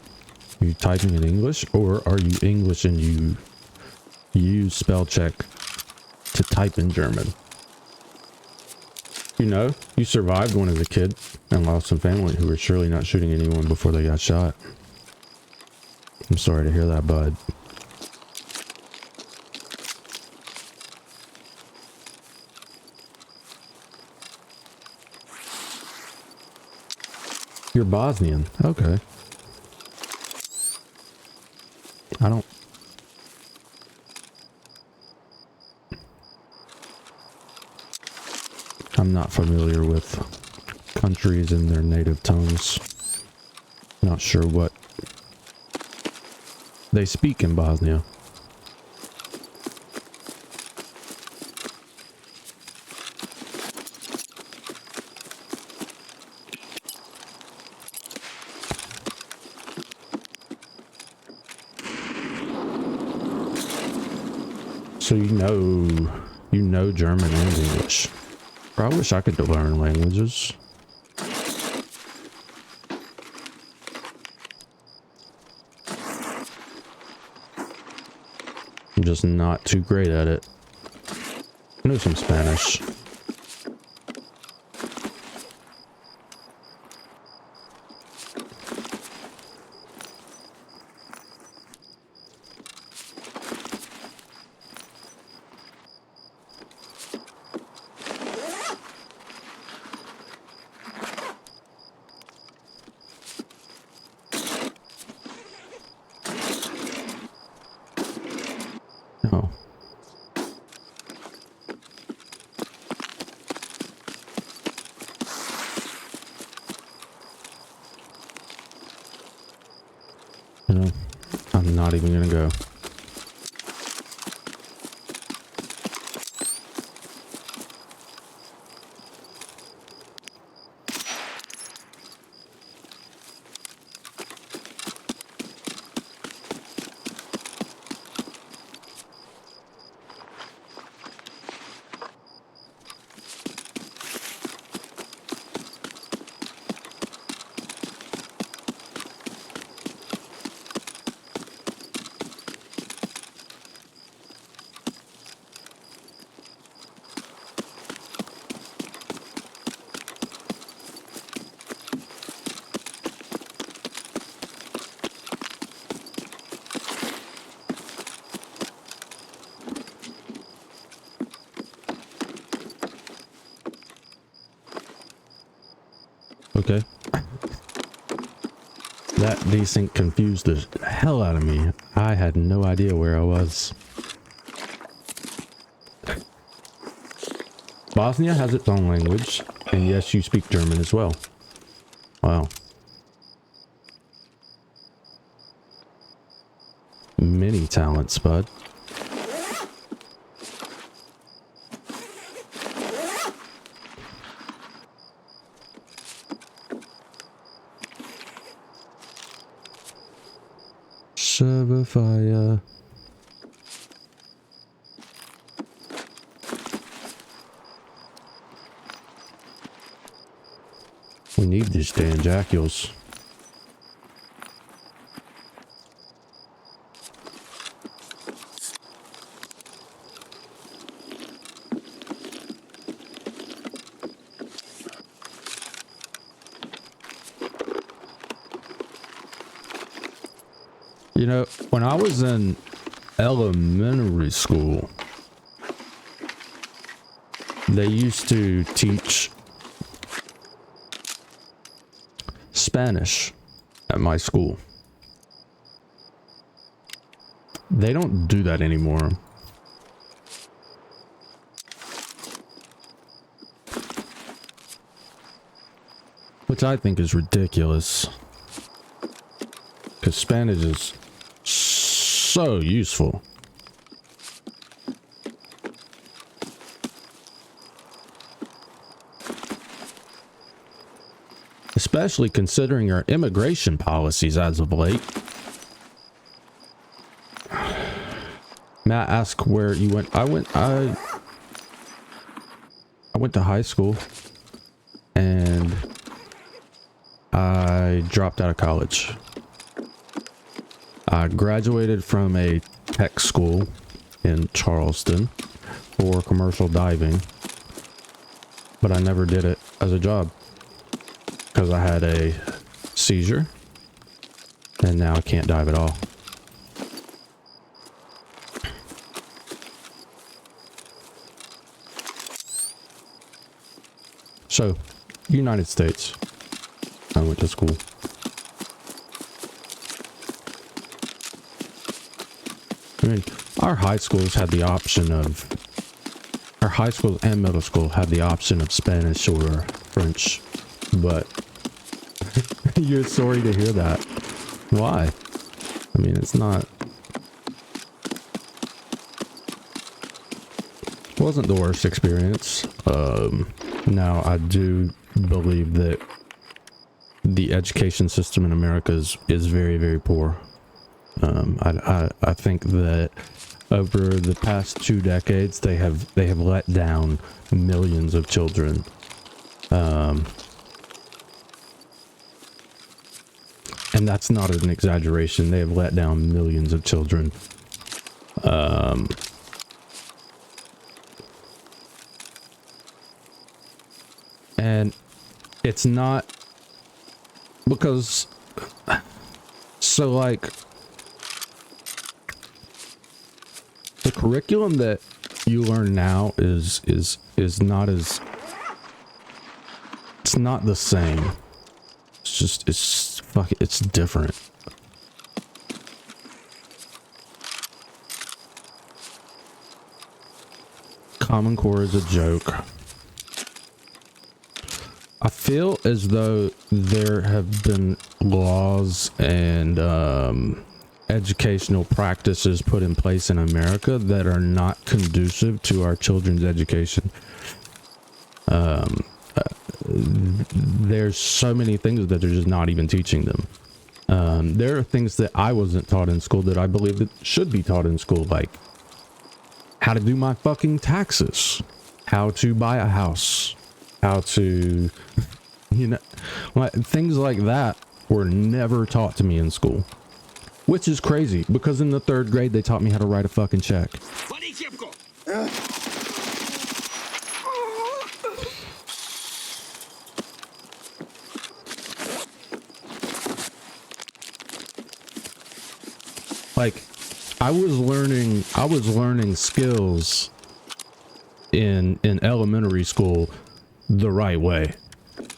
Are you typing in English? Or are you English and you use spell check to type in German? You know, you survived one as a kid and lost some family who were surely not shooting anyone before they got shot. I'm sorry to hear that, bud. You're Bosnian. Okay. I'm not familiar with countries in their native tongues. Not sure what they speak in Bosnia. So you know German and English. I wish I could learn languages. I'm just not too great at it. I know some Spanish. Oh. You know, I'm not even gonna go. Okay. That desync confused the hell out of me. I had no idea where I was. Bosnia has its own language, and yes, you speak German as well. Wow. Many talents, bud. Server fire. We need these damn jackules. You know, when I was in elementary school, they used to teach Spanish at my school. They don't do that anymore. Which I think is ridiculous. Because Spanish is so useful. Especially considering our immigration policies as of late. May I ask where you went? I went to high school and I dropped out of college. I graduated from a tech school in Charleston for commercial diving, but I never did it as a job because I had a seizure and now I can't dive at all. So, United States, I went to school. I mean, our high schools had the option of, our high schools and middle school had the option of Spanish or French, but you're sorry to hear that. Why? I mean, it wasn't the worst experience. Now I do believe that the education system in America is very, very poor. I think that over the past 2 decades, they have let down millions of children. And that's not an exaggeration. They have let down millions of children. And it's not because, so like, the curriculum that you learn now is not as, it's not the same. It's different. Common Core is a joke. I feel as though there have been laws and educational practices put in place in America that are not conducive to our children's education. There's so many things that they're just not even teaching them. There are things that I wasn't taught in school that I believe that should be taught in school, like how to do my fucking taxes, how to buy a house, how to, you know, like, things like that were never taught to me in school, which is crazy because in the 3rd grade they taught me how to write a fucking check. Like, I was learning skills in elementary school the right way.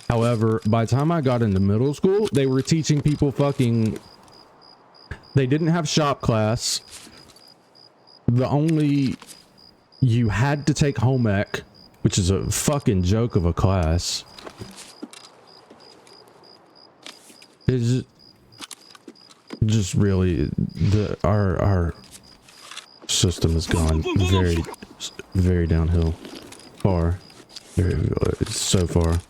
However, by the time I got into middle school, they were teaching people fucking, they didn't have shop class. You had to take home ec, which is a fucking joke of a class. It's just really, our system has gone very downhill. Far. It's so far.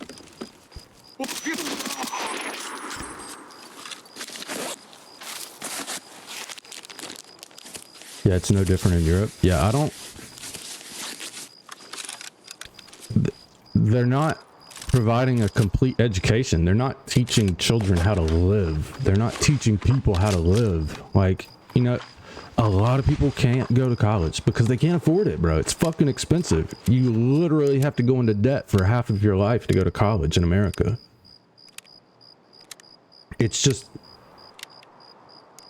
Yeah, it's no different in Europe. Yeah, they're not providing a complete education. They're not teaching children how to live. They're not teaching people how to live. Like, you know, a lot of people can't go to college because they can't afford it, bro. It's fucking expensive. You literally have to go into debt for half of your life to go to college in America. It's just,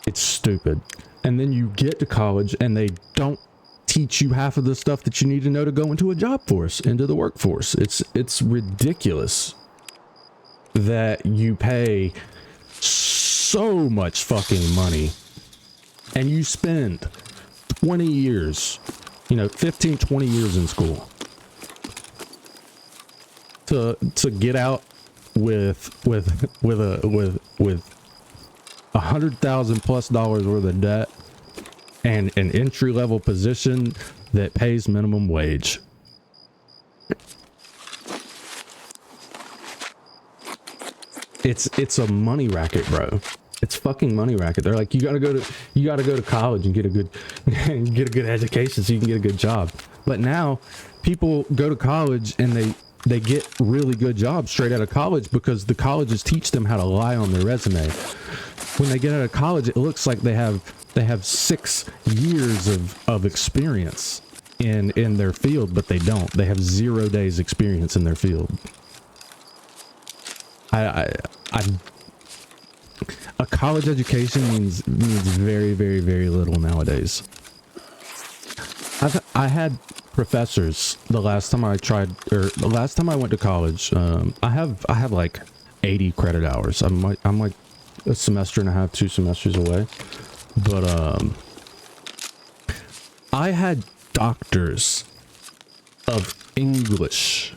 it's stupid. And then you get to college and they don't teach you half of the stuff that you need to know to go into a job force, into the workforce. It's ridiculous that you pay so much fucking money and you spend 20 years, you know, 15, 20 years in school to get out with $100,000+ worth of debt and an entry-level position that pays minimum wage. It's a money racket, bro. It's fucking money racket. They're like, you gotta go to college and get a good education so you can get a good job. But now people go to college and they get really good jobs straight out of college because the colleges teach them how to lie on their resume. When they get out of college, it looks like they have 6 years of experience in their field, but they don't. They have 0 days experience in their field. A college education means very, very, very little nowadays. I had professors the last time I went to college. I have like 80 credit hours. I'm like a semester and a half, 2 semesters away. But I had doctors of English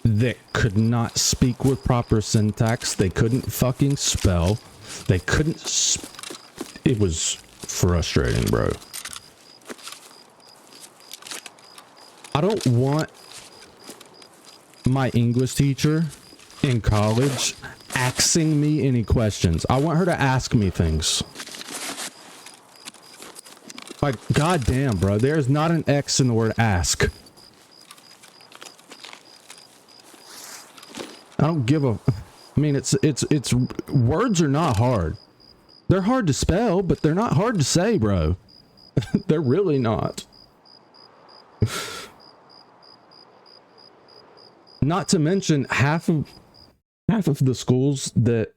that could not speak with proper syntax. They couldn't fucking spell. They couldn't it was frustrating, bro. I don't want my English teacher in college asking me any questions. I want her to ask me things. Like, goddamn, bro, there's not an X in the word ask. I don't give a... I mean, it's words are not hard. They're hard to spell, but they're not hard to say, bro. They're really not. Not to mention half of the schools that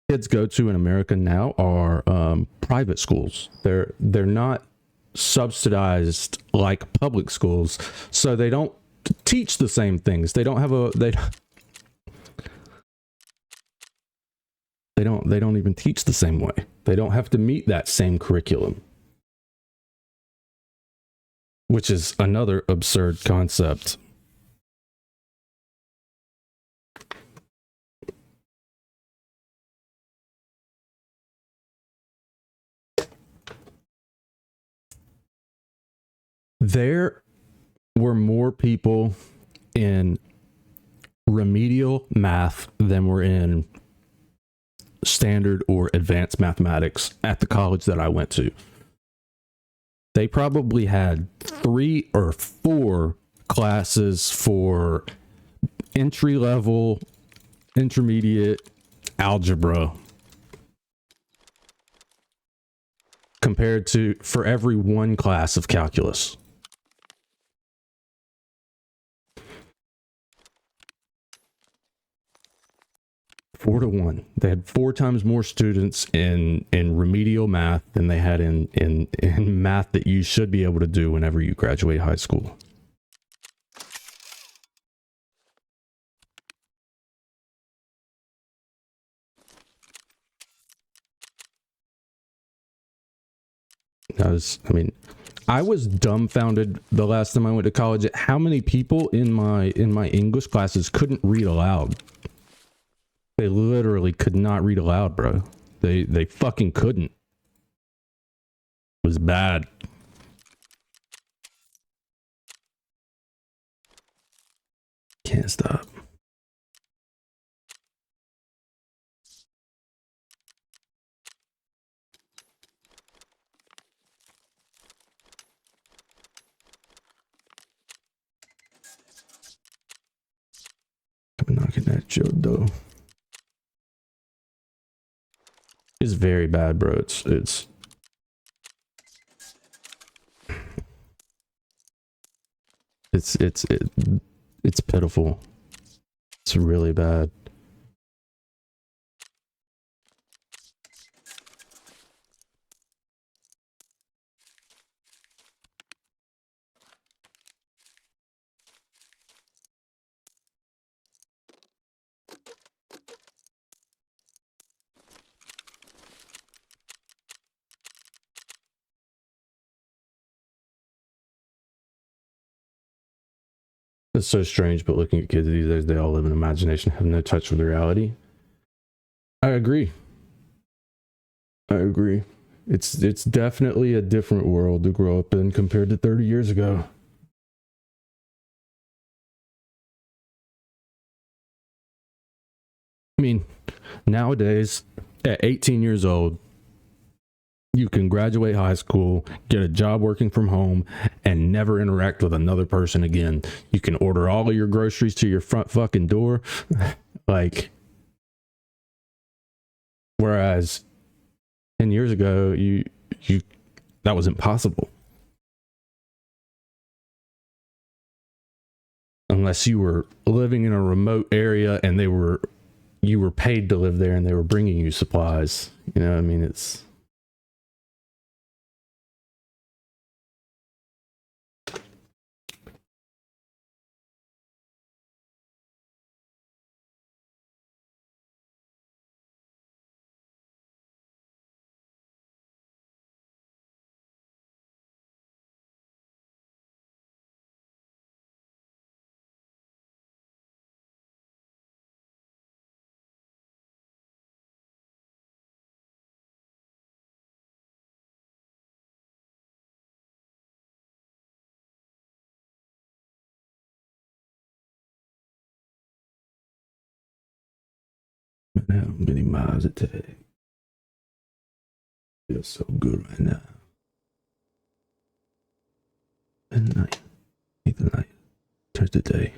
kids go to in America now are private schools. They're not subsidized like public schools, so they don't teach the same things. They don't have they don't even teach the same way. They don't have to meet that same curriculum. which is another absurd concept. There were more people in remedial math than were in standard or advanced mathematics at the college that I went to. They probably had 3 or 4 classes for entry level, intermediate algebra compared to for every 1 class of calculus. Four to 1. They had 4 times more students in remedial math than they had in math that you should be able to do whenever you graduate high school. I was dumbfounded the last time I went to college at how many people in my English classes couldn't read aloud. They literally could not read aloud, bro. They fucking couldn't. It was bad. Can't stop. I'm knocking at your door. It's very bad, bro. It's pitiful. It's really bad. It's so strange, but looking at kids these days, they all live in imagination, have no touch with reality. I agree. It's definitely a different world to grow up in compared to 30 years ago. I mean, nowadays, at 18 years old, you can graduate high school, get a job working from home, and never interact with another person again. You can order all of your groceries to your front fucking door. Like, whereas 10 years ago, you that was impossible. Unless you were living in a remote area and you were paid to live there and they were bringing you supplies. You know, I mean, it's... How many miles it take? Feels so good right now. And night. Need the night. Turns to day.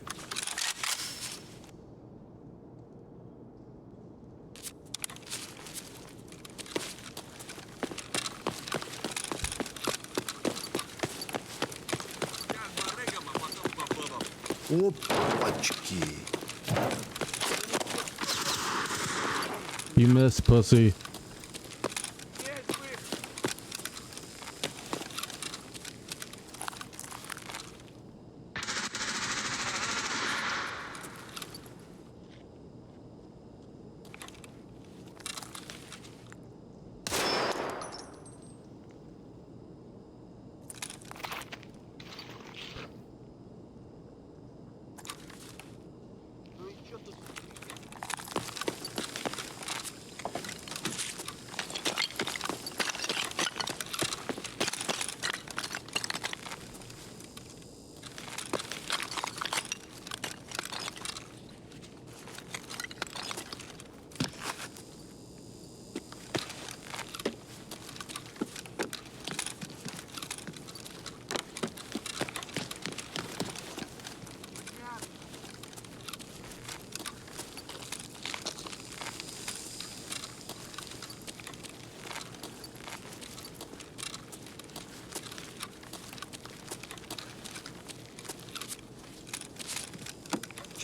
Опачки. You miss, pussy.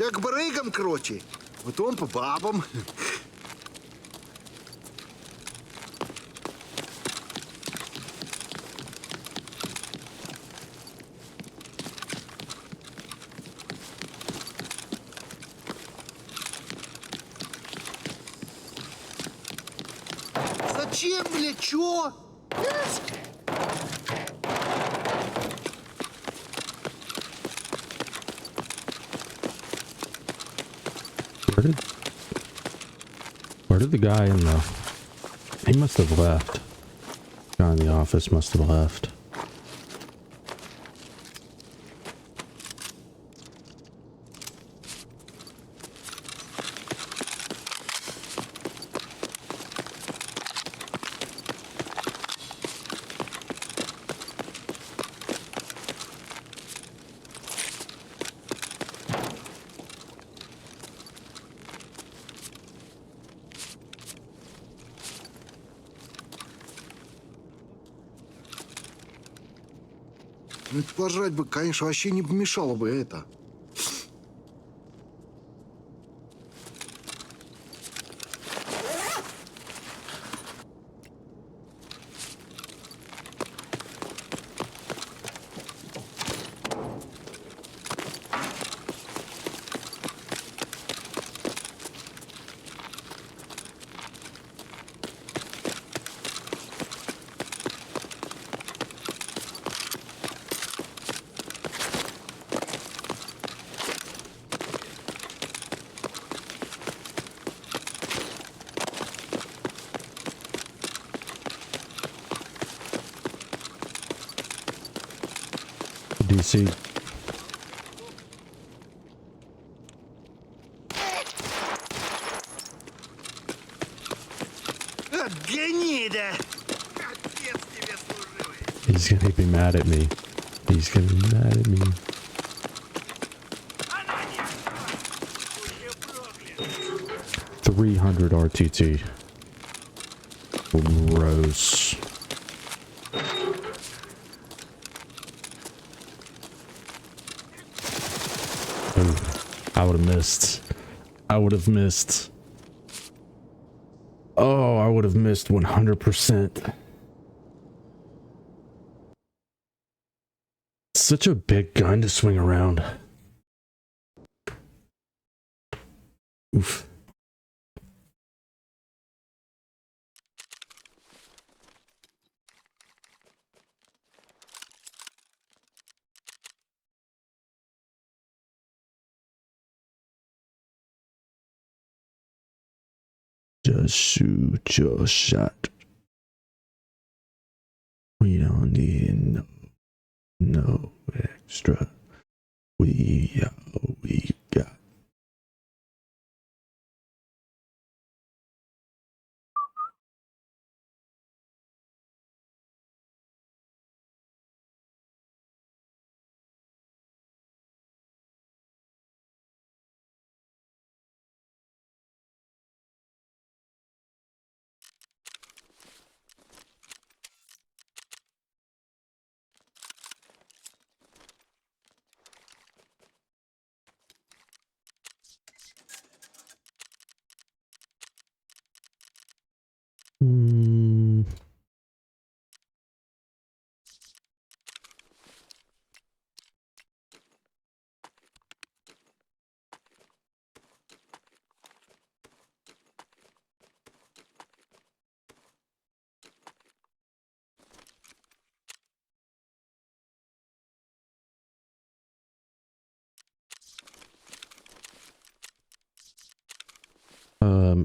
Человек к барыгам, короче. Вот он по бабам. Зачем, бля, чё? Where did the guy in the... He must have left. The guy in the office must have left. Ну, пожрать бы, конечно, вообще не помешало бы это. DC. Гнида! He's gonna be mad at me. He's gonna be mad at me. $300 RTT. Gross. I would have missed. I would have missed. Oh, I would have missed 100%. Such a big gun to swing around. Oof. Just shoot your shot. We don't need no extra. We got.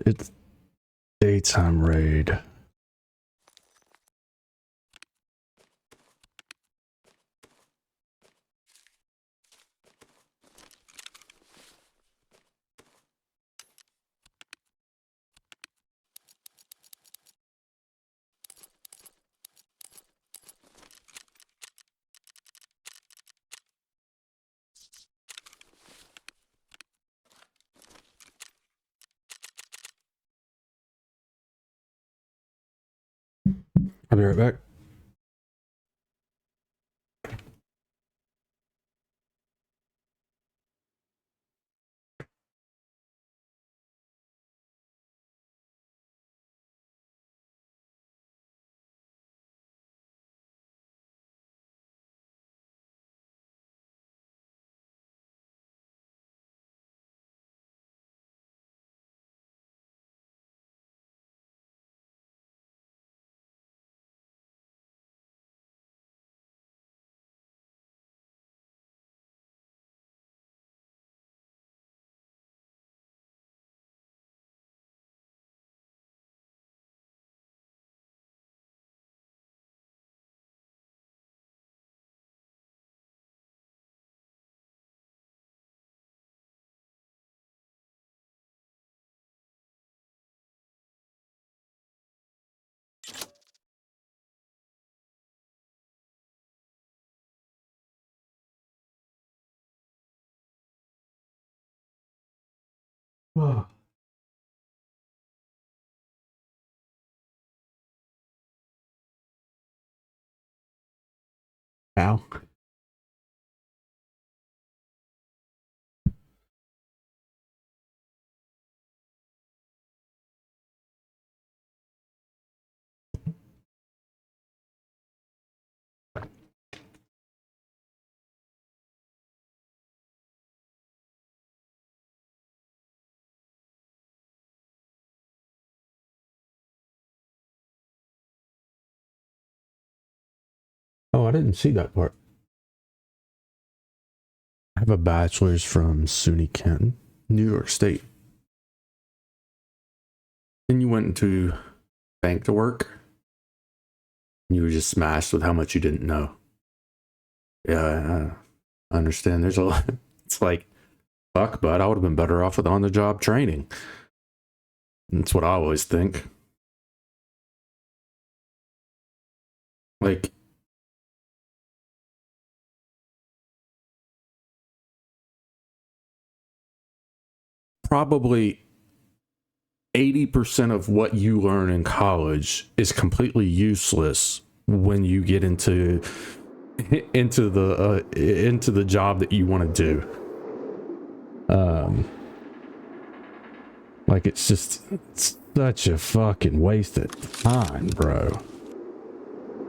It's daytime raid. I'll be right back. Oh. Ow. Oh, I didn't see that part. I have a bachelor's from SUNY Canton, New York State. Then you went into bank to work. And you were just smashed with how much you didn't know. Yeah, I understand. There's a lot. It's like, fuck, but I would have been better off with on-the-job training. That's what I always think. Like, probably 80% of what you learn in college is completely useless when you get into the job that you want to do. Like, it's such a fucking waste of time, bro.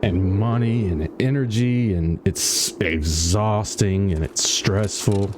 And money and energy, and it's exhausting and it's stressful.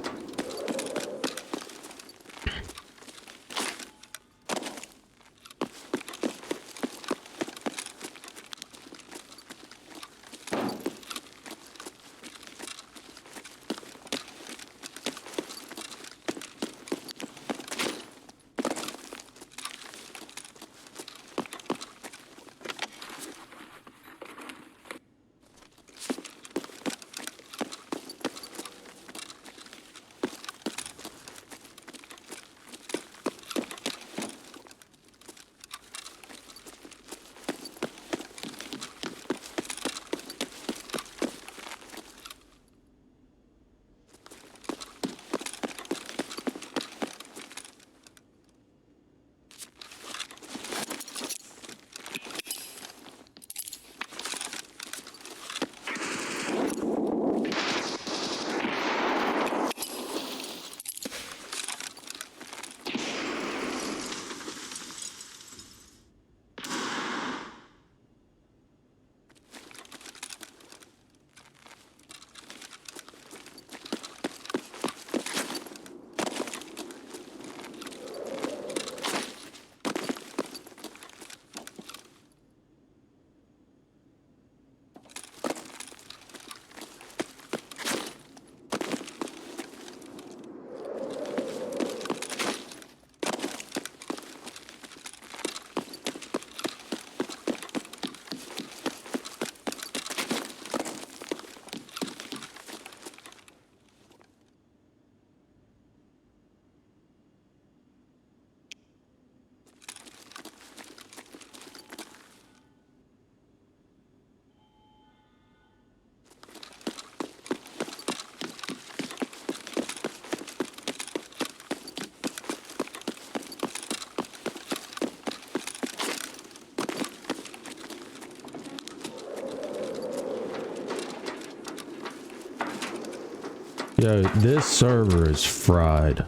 Yo, this server is fried.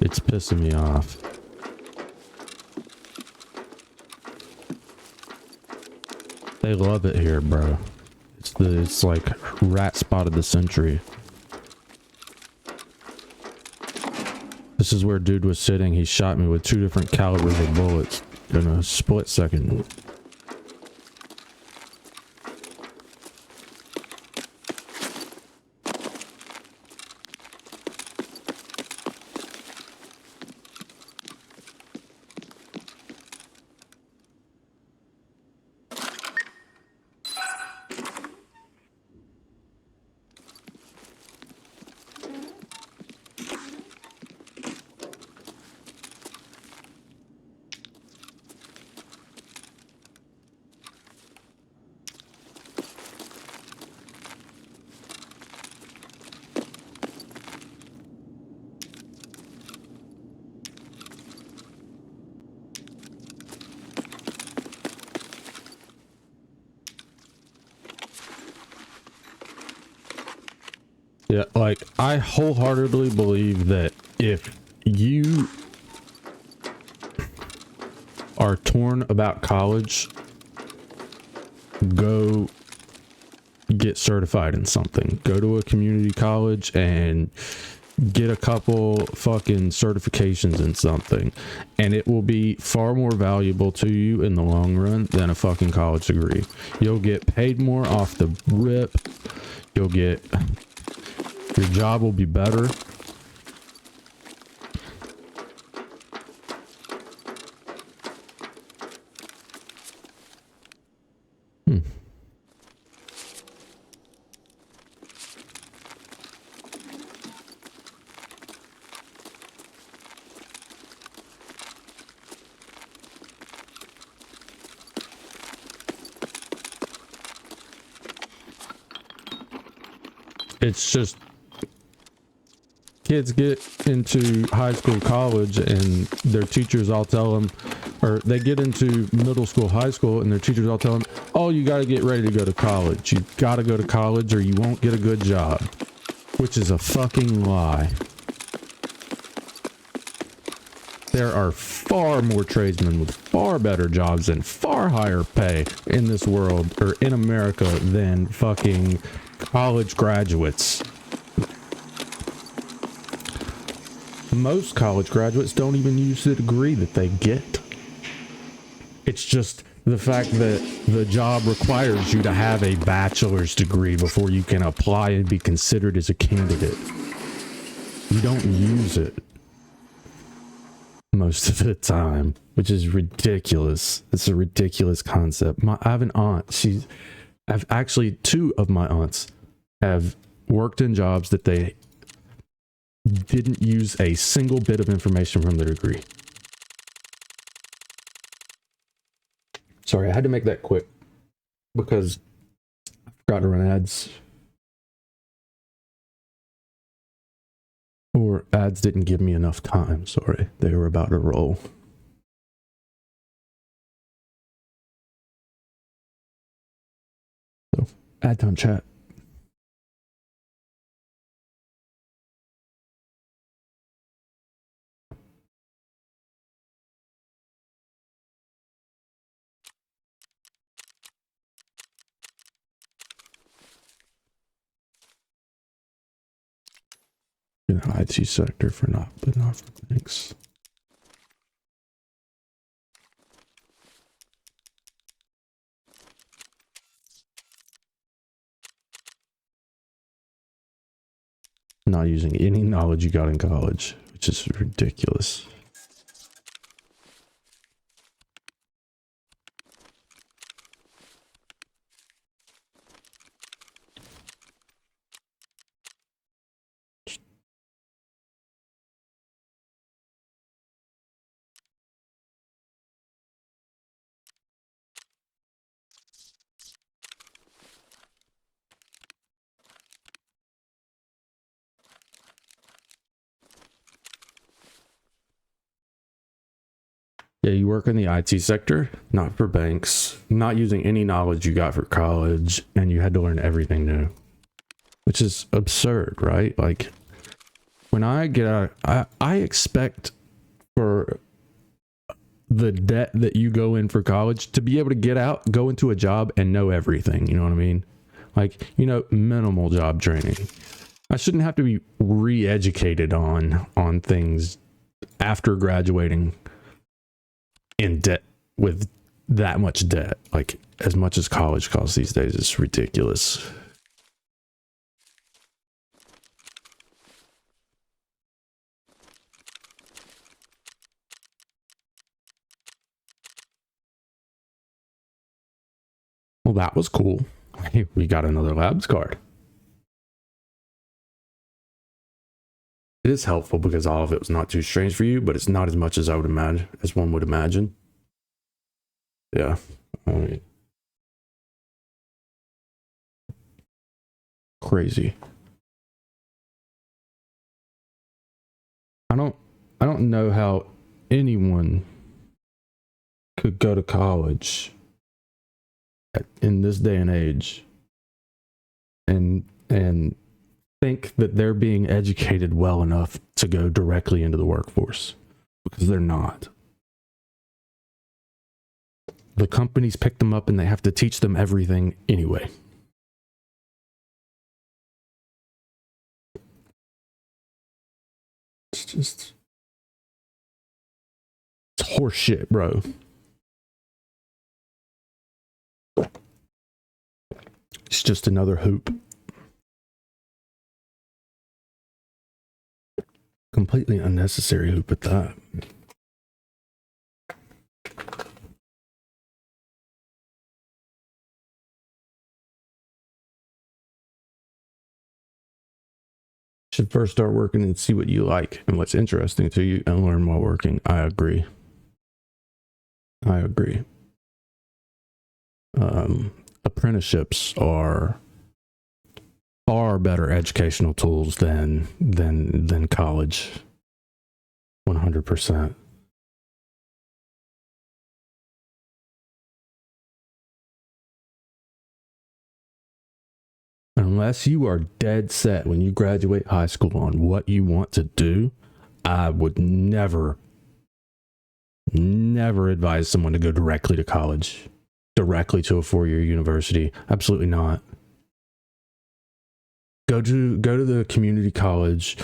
It's pissing me off. They love it here, bro. It's like rat spot of the century. This is where dude was sitting. He shot me with 2 different calibers of bullets in a split second. Yeah, like, I wholeheartedly believe that if you are torn about college, go get certified in something. Go to a community college and get a couple fucking certifications in something, and it will be far more valuable to you in the long run than a fucking college degree. You'll get paid more off the rip. You'll get, your job will be better. It's just, kids get into high school, college, and their teachers all tell them, or they get into middle school, high school, and their teachers all tell them, oh, you got to get ready to go to college. You got to go to college or you won't get a good job, which is a fucking lie. There are far more tradesmen with far better jobs and far higher pay in this world, or in America, than fucking college graduates. Most college graduates don't even use the degree that they get. It's just the fact that the job requires you to have a bachelor's degree before you can apply and be considered as a candidate. You don't use it most of the time, which is ridiculous. It's a ridiculous concept. I have an aunt. I've actually, two of my aunts have worked in jobs that they didn't use a single bit of information from their degree. Sorry, I had to make that quick because I forgot to run ads. Or ads didn't give me enough time. Sorry, they were about to roll. So, ad time chat. In the IT sector for not, but not for banks. Not using any knowledge you got in college, which is ridiculous. Yeah, you work in the IT sector, not for banks, not using any knowledge you got for college, and you had to learn everything new, which is absurd, right? Like, when I get out, I expect for the debt that you go in for college to be able to get out, go into a job, and know everything. You know what I mean? Like, minimal job training. I shouldn't have to be re-educated on things after graduating in debt, with that much debt. Like, as much as college costs these days, it's ridiculous. Well, that was cool. We got another labs card. It is helpful because all of it was not too strange for you, but it's not as much as I would imagine, as one would imagine. Yeah. I mean, crazy. I don't know how anyone could go to college in this day and age and think that they're being educated well enough to go directly into the workforce, because they're not. The companies pick them up and they have to teach them everything anyway. It's horse shit, bro. It's just another hoop. Completely unnecessary hoop at that. Should first start working and see what you like and what's interesting to you and learn while working. I agree. Apprenticeships are far better educational tools than college. 100%. Unless you are dead set when you graduate high school on what you want to do, I would never advise someone to go directly to college, directly to a 4-year university. Absolutely not. Go to the community college,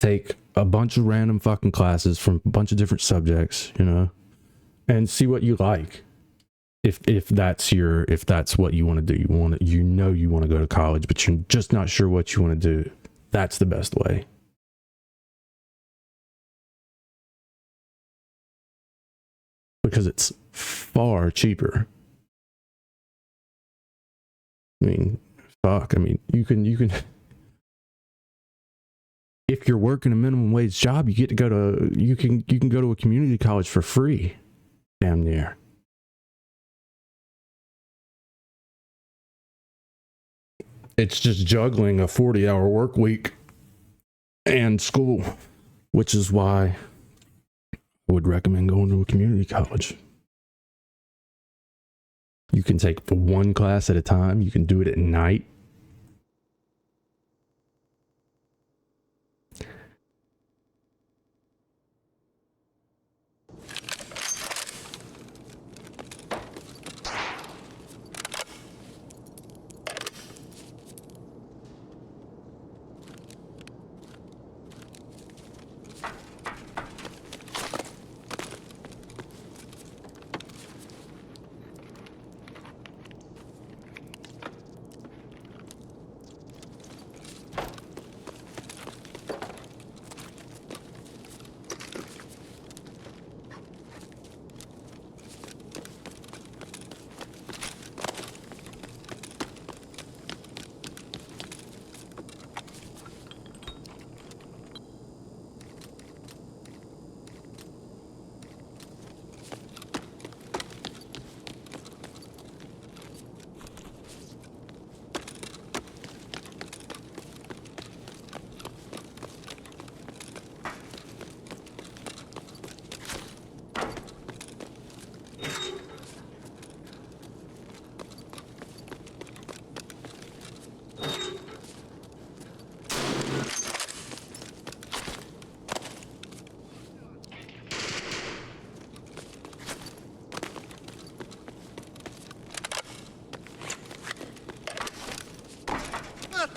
take a bunch of random fucking classes from a bunch of different subjects, you know, and see what you like. If that's what you want to do, you want to go to college, but you're just not sure what you want to do. That's the best way. Because it's far cheaper. I mean, fuck. I mean, you can if you're working a minimum wage job, you get to go to you can go to a community college for free. Damn near. It's just juggling a 40-hour work week and school, which is why I would recommend going to a community college. You can take one class at a time. You can do it at night.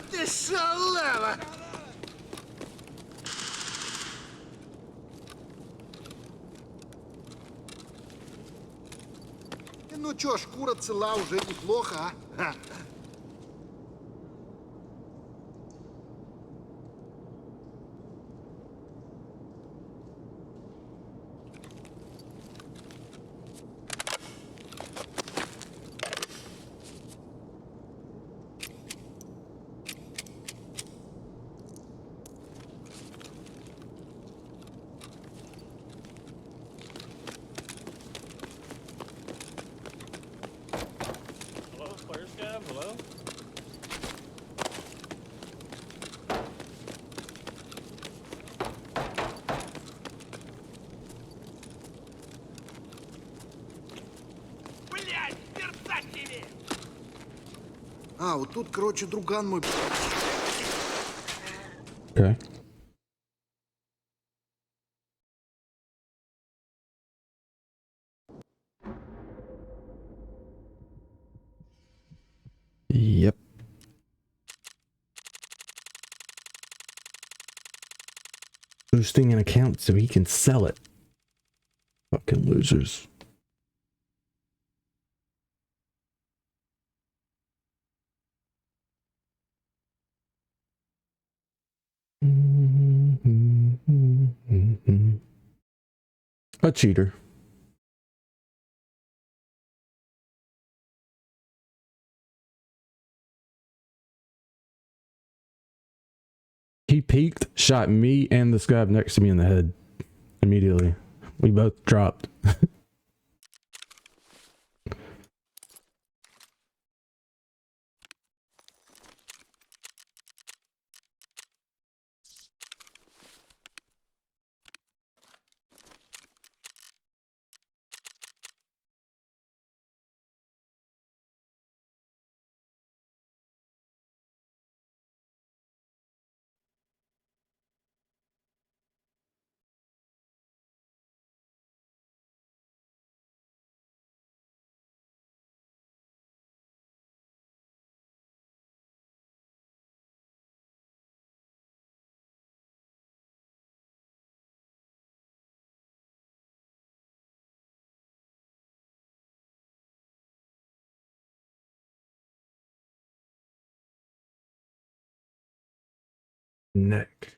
Ты шалава! Ну чё, шкура цела уже неплохо, а? Ха. Hello? Блядь, перцать тебе! А, вот тут, короче, друган мой... Okay. Yep. Boosting an account so he can sell it. Fucking losers. A cheater. He peeked, shot me and the scab next to me in the head immediately. We both dropped. Neck.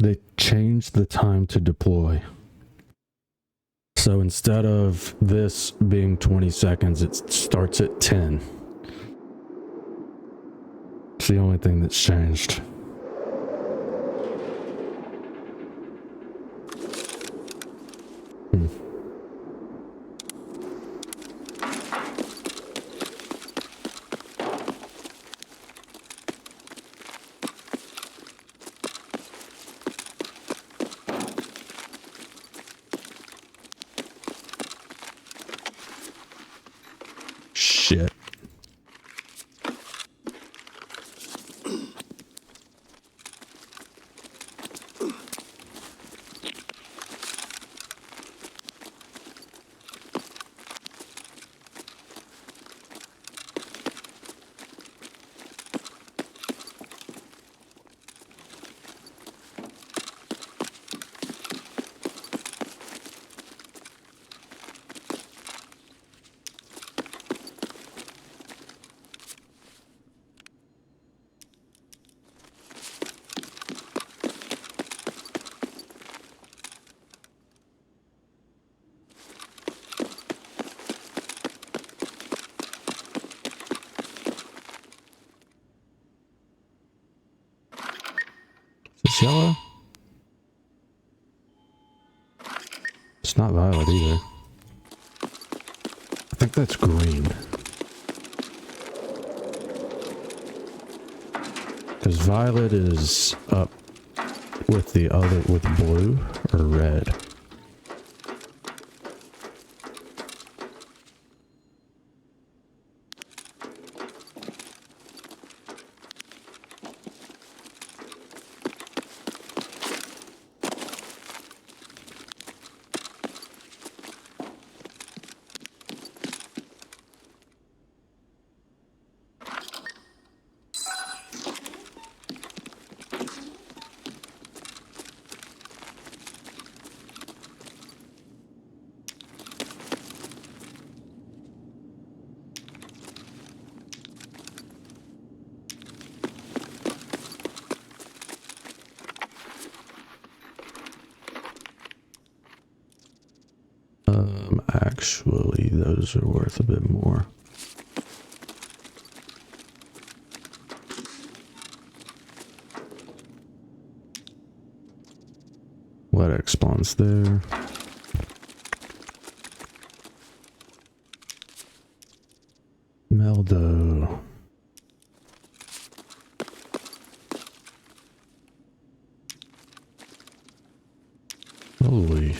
They changed the time to deploy. So instead of this being 20 seconds, it starts at 10. It's the only thing that's changed. Shit. Is this yellow? It's not violet either. I think that's green. Because violet is up with the other, with blue or red. Actually, those are worth a bit more. Let X spawns there. Meldo. Holy.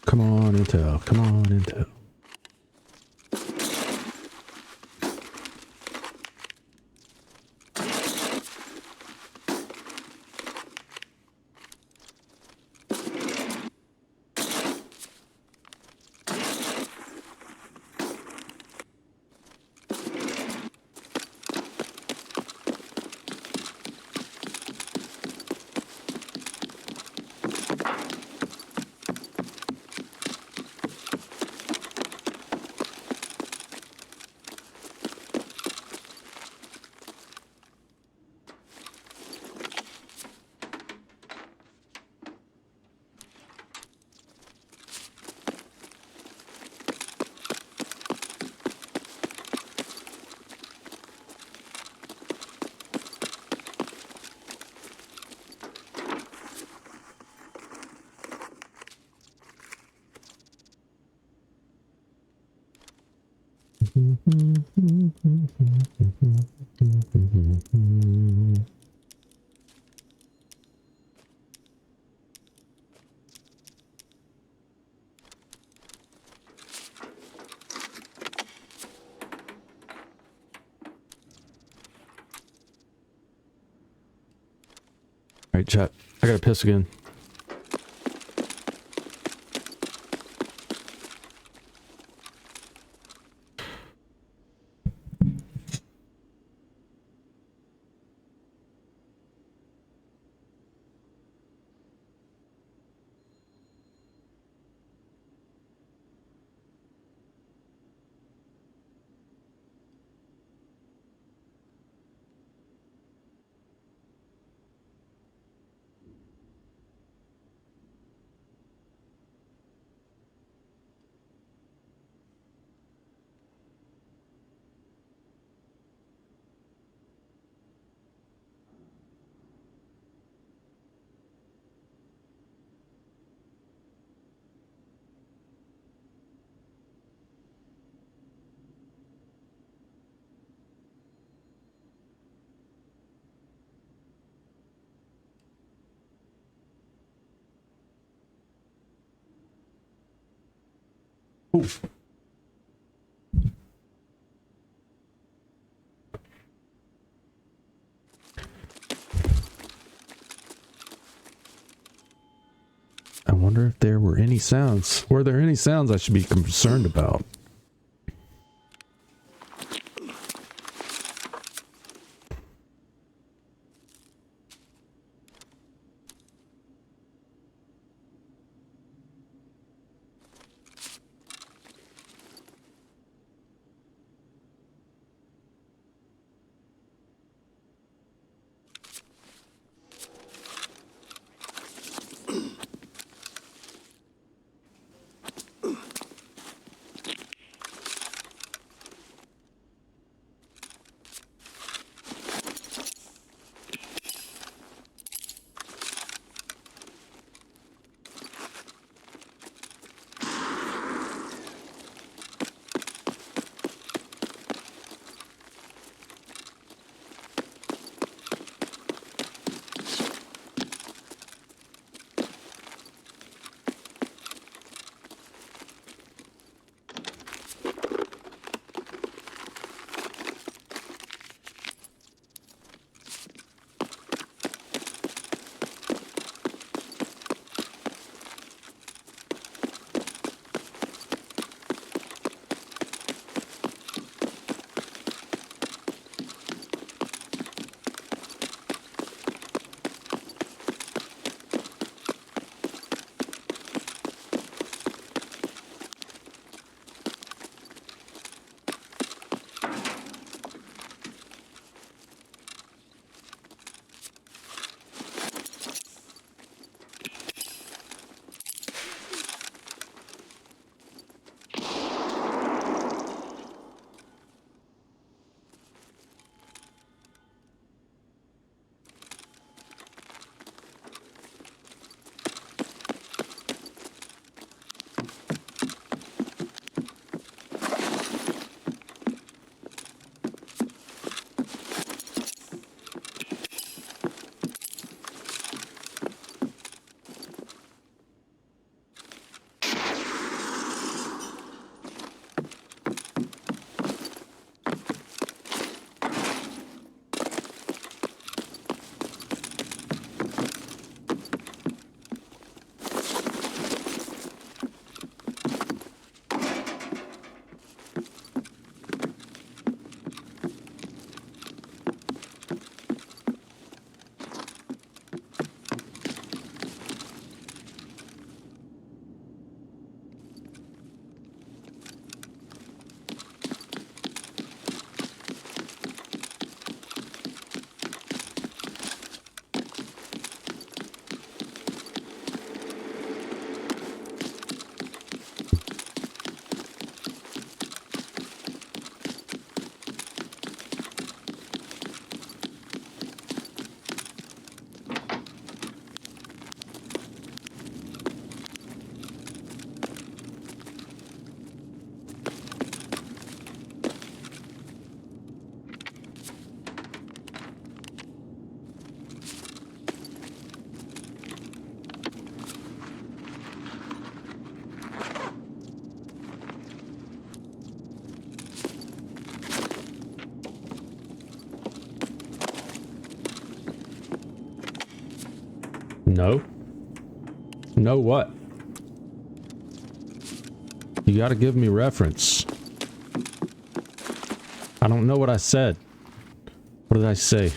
Come on, Intel. Come on, Intel. right, chat. I gotta piss again. Ooh. I wonder if there were any sounds. Were there any sounds I should be concerned about? No. No what? You gotta give me reference. I don't know what I said. What did I say?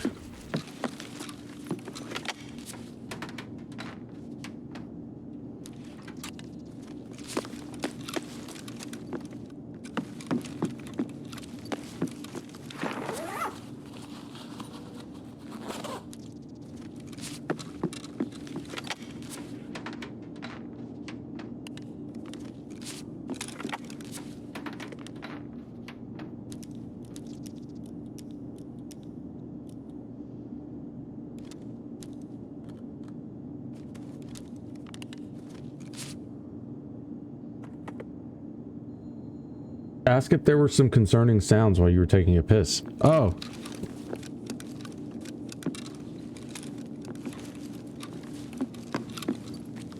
Ask if there were some concerning sounds while you were taking a piss. Oh.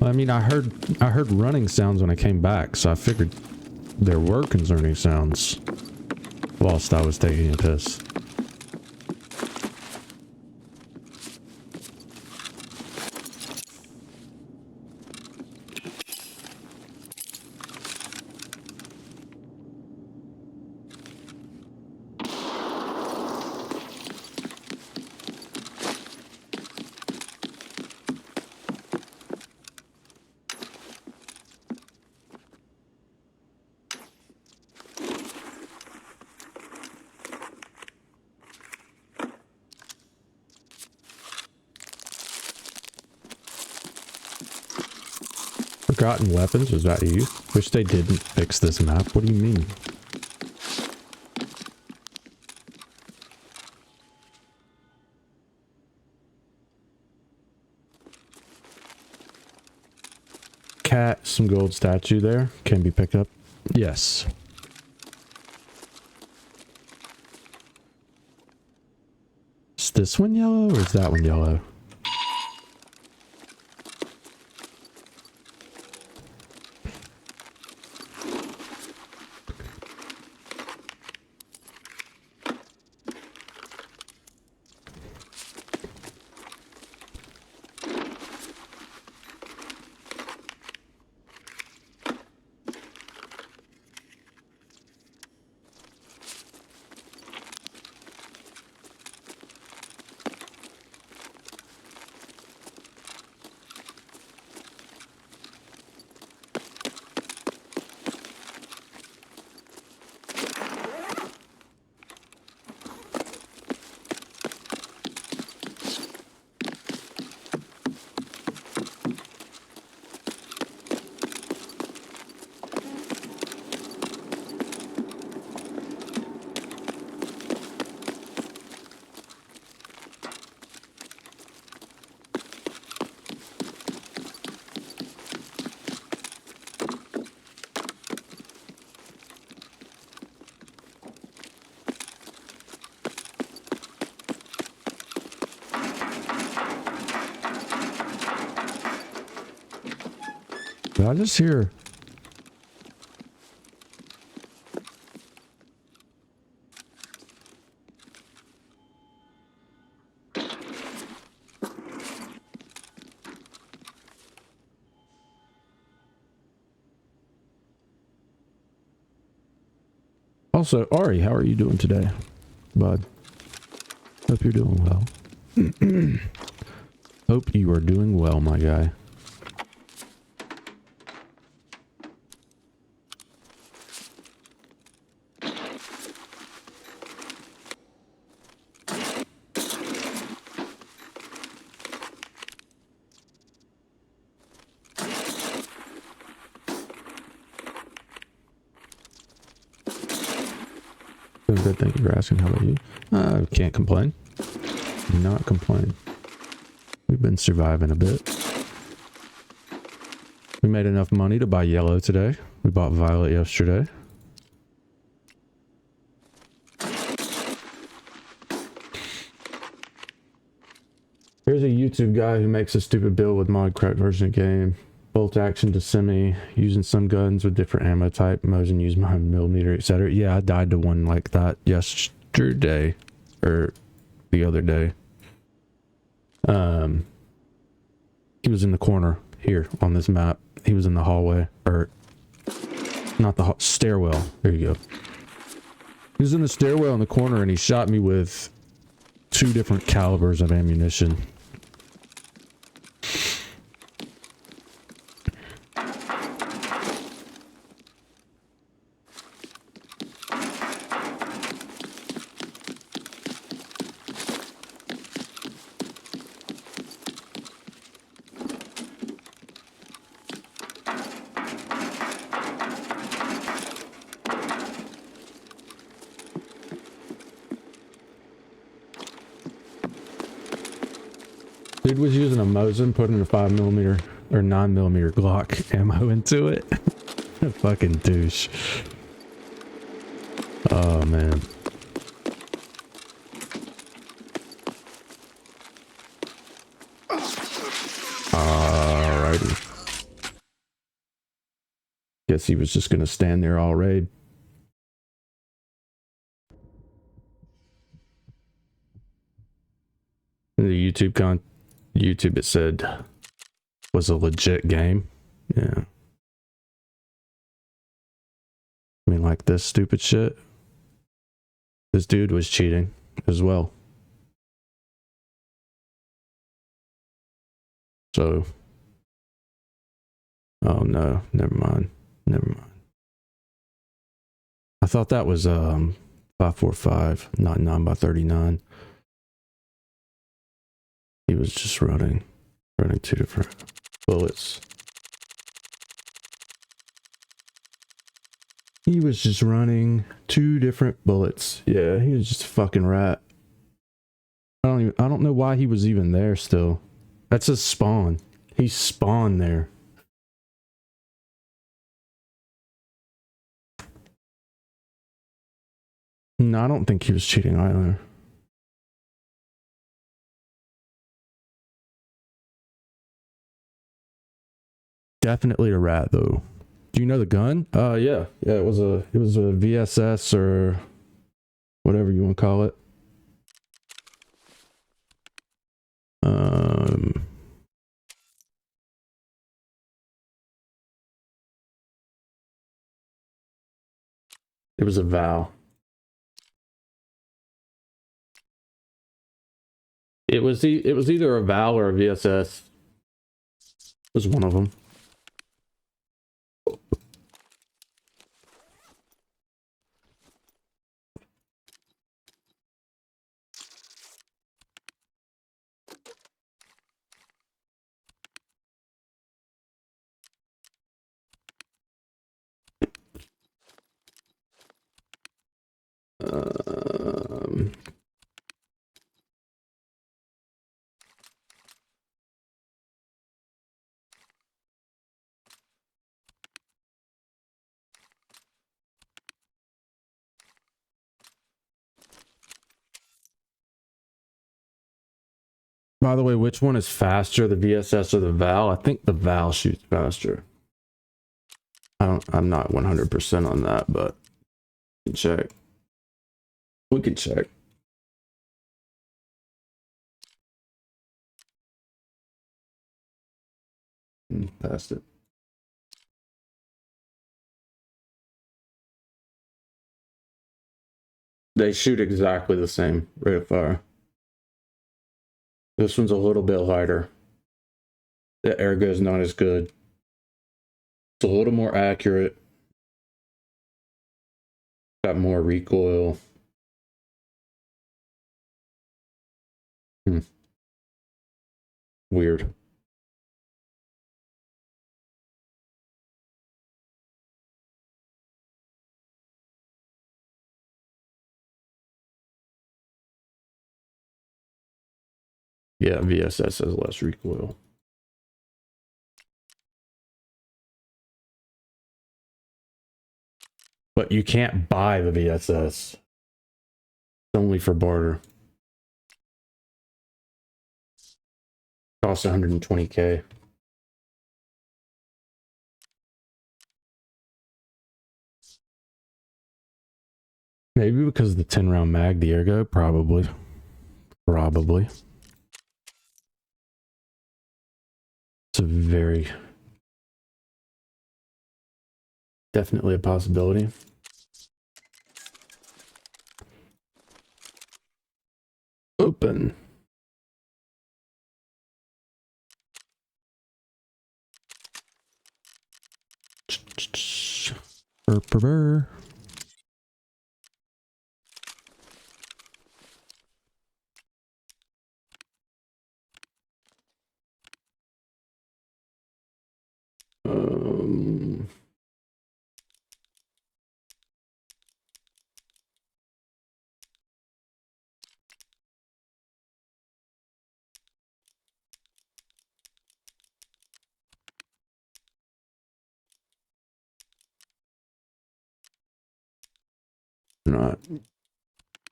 I mean, I heard running sounds when I came back, so I figured there were concerning sounds whilst I was taking a piss. Forgotten weapons? Was that you? Wish they didn't fix this map. What do you mean? Cat, some gold statue there. Can be picked up. Yes. Is this one yellow or is that one yellow? Did I just hear? Also, Ari, how are you doing today, bud? Hope you're doing well. Hope you are doing well, my guy. Good, thank you for asking. How about you? Can't complain. Not complain. We've been surviving a bit. We made enough money to buy yellow today. We bought violet yesterday. Here's a YouTube guy who makes a stupid build with mod cracked version of game. Bolt action to semi, using some guns with different ammo type, Mosin use my millimeter, etc. Yeah, I died to one like that yesterday, or the other day. He was in the corner here on this map. He was in the hallway, or not the stairwell. There you go. He was in the stairwell in the corner, and he shot me with 2 different calibers of ammunition. Dude was using a Mosin, putting a 5mm or 9mm Glock ammo into it. Fucking douche. Oh man. Alrighty. Guess he was just gonna stand there all raid. The YouTube it said was a legit game. Yeah. I mean, like this stupid shit. This dude was cheating as well. So. Oh no, never mind. Never mind. I thought that was 545, not 9x39. He was just running 2 different bullets. He was just running 2 different bullets. Yeah, he was just a fucking rat. I don't know why he was even there still. That's a spawn. He spawned there. No, I don't think he was cheating either. Definitely a rat though. Do you know the gun? Yeah. Yeah, it was a VSS or whatever you want to call it. It was a Val. It was either a Val or a VSS. It was one of them. By the way, which one is faster, the VSS or the Val? I think the Val shoots faster. I'm not 100% on that, but we can check. We can check. Passed it. They shoot exactly the same rate of fire. This one's a little bit lighter. The ergo is not as good. It's a little more accurate. Got more recoil. Weird. Yeah, VSS has less recoil. But you can't buy the VSS. It's only for barter. Costs 120k. Maybe because of the 10-round mag, the ergo? Probably. Probably. It's a very definitely a possibility. Open. Burr, burr, burr. Um, not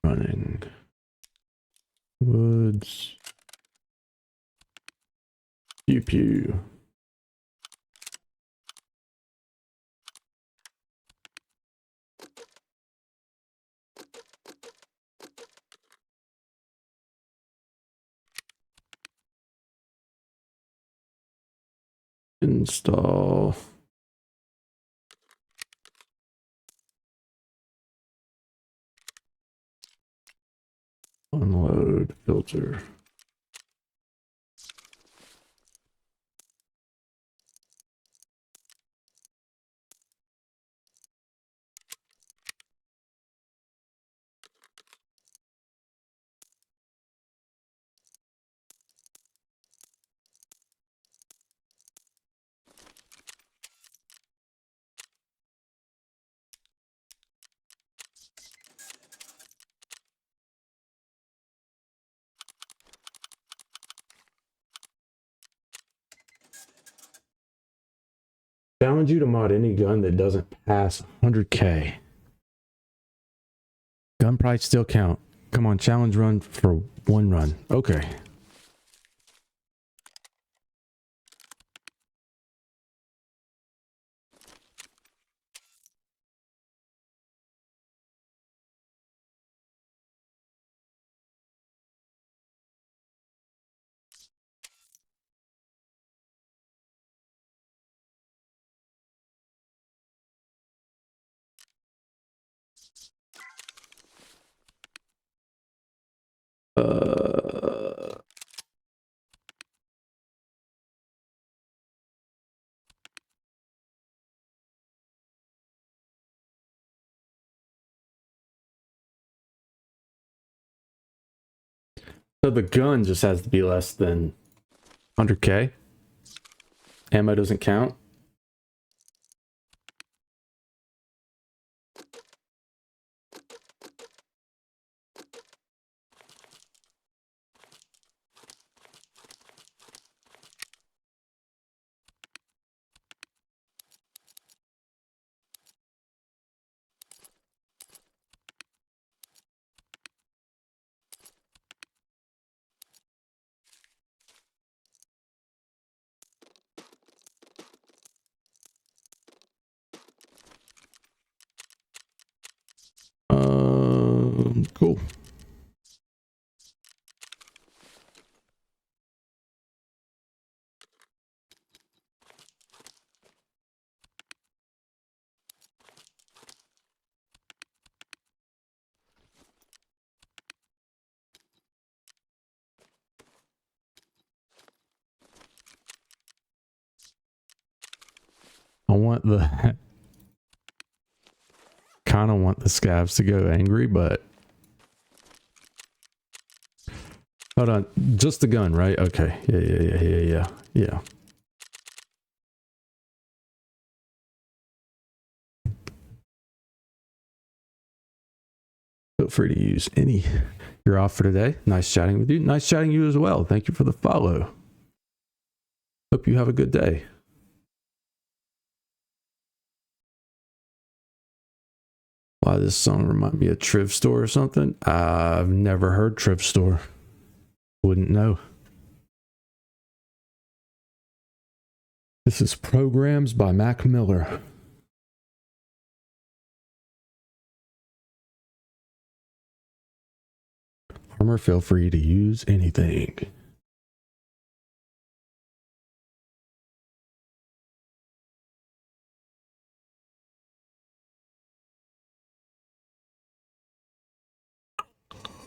running. Woods. Pew pew. Install. Unload filter. Challenge you to mod any gun that doesn't pass 100k. Gun price still count. Come on, challenge run for one run. Okay. So the gun just has to be less than 100k. Ammo doesn't count. Cool. I want the kind of want the scavs to go angry, but hold on, just the gun, right? Okay, yeah. Feel free to use any. You're off for today. Nice chatting with you. Nice chatting you as well. Thank you for the follow. Hope you have a good day. Why this song remind me of Triv Store or something? I've never heard Triv Store. Wouldn't know. This is Programs by Mac Miller. Armor, feel free to use anything.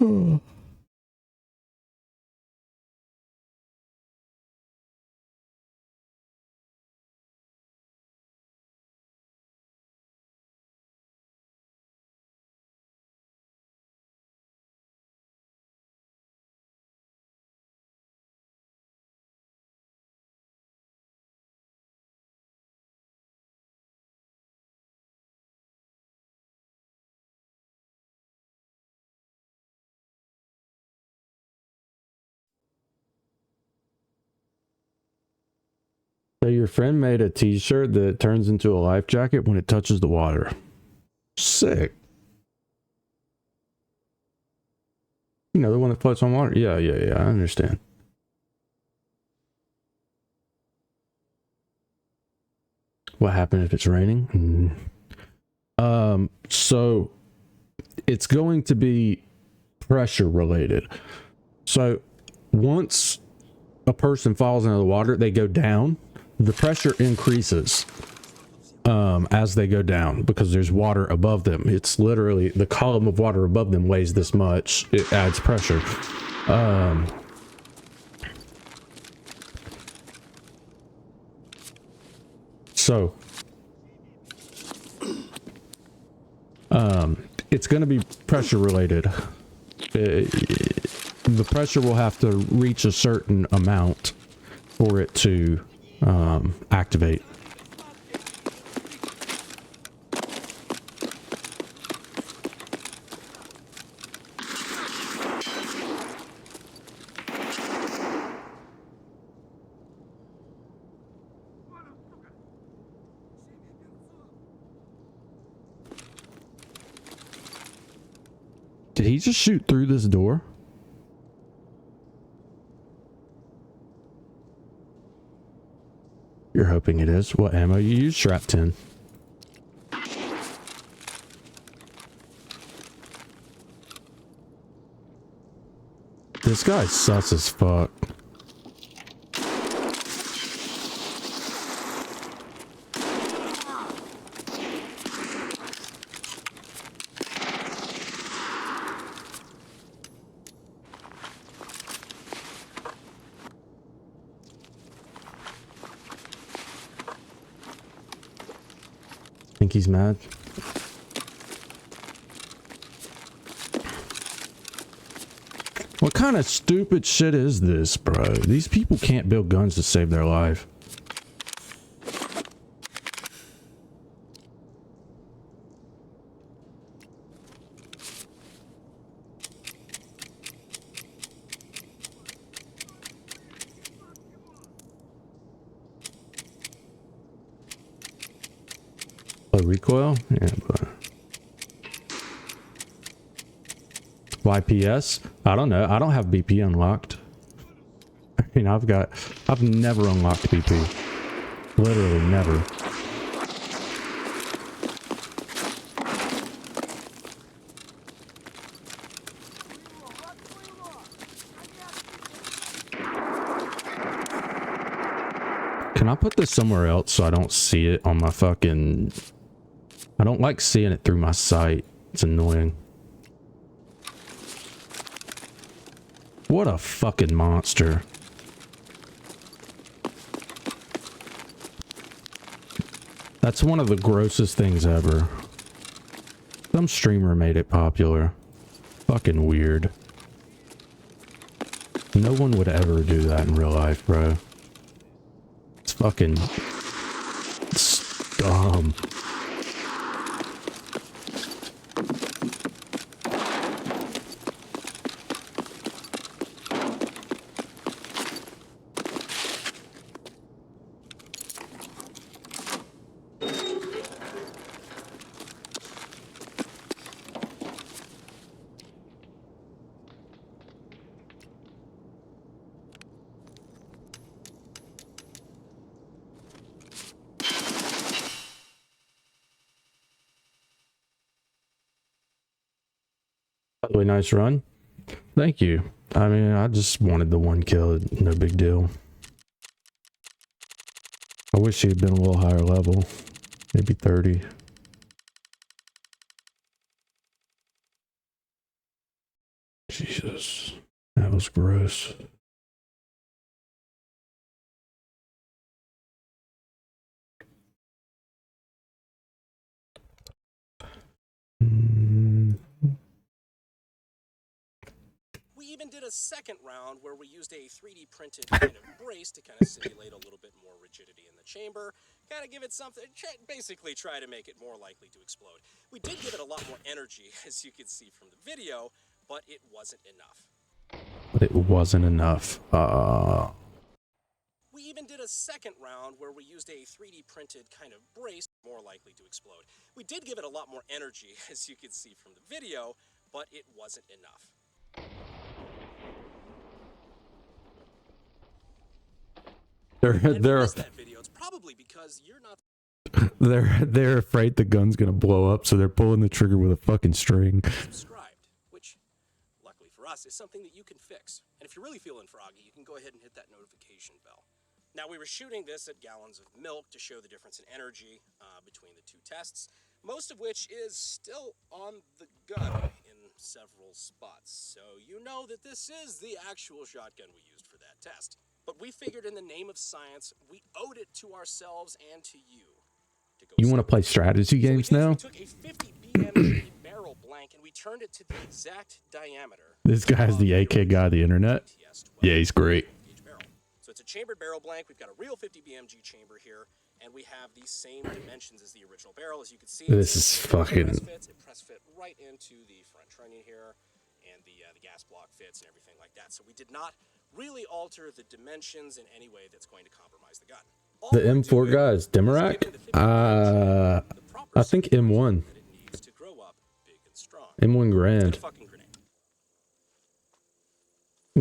So your friend made a t-shirt that turns into a life jacket when it touches the water. Sick. You know, the one that floats on water? Yeah, I understand. What happened if it's raining? So it's going to be pressure related. So once a person falls into the water, they go down. The pressure increases as they go down because there's water above them. It's literally the column of water above them weighs this much. It adds pressure. So it's going to be pressure related. The pressure will have to reach a certain amount for it to activate. Did he just shoot through this door? You're hoping it is. What ammo you use? Shrap 10. This guy's sus as fuck. Think he's mad? What kind of stupid shit is this, bro? These people can't build guns to save their life. Oh, recoil? Yeah, but... YPS? I don't know. I don't have BP unlocked. I mean, I've never unlocked BP. Literally never. Can I put this somewhere else so I don't see it on my fucking... I don't like seeing it through my sight. It's annoying. What a fucking monster. That's one of the grossest things ever. Some streamer made it popular. Fucking weird. No one would ever do that in real life, bro. It's fucking... It's dumb. Really nice run. Thank you. I mean, I just wanted the one kill. No big deal. I wish he had been a little higher level. Maybe 30. was gross. We even did a second round where we used a 3D printed kind of brace to kind of simulate a little bit more rigidity in the chamber, kind of give it something, basically try to make it more likely to explode. We did give it a lot more energy, as you can see from the video, but it wasn't enough. We even did a second round where we used a 3D printed kind of brace, more likely to explode. We did give it a lot more energy, as you can see from the video, but it wasn't enough. They're afraid the gun's gonna blow up, so they're pulling the trigger with a fucking string. Subscribed, which, luckily for us, is something that you can fix. And if you're really feeling froggy, you can go ahead and hit that notification bell. Now, we were shooting this at gallons of milk to show the difference in energy between the two tests, most of which is still on the gun in several spots. So you know that this is the actual shotgun we used for that test. But we figured in the name of science, we owed it to ourselves and to you. You want to play strategy games now? We took a 50 BMG barrel blank and we turned it to the exact diameter. This guy's the AK guy of the internet. Yeah, he's great. So it's a chambered barrel blank. We've got a real 50 BMG chamber here, and we have the same dimensions as the original barrel. As you can see, This is fucking. It press fit right into the front trunnion here, and the gas block fits and everything like that. So we did not really alter the dimensions in any way that's going to compromise the gun. The M4 guys, Demarak? I think M1. M1 Grand.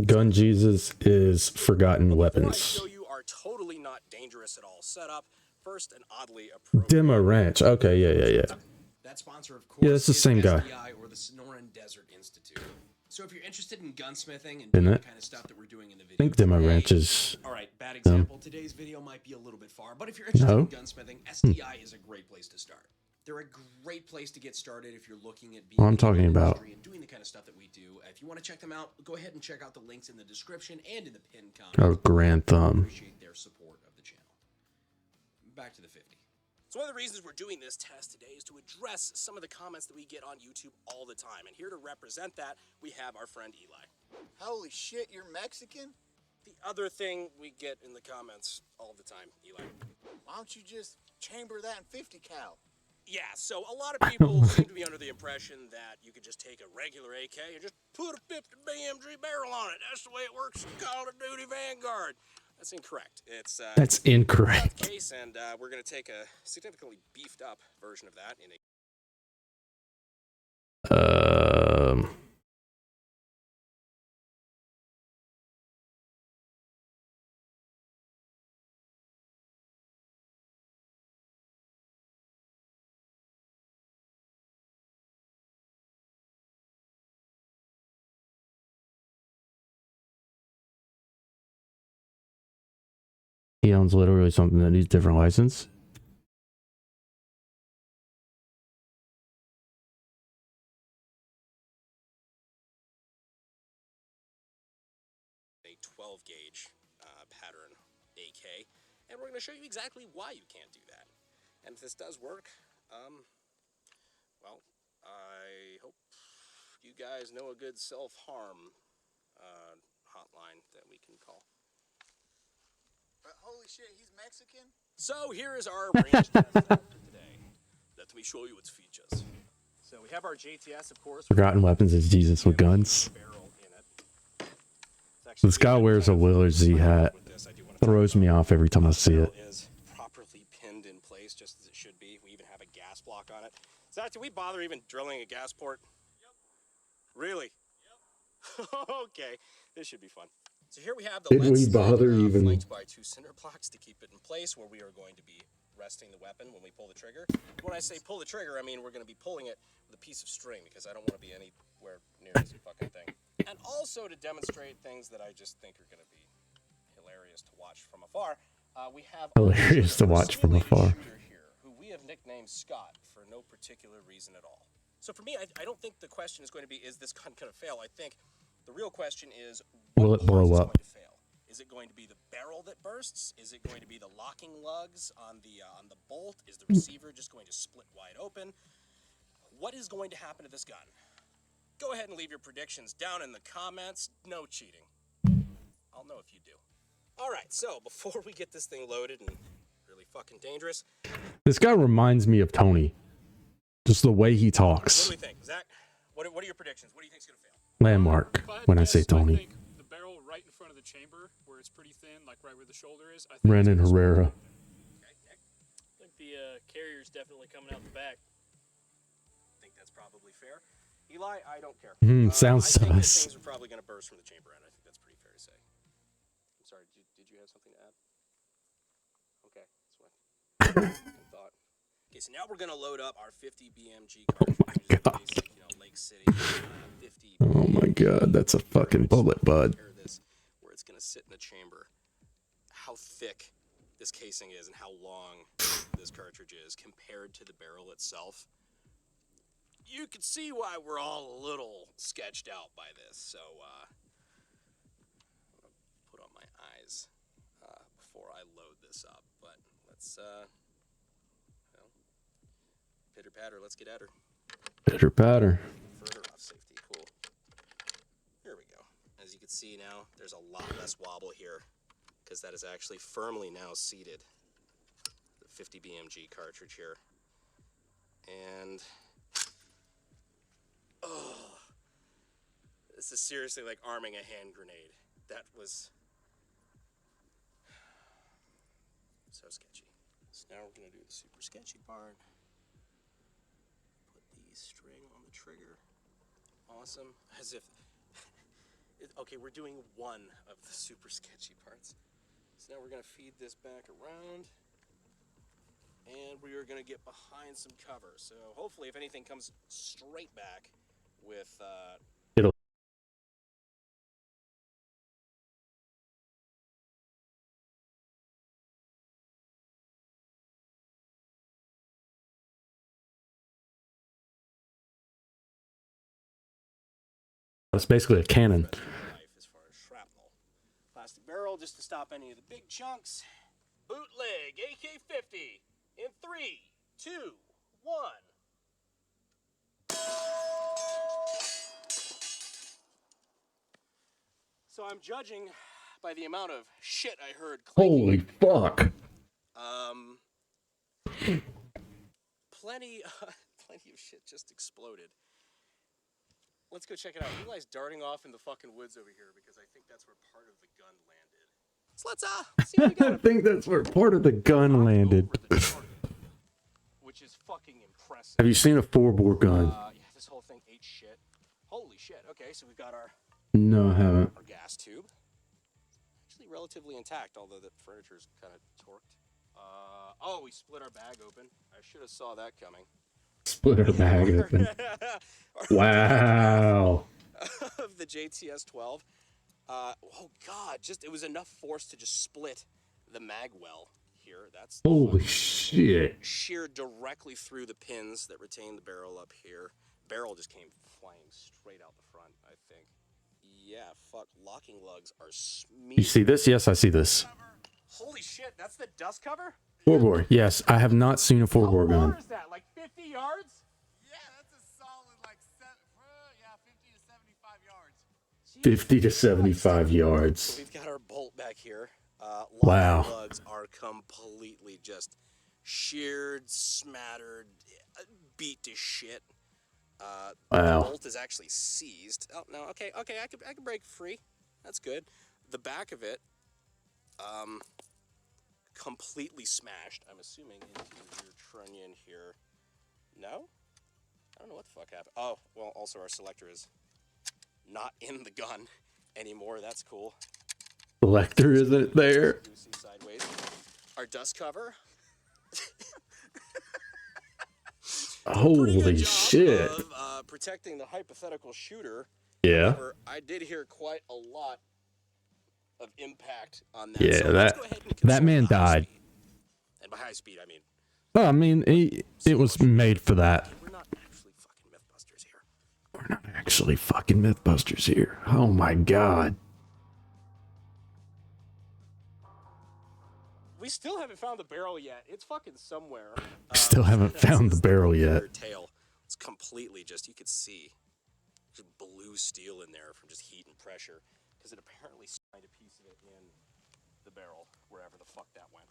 Gun Jesus is Forgotten Weapons. Show you our totally not dangerous at all setup. First, an oddly Demo Ranch. Okay, yeah. That sponsor, of course, Yeah, it's the same guy. SDI or the Sonoran Desert Institute. So if you're interested in gunsmithing and Isn't doing the it? kind of stuff that we're doing in the video, I think Demo Ranch is. all right, bad example. Today's video might be a little bit far, but if you're interested in gunsmithing, SDI is a great place to start. They're a great place to get started if you're looking at being What I'm talking about. and doing the kind of stuff that we do. If you want to check them out, go ahead and check out the links in the description and in the pinned comment. Oh, Grand Thumb. Appreciate their support of the channel. Back to the 50. So one of the reasons we're doing this test today is to address some of the comments that we get on YouTube all the time. And here to represent that, we have our friend Eli. Holy shit, you're Mexican? The other thing we get in the comments all the time, Eli. Why don't you just chamber that in 50 cal? Yeah, so a lot of people seem to be under the impression that you could just take a regular AK and just put a 50 BMG barrel on it. That's the way it works in Call of Duty Vanguard. That's incorrect. That's incorrect. The case, and we're going to take a significantly beefed up version of that in a He owns literally something that needs different license. a 12 gauge pattern AK, and we're going to show you exactly why you can't do that. And if this does work, well, I hope you guys know a good self-harm hotline that we can call. But holy shit, he's Mexican? So here is our range test setup for today. Let me show you its features. So we have our JTS, of course. Forgotten Weapons is Jesus with guns. This guy wears a Willard Z hat. Throws me off every time I see it. Is properly pinned in place just as it should be. We even have a gas block on it. Zach, did we bother even drilling a gas port? Yep. Really? Yep. Okay, this should be fun. So here we have the Did we bother even? flanked by two cinder blocks to keep it in place where we are going to be resting the weapon when we pull the trigger. When I say pull the trigger, I mean we're going to be pulling it with a piece of string because I don't want to be anywhere near this fucking thing. And also to demonstrate things that I just think are going to be hilarious to watch from afar, we have Hilarious to watch from afar. here, who we have nicknamed Scott for no particular reason at all. So for me, I don't think the question is going to be, is this gun going to fail? I think The real question is, Will it blow up? going to fail? Is it going to be the barrel that bursts? Is it going to be the locking lugs on the bolt? Is the receiver just going to split wide open? What is going to happen to this gun? Go ahead and leave your predictions down in the comments. No cheating. I'll know if you do. All right, so before we get this thing loaded and really fucking dangerous. This guy reminds me of Tony. Just the way he talks. What do we think, Zach? What are your predictions? What do you think's gonna fail? Landmark when I say Tony. I think the barrel right in front of the chamber, where it's pretty thin, like right where the shoulder is. I think Renan Herrera. Okay, Nick. I think the carrier's definitely coming out the back. I think that's probably fair. Eli, I don't care. Sounds I think that sus. things are probably gonna burst from the chamber end. I think that's pretty fair to say. I'm sorry. Did you have something to add? Okay, that's what I thought. Okay, so now we're gonna load up our 50 BMG cartridge. Oh my god. Basic, Lake City 50. Oh my god, that's a fucking bullet, bud. This, where it's gonna sit in the chamber. How thick this casing is and how long this cartridge is compared to the barrel itself. You can see why we're all a little sketched out by this. So, I'm gonna put on my eyes before I load this up. But let's, pitter patter. Let's get at her. Pitter patter. Further off safety. Cool. Here we go. As you can see now, there's a lot less wobble here because that is actually firmly now seated. The 50 BMG cartridge here. And this is seriously like arming a hand grenade. That was so sketchy. So now we're gonna do the super sketchy part. Put the string on the trigger. Awesome. As if okay, we're doing one of the super sketchy parts. So now we're gonna feed this back around. And we are gonna get behind some cover. So hopefully if anything comes straight back with It'll It's basically a cannon. as far as shrapnel. Plastic barrel just to stop any of the big chunks. Bootleg AK-50 in 3, 2, 1. So I'm judging by the amount of shit I heard clinking. Holy fuck. Plenty of shit just exploded. Let's go check it out. Eli's darting off in the fucking woods over here because I think that's where part of the gun landed. So let's see what we got. I think that's where part of the gun landed. Which is fucking impressive. Have you seen a 4-bore gun? Yeah, this whole thing ate shit. Holy shit. Okay, so we've got our No, I haven't. gas tube. Actually relatively intact, although the furniture's kind of torqued. Oh, we split our bag open. I should have saw that coming. Split her bag open. Wow. Of the JTS-12. Oh god, it was enough force to just split the mag well here. That's Holy shit. sheared directly through the pins that retain the barrel up here. Barrel just came flying straight out the front, I think. Yeah, fuck. Locking lugs are smeared. You see this? Yes, I see this. Holy shit, that's the dust cover? 4-bore. Yes, I have not seen a 4-bore gun. Where is that? Like 50 yards? Yeah, that's a solid like 50 to 75 yards. 50 to 75 yards. So we've got our bolt back here. Wow. Locking lugs are completely just sheared, smattered, beat to shit. Wow. The bolt is actually seized. Oh no, okay, I can break free. That's good. The back of it, completely smashed. I'm assuming into your trunnion here. No, I don't know what the fuck happened. Oh, well, also our selector is not in the gun anymore. That's cool. Selector isn't there. Sideways. Our dust cover. Holy shit. Of, protecting the hypothetical shooter. Yeah. However, I did hear quite a lot of impact on that. Yeah, so that man died. And by high speed, I mean. Oh, I mean, it was made for that. We're not actually fucking Mythbusters here. We're not actually fucking Mythbusters here. Oh my god. We still haven't found the barrel yet. It's fucking somewhere. Still haven't found the barrel yet. Tail. It's completely just, you could see, just blue steel in there from just heat and pressure, because it apparently signed a piece of it in the barrel, wherever the fuck that went.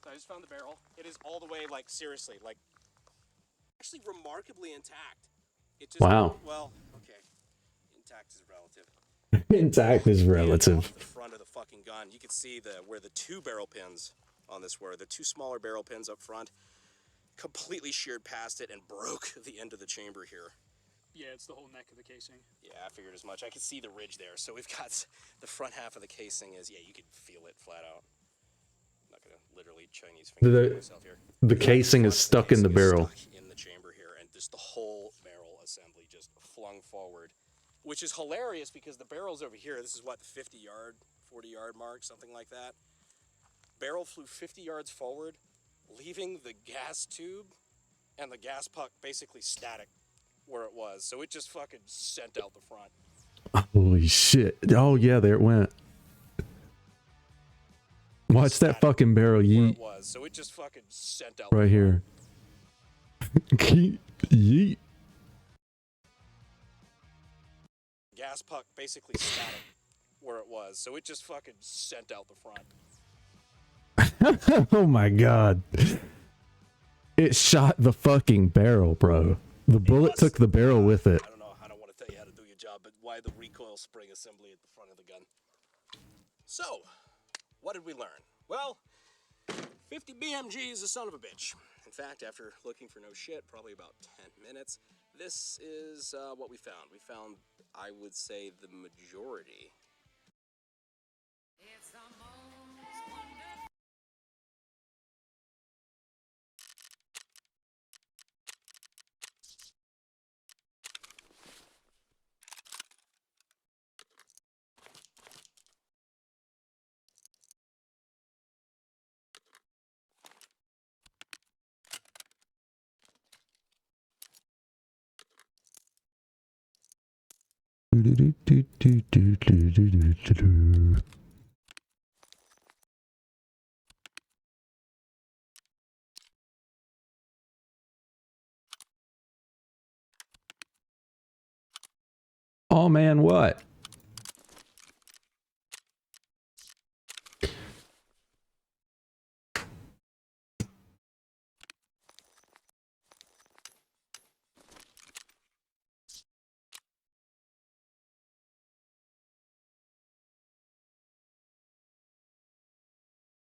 So I just found the barrel. It is all the way, like, seriously, like, actually remarkably intact. It just, Wow. well, okay, intact is relative. Intact is relative. The front of the fucking gun, you could see where the two barrel pins on this were. The two smaller barrel pins up front completely sheared past it and broke the end of the chamber here. Yeah, it's the whole neck of the casing. Yeah, I figured as much. I could see the ridge there. So we've got the front half of the casing is, yeah, you could feel it flat out. I'm not gonna literally Chinese finger myself here. The casing is stuck in the barrel. Stuck in the chamber here, and just the whole barrel assembly just flung forward, which is hilarious because the barrel's over here. This is what, the 50-yard, 40-yard mark, something like that. Barrel flew 50 yards forward, leaving the gas tube and the gas puck basically static where it was. So it just fucking sent out the front. Holy shit. Oh yeah, there it went. Watch that fucking barrel yeet. It was. So it just fucking sent out Right here. Yeet. Gas puck basically static where it was. So it just fucking sent out the front. Oh my god. It shot the fucking barrel, bro. The bullet took the barrel with it. I don't know. I don't want to tell you how to do your job, but why the recoil spring assembly at the front of the gun? So, what did we learn? Well, 50 BMG is a son of a bitch. In fact, after looking for no shit, probably about 10 minutes, this is what we found. We found, I would say, the majority. Oh man, what?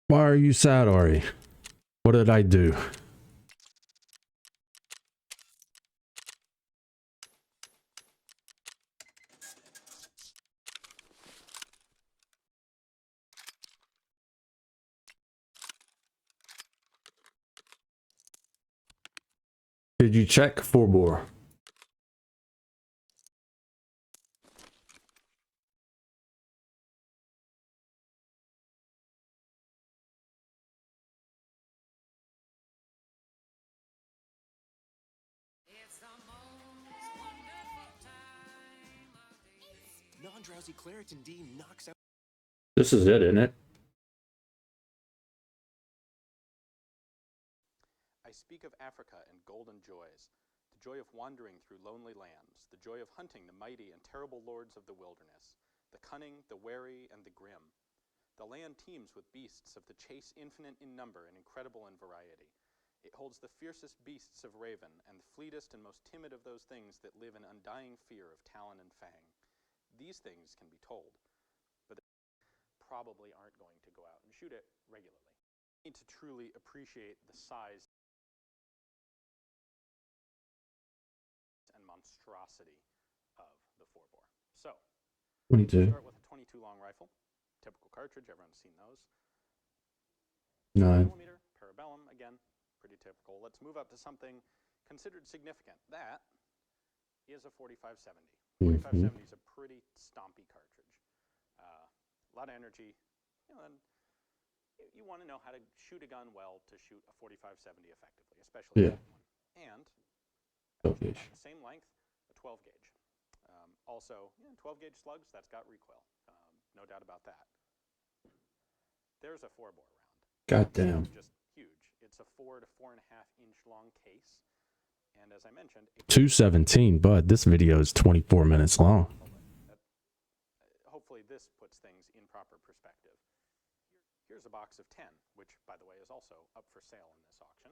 Why are you sad, Ari? What did I do? Did you check for bore? Non-drowsy Claritin D knocks out. This is it, isn't it? I speak of Africa and golden joys, the joy of wandering through lonely lands, the joy of hunting the mighty and terrible lords of the wilderness, the cunning, the wary, and the grim. The land teems with beasts of the chase, infinite in number and incredible in variety. It holds the fiercest beasts of raven and the fleetest and most timid of those things that live in undying fear of talon and fang. These things can be told, but they probably aren't going to go out and shoot it regularly. You need to truly appreciate the size and monstrosity of the 4-bore. So, 22. start with a 22 long rifle, typical cartridge, everyone's seen those. 9 mm Parabellum, again, pretty typical. Let's move up to something considered significant. That is a 4570. 4570 is a pretty stompy cartridge. A lot of energy, and you want to know how to shoot a gun well to shoot a 4570 effectively, especially that one. And the same length, a 12 gauge. Also, 12 gauge slugs, that's got recoil. No doubt about that. There's a 4-bore round. Goddamn. Just huge. It's a 4 to 4.5 inch long case. And as I mentioned, 217, bud. This video is 24 minutes long. Hopefully this puts things in proper perspective. Here's a box of 10, which, by the way, is also up for sale in this auction.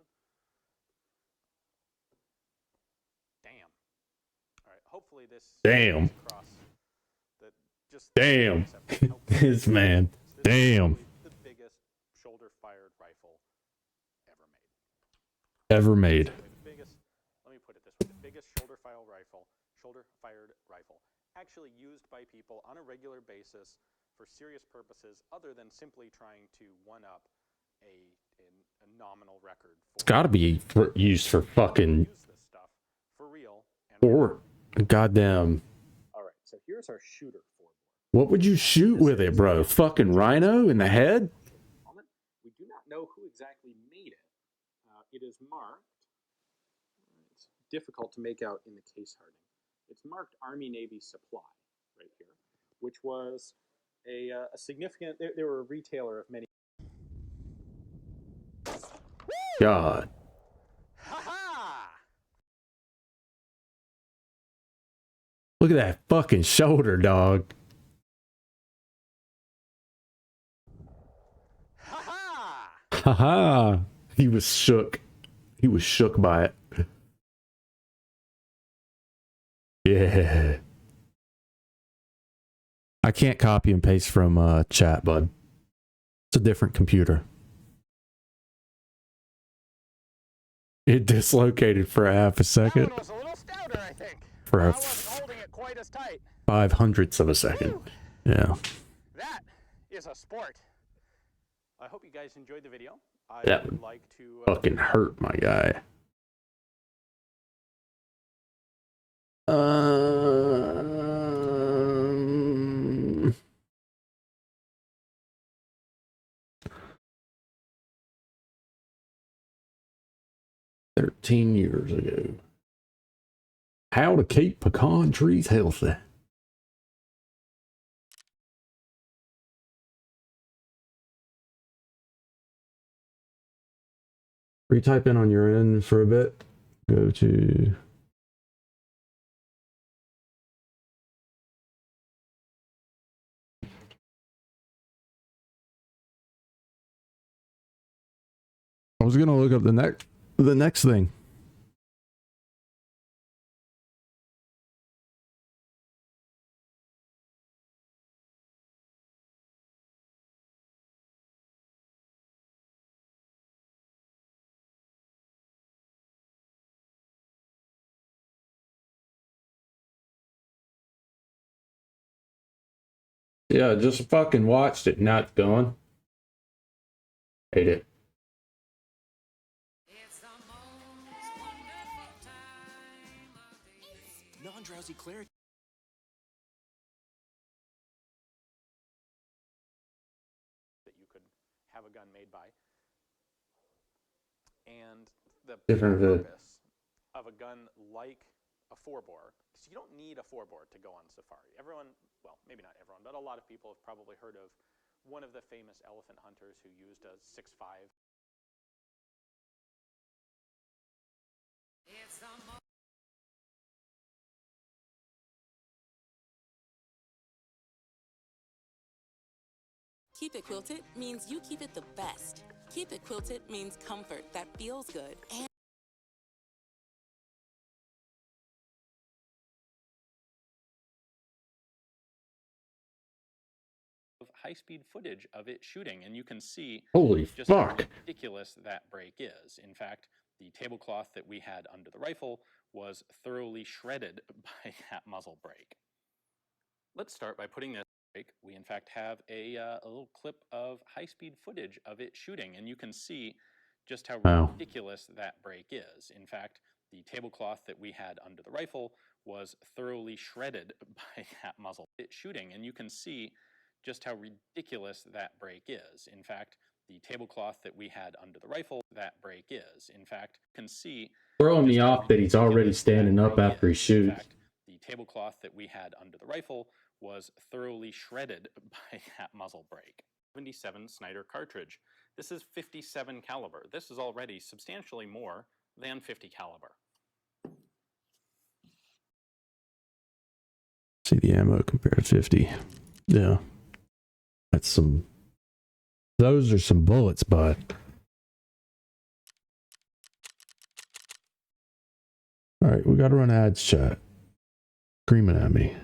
Damn. All right, hopefully this... Damn. Just damn. This man. Damn. The biggest shoulder-fired rifle Ever made. Let me put it this way. The biggest shoulder-fired rifle actually used by people on a regular basis for serious purposes other than simply trying to one-up a nominal record. It's got to be used for fucking... Use this stuff for real. Or goddamn... All right, so here's our shooter 4-bore. What would you shoot with it, bro? Fucking rhino in the head? We do not know who exactly made it. It is marked. It's difficult to make out in the case hardening. It's marked Army Navy Supply right here, which was a significant. They were a retailer of many. God. Look at that fucking shoulder, dog. Haha. He was shook. He was shook by it. Yeah. I can't copy and paste from chat, bud. It's a different computer. It dislocated for a half a second. That one was a little stouter, I think. For I a wasn't holding it quite as tight. 5/100th of a second. Whew. Yeah. That is a sport. I hope you guys enjoyed the video. I That would like to fucking hurt, my guy. 13 years ago. How to keep pecan trees healthy. Retype in on your end for a bit. Go to... I was gonna look up the next thing. Yeah, just fucking watched it. Now it's gone. Hate it. Non-drowsy cleric. that you could have a gun made by. And the Different purpose of a gun like a 4-bore, because you don't need a 4-bore to go on safari. Everyone, well, maybe not everyone, but a lot of people have probably heard of one of the famous elephant hunters who used a 6.5. Keep It Quilted means you keep it the best. Keep It Quilted means comfort that feels good and high-speed footage of it shooting, and you can see Holy just fuck. how ridiculous that break is. In fact, the tablecloth that we had under the rifle was thoroughly shredded by that muzzle brake. Let's start by putting this break. We in fact have a little clip of high-speed footage of it shooting, and you can see just how ridiculous that break is. In fact, the tablecloth that we had under the rifle was thoroughly shredded by that muzzle shooting, and you can see just how ridiculous that break is. In fact, the tablecloth that we had under the rifle, that break is. In fact, you can see Throwing me off that he's already standing up after he shoots. In fact, tablecloth that we had under the rifle was thoroughly shredded by that muzzle brake. 77 Snyder cartridge. This is 57 caliber. This is already substantially more than 50 caliber. See the ammo compared to 50. Yeah. That's some... Those are some bullets, bud. Alright, we gotta run ads chat. Screaming at me.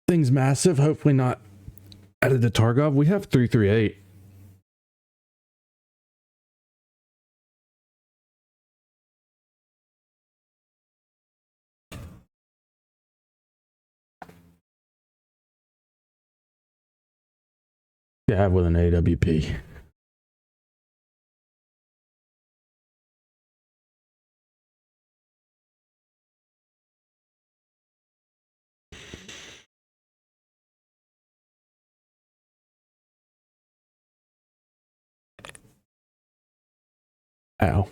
Thing's massive. Hopefully not added to Tarkov. We have 338. Yeah, with an AWP. Ow.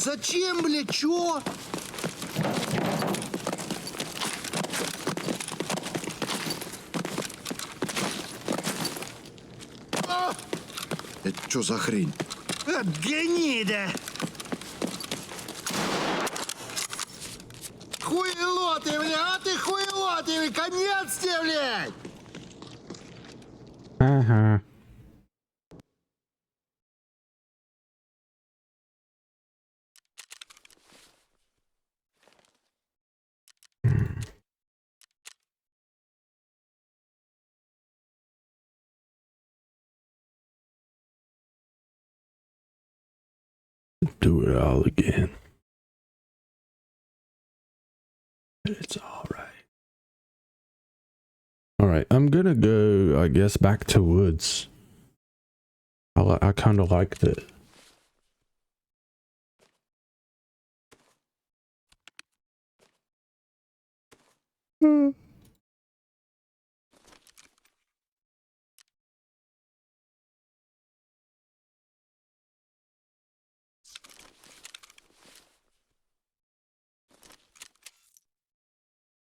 Зачем, блядь, чё? Это что за хрень? Гнида! Хуйло ты, блядь! А ты хуйло ты! Конец тебе, блядь! Ага. Do it all again. It's all right. All right, I'm gonna go, I guess, back to woods. I kind of liked it.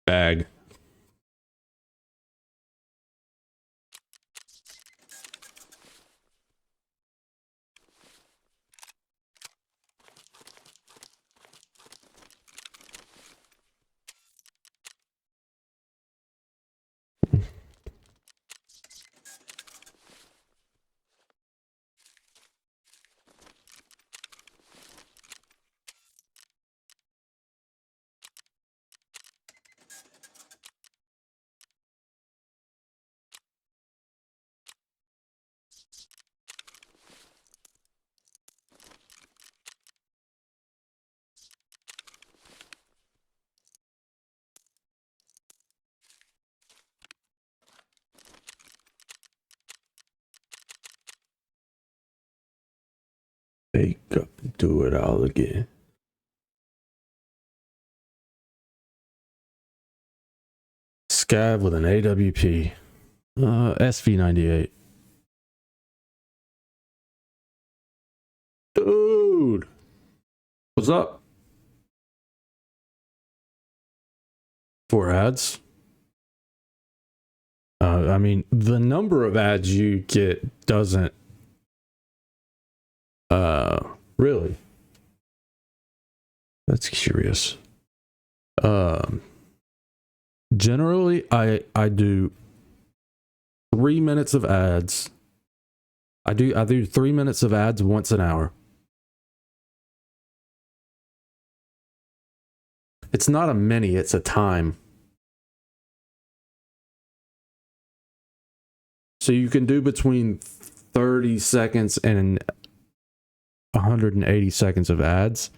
Bag. Wake up and do it all again. Scav with an AWP. SV98. Dude! What's up? 4 ads? I mean, the number of ads you get doesn't... really? That's curious. Generally, I do 3 minutes of ads. I do 3 minutes of ads once an hour. It's not a mini, it's a time. So you can do between 30 seconds and 180 seconds of ads.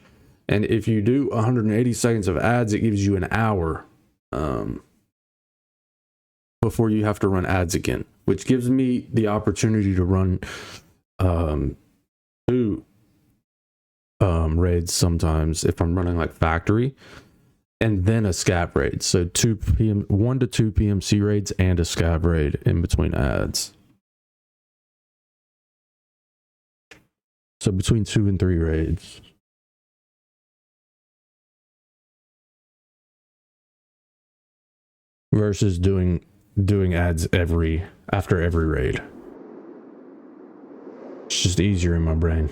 And if you do 180 seconds of ads, it gives you an hour before you have to run ads again, which gives me the opportunity to run 2 raids sometimes if I'm running like factory, and then a scav raid. So 1 to 2 PMC raids and a scav raid in between ads. So between 2 and 3 raids. Versus doing ads after every raid. It's just easier in my brain.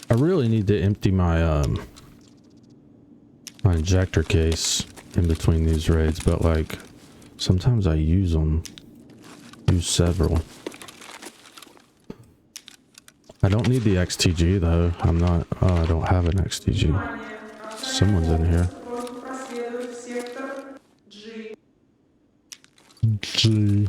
I really need to empty my my injector case in between these raids, but like sometimes I use several. I don't need the XTG though. I don't have an XTG. Someone's in here. G.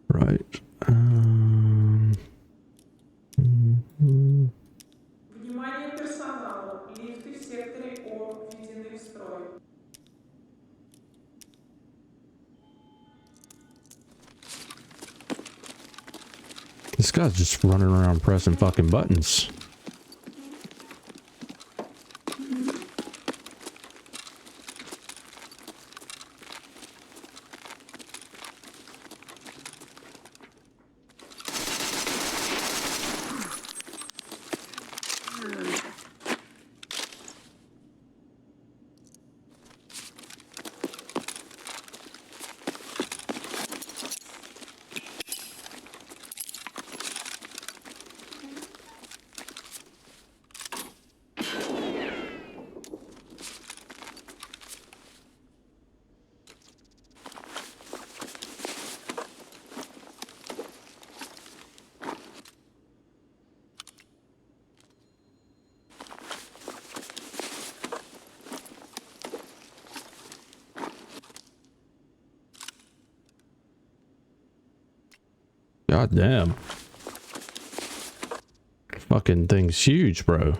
Right. Внимание персонала. Лифты в секторе О введены в строй. This guy's just running around pressing fucking buttons. God damn. Fucking thing's huge, bro.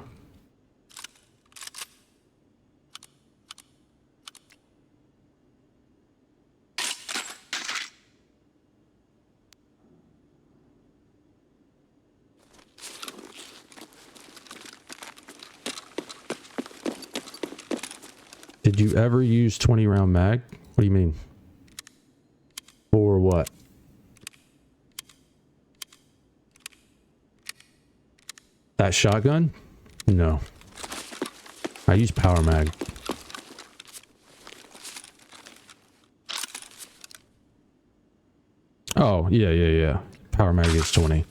Did you ever use 20 round mag? What do you mean? For what? That shotgun? No. I use power mag. Oh, yeah. Power mag is 20.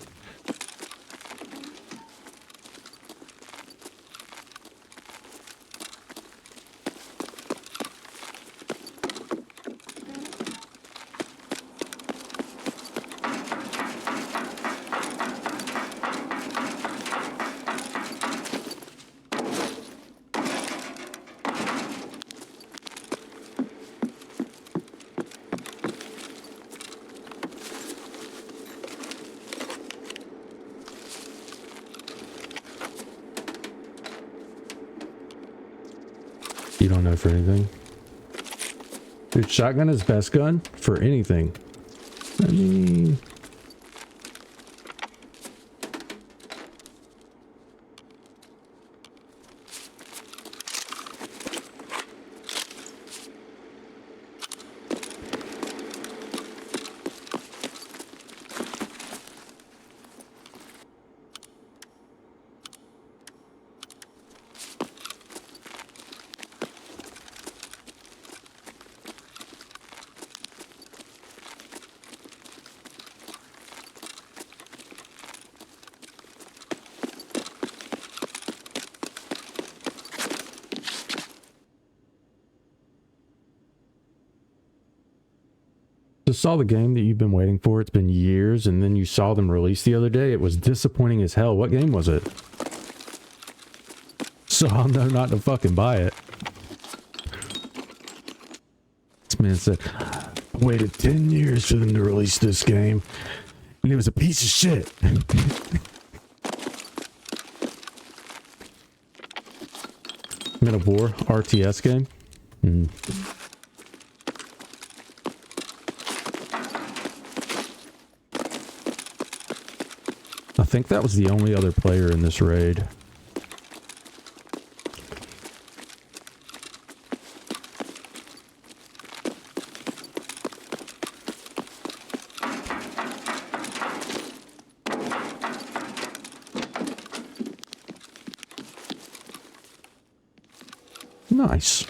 You don't know for anything? Dude, shotgun is best gun for anything. I mean... Just saw the game that you've been waiting for. It's been years, and then you saw them release the other day. It was disappointing as hell. What game was it? So I'll know not to fucking buy it. This man said, I waited 10 years for them to release this game, and it was a piece of shit. Men of War RTS game? I think that was the only other player in this raid. Nice.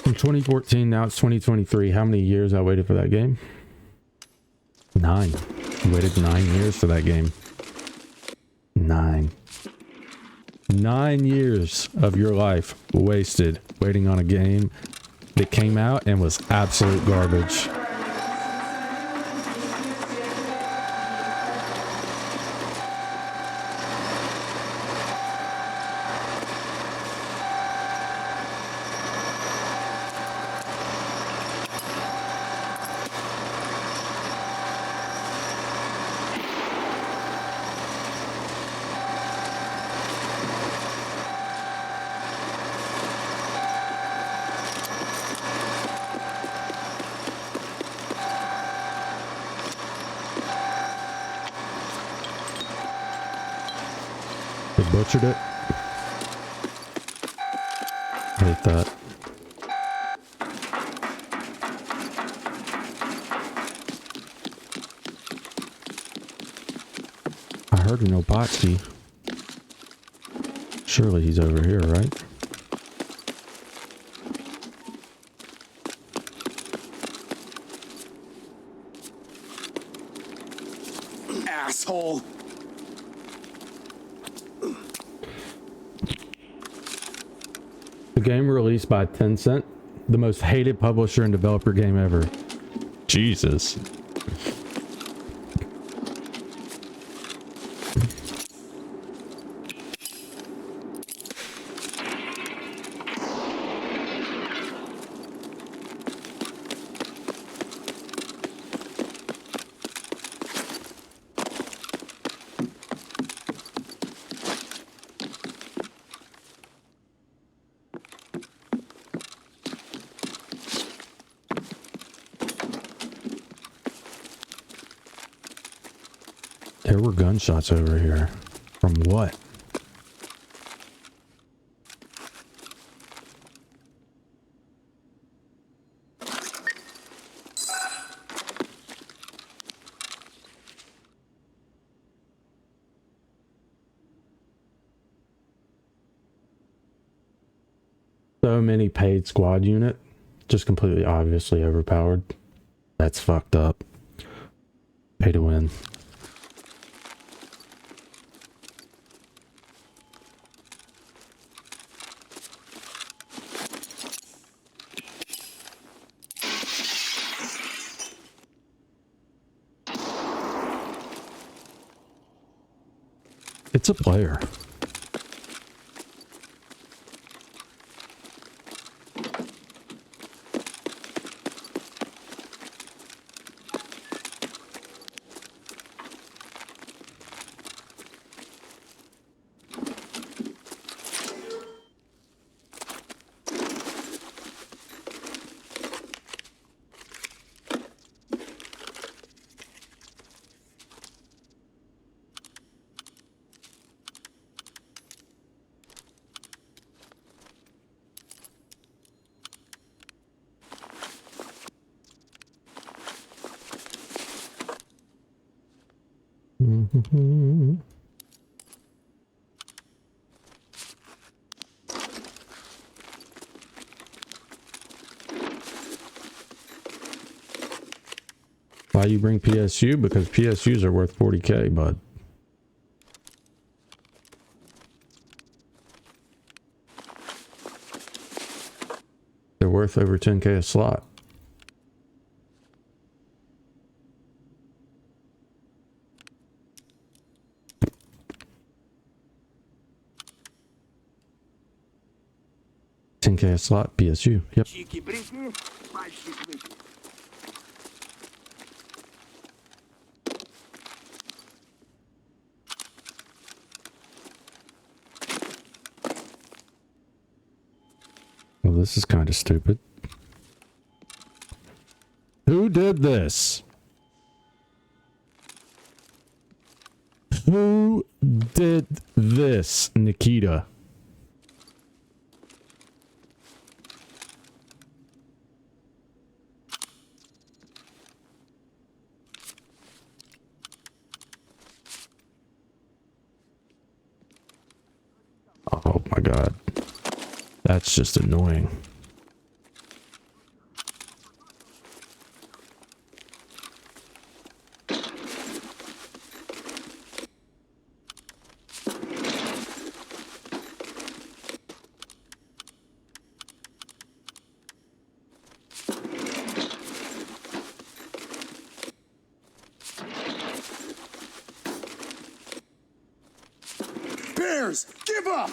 From 2014, now it's 2023. How many years I waited for that game? 9. I waited 9 years for that game. 9. 9 years of your life wasted waiting on a game that came out and was absolute garbage. Butchered it. I hate that. I heard an Opotsky. Surely he's over here, right? Asshole! The game released by Tencent, the most hated publisher and developer game ever. Jesus. There were gunshots over here. From what? So many paid squad unit. Just completely obviously overpowered. That's fucked up. Pay to win. It's a player. Why you bring PSU? Because PSUs are worth 40k, bud. They're worth over 10k a slot. $10k a slot, PSU. Yep. Well, this is kind of stupid. Who did this? Who did this, Nikita? Oh my god. That's just annoying. Bears, give up!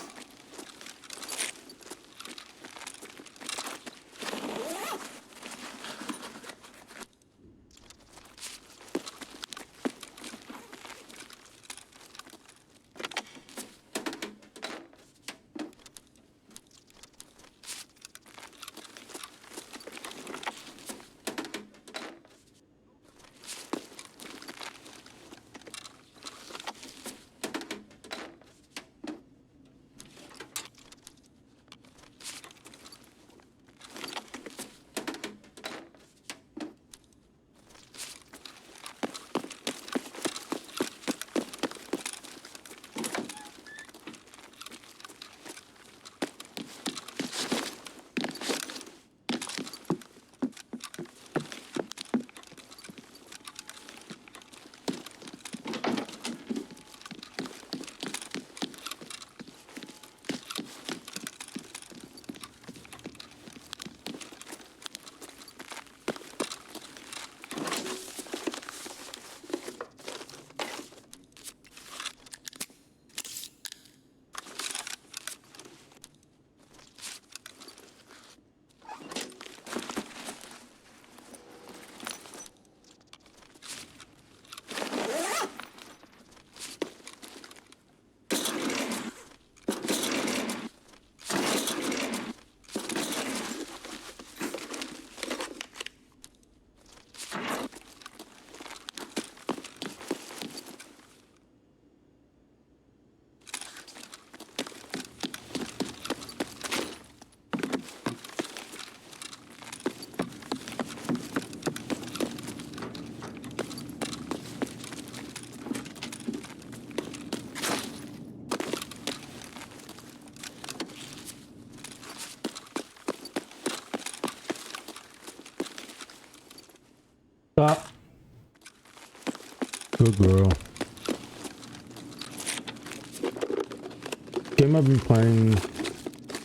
Stop. Good girl. Game I've been playing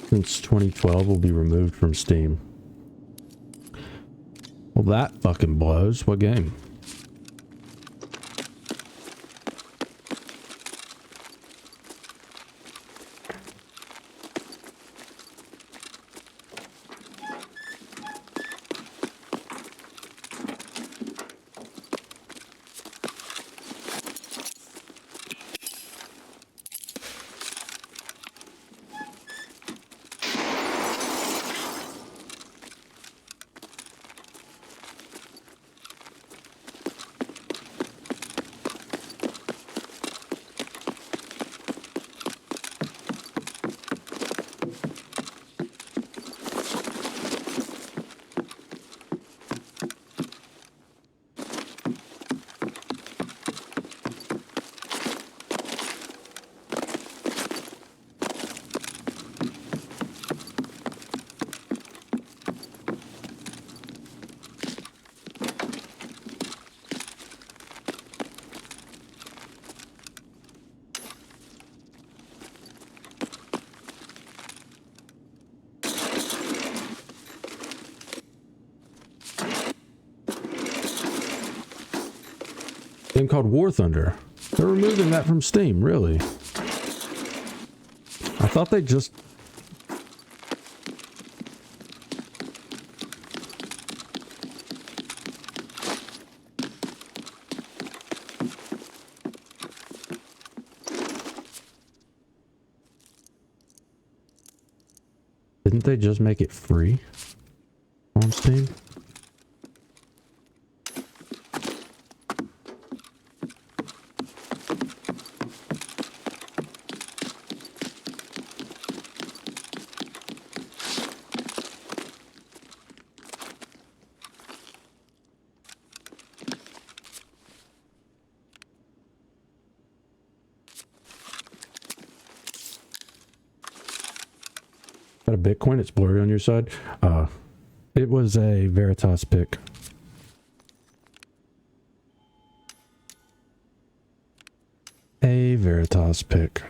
since 2012 will be removed from Steam. Well, that fucking blows. What game? Game called War Thunder. They're removing that from Steam, really? I thought they just... Didn't they just make it free on Steam? Got a Bitcoin? It's blurry on your side. It was a Veritas pick. A Veritas pick.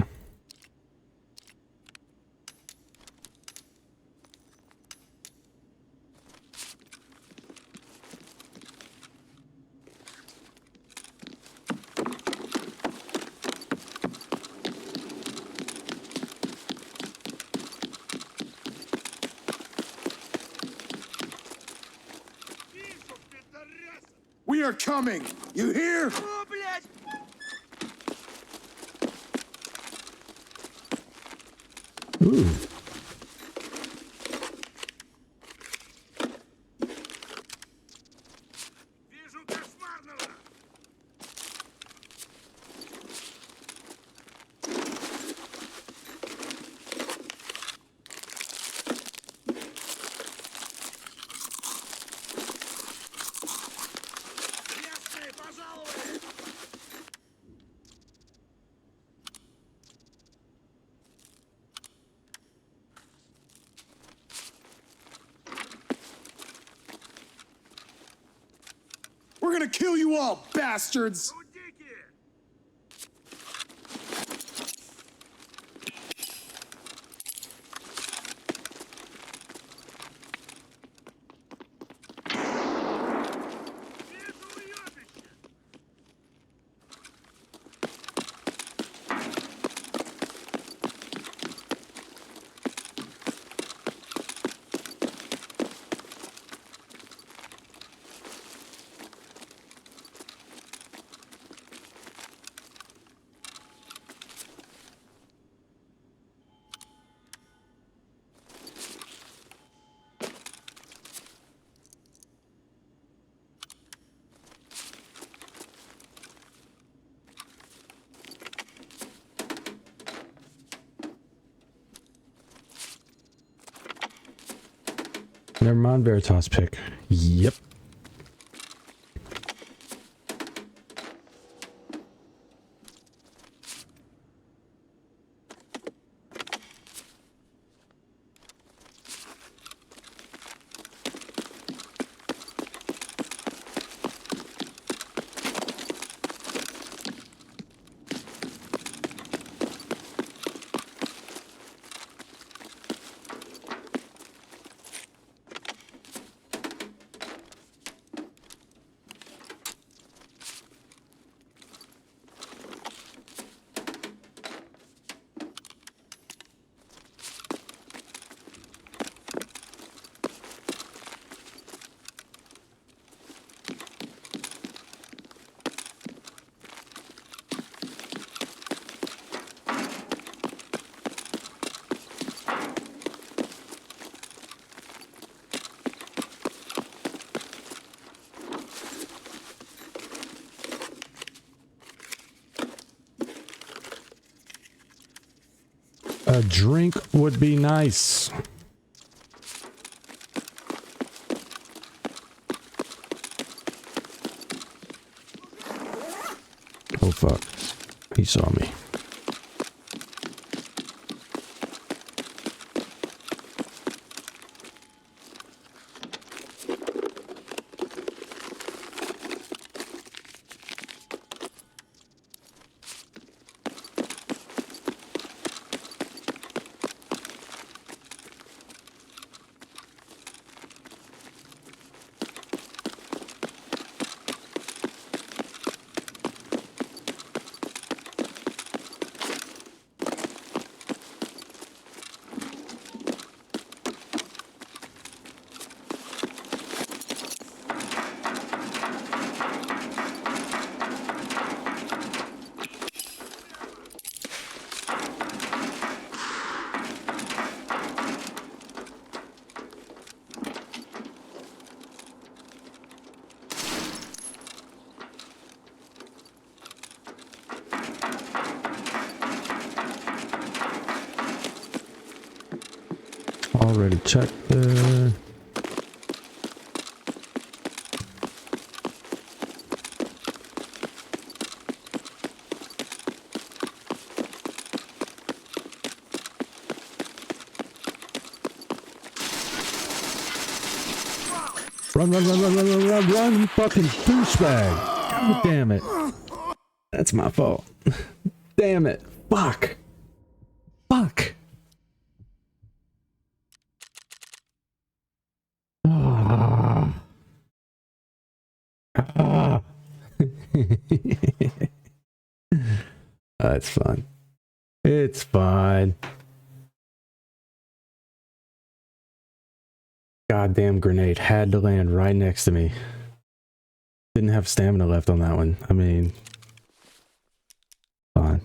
We are coming! You hear? Ooh. We're gonna kill you all, bastards! Never mind, Veritas pick. Yep. A drink would be nice. Oh fuck. He saw me. Already checked there. Run, fucking douchebag. God damn it. That's my fault. Damn it. Fuck. Fuck. Ah. Ah. It's fine. It's fine. Goddamn grenade had to land right next to me. Didn't have stamina left on that one. I mean, fine.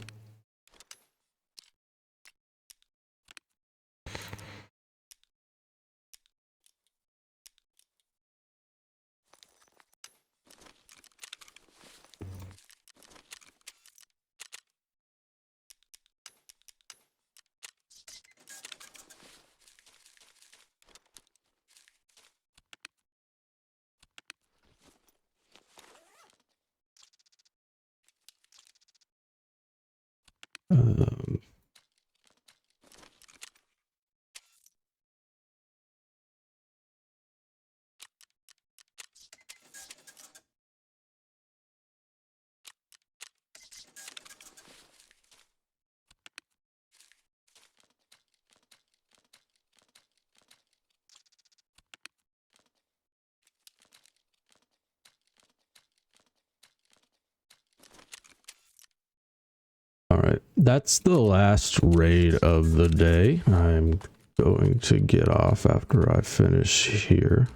Alright, that's the last raid of the day. I'm going to get off after I finish here.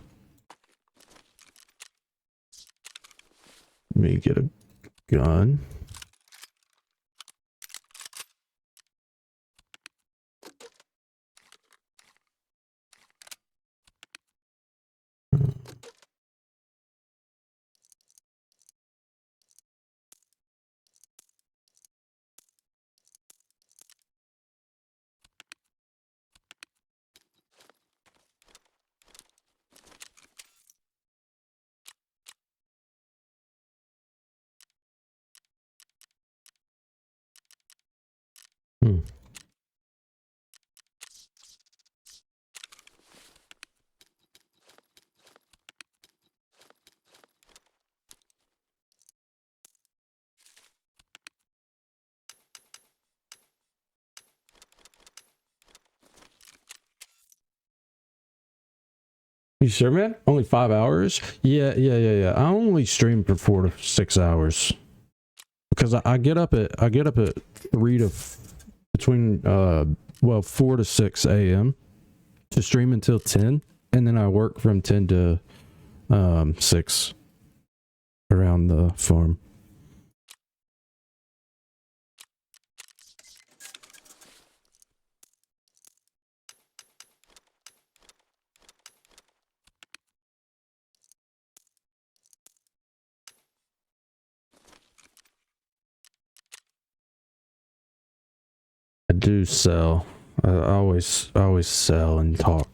Let me get a gun. You sure, man? Only 5 hours? Yeah. I only stream for 4 to 6 hours because I get up at 3 to between 4 to 6 a.m. to stream until 10, and then I work from 10 to 6 around the farm. I do sell. I always sell and talk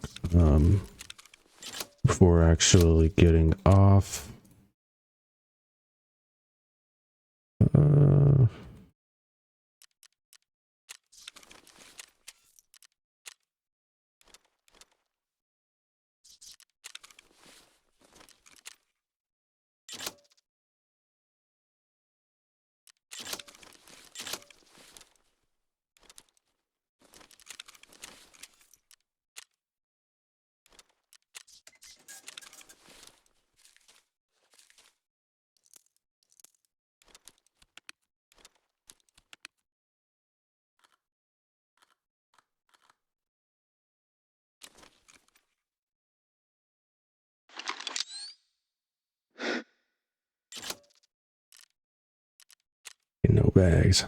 before actually getting off. No bags.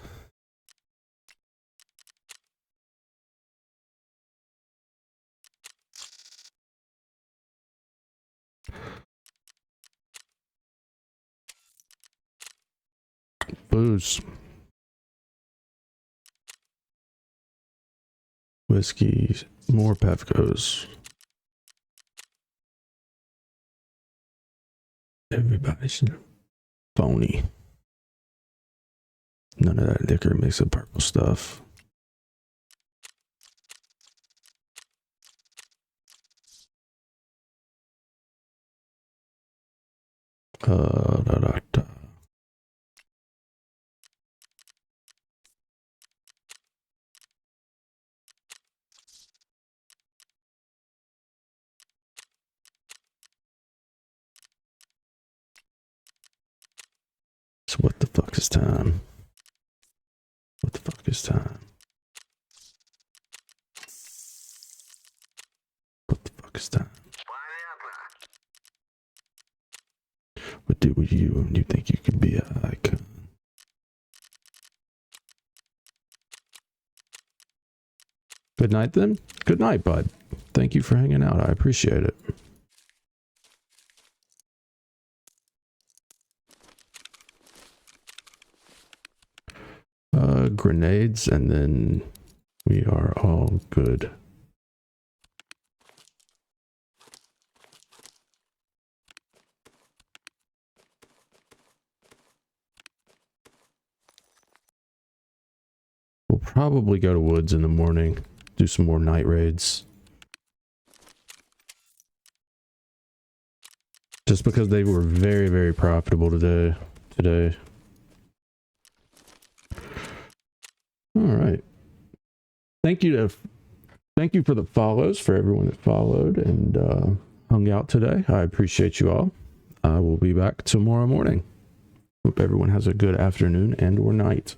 Booze. Whiskey. More Pepcos. Everybody's phony. None of that liquor makes it purple stuff. Da. So what the fuck is time? What the fuck is time? What the fuck is time? What do you think you could be a icon? Good night then. Good night, bud. Thank you for hanging out. I appreciate it. Grenades, and then we are all good. We'll probably go to woods in the morning, do some more night raids. Just because they were very, very profitable today. All right. Thank you for the follows, for everyone that followed and hung out today. I appreciate you all. I will be back tomorrow morning. Hope everyone has a good afternoon and or night.